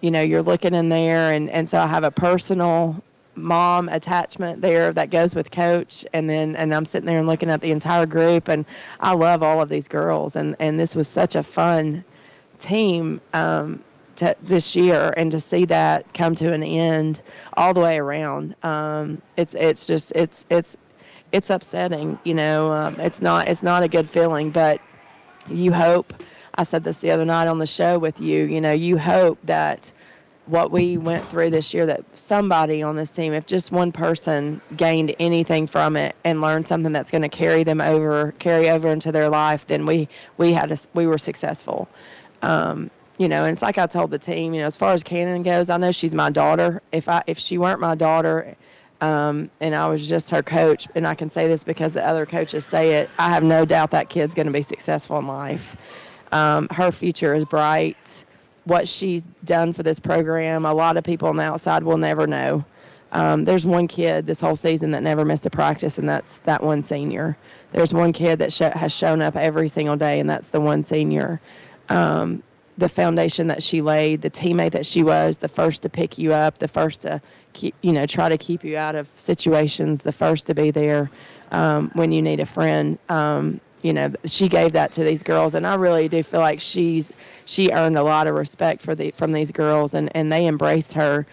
you're looking in there, and so I have a personal mom attachment there that goes with coach, and I'm sitting there and looking at the entire group, and I love all of these girls, and this was such a fun team this year, and to see that come to an end all the way around, it's just upsetting. It's not a good feeling, but you hope. I said this the other night on the show with you. You hope that what we went through this year, that somebody on this team, if just one person gained anything from it and learned something that's going to carry over into their life, then we were successful. And it's like I told the team, as far as Cannon goes, I know she's my daughter. If she weren't my daughter, and I was just her coach, and I can say this because the other coaches say it, I have no doubt that kid's going to be successful in life. Her future is bright. What she's done for this program, a lot of people on the outside will never know. There's one kid this whole season that never missed a practice, and that's that one senior. There's one kid that has shown up every single day, and that's the one senior. The foundation that she laid, the teammate that she was, the first to pick you up, the first to try to keep you out of situations, the first to be there when you need a friend. She gave that to these girls, and I really do feel like she earned a lot of respect from these girls, and they embraced her,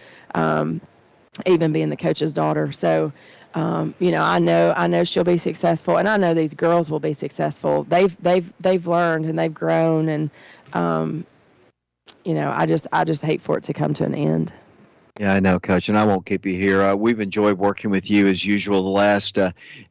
even being the coach's daughter. So, I know she'll be successful, and I know these girls will be successful. They've learned and they've grown, and I just hate for it to come to an end. Yeah, I know, Coach, and I won't keep you here. We've enjoyed working with you as usual the last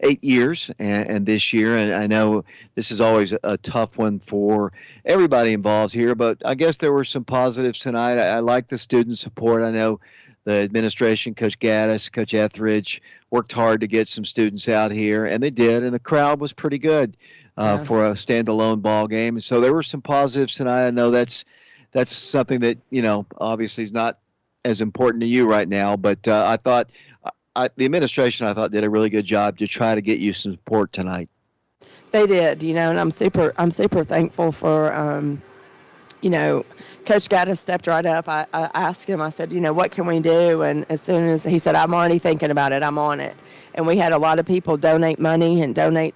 8 years and this year, and I know this is always a tough one for everybody involved here, but I guess there were some positives tonight. I like the student support. I know the administration, Coach Gaddis, Coach Etheridge, worked hard to get some students out here, and they did, and the crowd was pretty good for a standalone ball game. And so there were some positives tonight. I know that's something that, obviously is not as important to you right now, but I thought the administration, I thought, did a really good job to try to get you some support tonight. They did, and I'm super thankful for, Coach Gaddis stepped right up. I asked him, I said, what can we do? And as soon as he said, I'm already thinking about it, I'm on it. And we had a lot of people donate money and donate,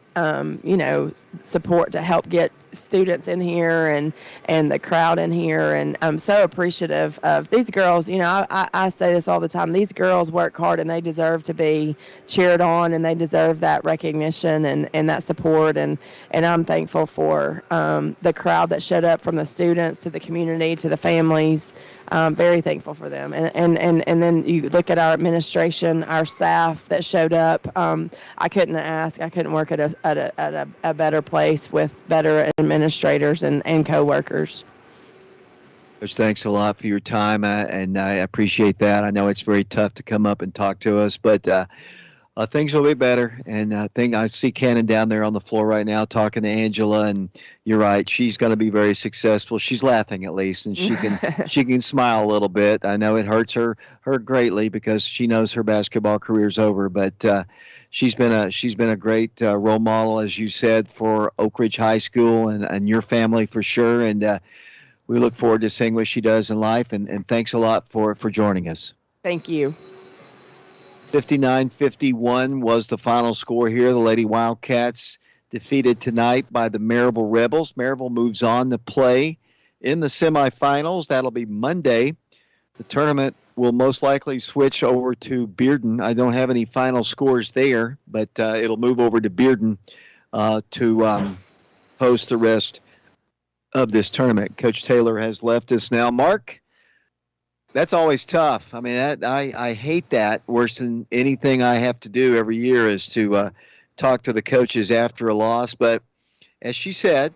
support to help get students in here and the crowd in here. And I'm so appreciative of these girls. I say this all the time. These girls work hard and they deserve to be cheered on and they deserve that recognition and that support. And I'm thankful for the crowd that showed up, from the students to the community to the families. Very thankful for them. And then you look at our administration, our staff that showed up. I couldn't work at a better place with better administrators and coworkers. Coach, thanks a lot for your time, and I appreciate that. I know it's very tough to come up and talk to us, but things will be better. And I see Cannon down there on the floor right now talking to Angela, and you're right. She's going to be very successful. She's laughing at least, and she can smile a little bit. I know it hurts her greatly because she knows her basketball career's over, but she's been a great role model, as you said, for Oak Ridge High School and your family for sure. And we look forward to seeing what she does in life. And thanks a lot for joining us. Thank you. 59-51 was the final score here. The Lady Wildcats defeated tonight by the Maryville Rebels. Maryville moves on to play in the semifinals. That'll be Monday. The tournament will most likely switch over to Bearden. I don't have any final scores there, but it'll move over to Bearden to host the rest of this tournament. Coach Taylor has left us now. Mark? That's always tough. I mean, I hate that worse than anything I have to do every year is to talk to the coaches after a loss. But as she said,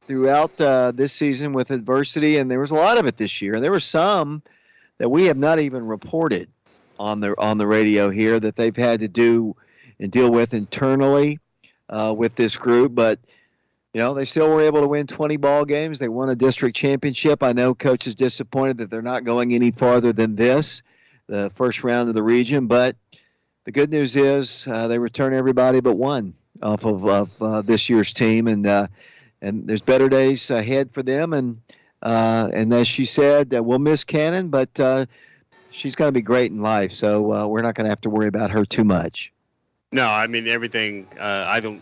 throughout this season with adversity, and there was a lot of it this year, and there were some that we have not even reported on the radio here that they've had to do and deal with internally with this group. But they still were able to win 20 ball games. They won a district championship. I know Coach is disappointed that they're not going any farther than this, the first round of the region. But the good news is they return everybody but one off of this year's team, and there's better days ahead for them. And as she said, we'll miss Cannon, but she's going to be great in life. So we're not going to have to worry about her too much. No, I mean everything. I don't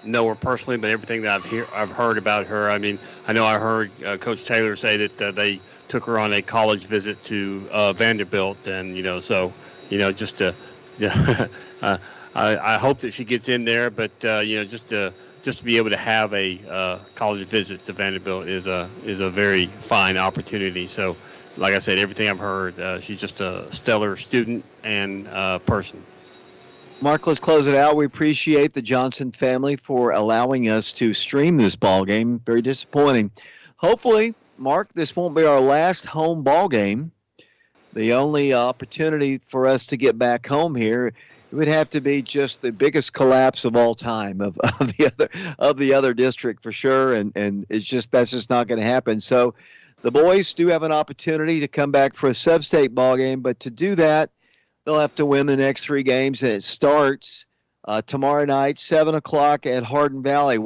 know her personally, but everything that I've heard about her. I mean, I know I heard Coach Taylor say that they took her on a college visit to Vanderbilt, and just to, I hope that she gets in there, but just to be able to have a college visit to Vanderbilt is a very fine opportunity. So, like I said, everything I've heard, she's just a stellar student and person. Mark, let's close it out. We appreciate the Johnson family for allowing us to stream this ball game. Very disappointing. Hopefully, Mark, this won't be our last home ball game. The only opportunity for us to get back home here, it would have to be just the biggest collapse of all time of the other district for sure, and that's just not going to happen. So the boys do have an opportunity to come back for a sub-state ball game, but to do that, they'll have to win the next 3 games, and it starts tomorrow night, 7 o'clock at Hardin Valley.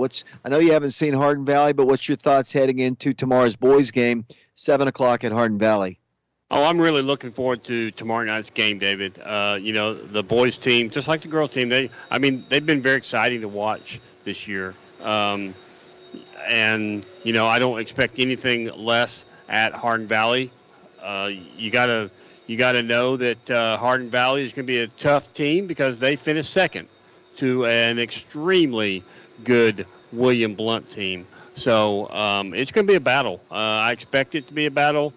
I know you haven't seen Hardin Valley, but what's your thoughts heading into tomorrow's boys' game, 7 o'clock at Hardin Valley? Oh, I'm really looking forward to tomorrow night's game, David. The boys' team, just like the girls' team, they've been very exciting to watch this year. I don't expect anything less at Hardin Valley. You gotta know that Hardin Valley is going to be a tough team because they finished second to an extremely good William Blount team. So it's going to be a battle. I expect it to be a battle.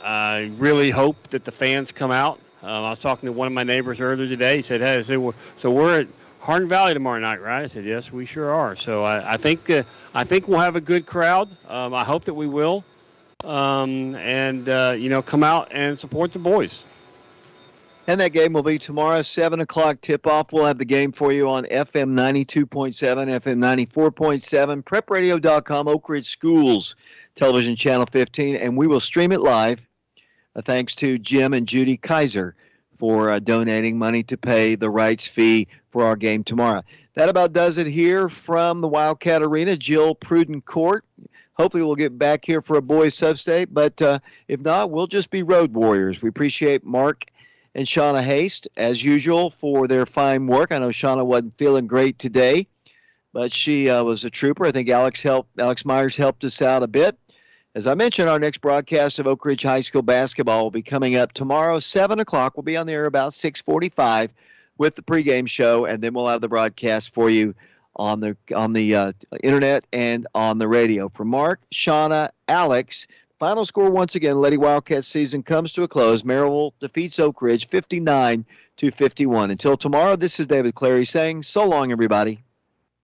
I really hope that the fans come out. I was talking to one of my neighbors earlier today. He said, "Hey," so we're at Hardin Valley tomorrow night, right?" I said, "Yes, we sure are." So I think we'll have a good crowd. I hope that we will, and come out and support the boys. And that game will be tomorrow, 7 o'clock tip-off. We'll have the game for you on FM 92.7, FM 94.7, prepradio.com, Oak Ridge Schools, television channel 15, and we will stream it live. Thanks to Jim and Judy Kaiser for donating money to pay the rights fee for our game tomorrow. That about does it here from the Wildcat Arena, Jill Pruden Court. Hopefully we'll get back here for a boys sub-state, but if not, we'll just be road warriors. We appreciate Mark and Shauna Haste, as usual, for their fine work. I know Shauna wasn't feeling great today, but she was a trooper. I think Alex Myers helped us out a bit. As I mentioned, our next broadcast of Oak Ridge High School basketball will be coming up tomorrow, 7 o'clock. We'll be on the air about 6:45 with the pregame show, and then we'll have the broadcast for you on the internet and on the radio. For Mark, Shauna, Alex, final score once again, Lady Wildcat season comes to a close. Maryville defeats Oak Ridge 59-51. Until tomorrow, this is David Clary saying so long, everybody.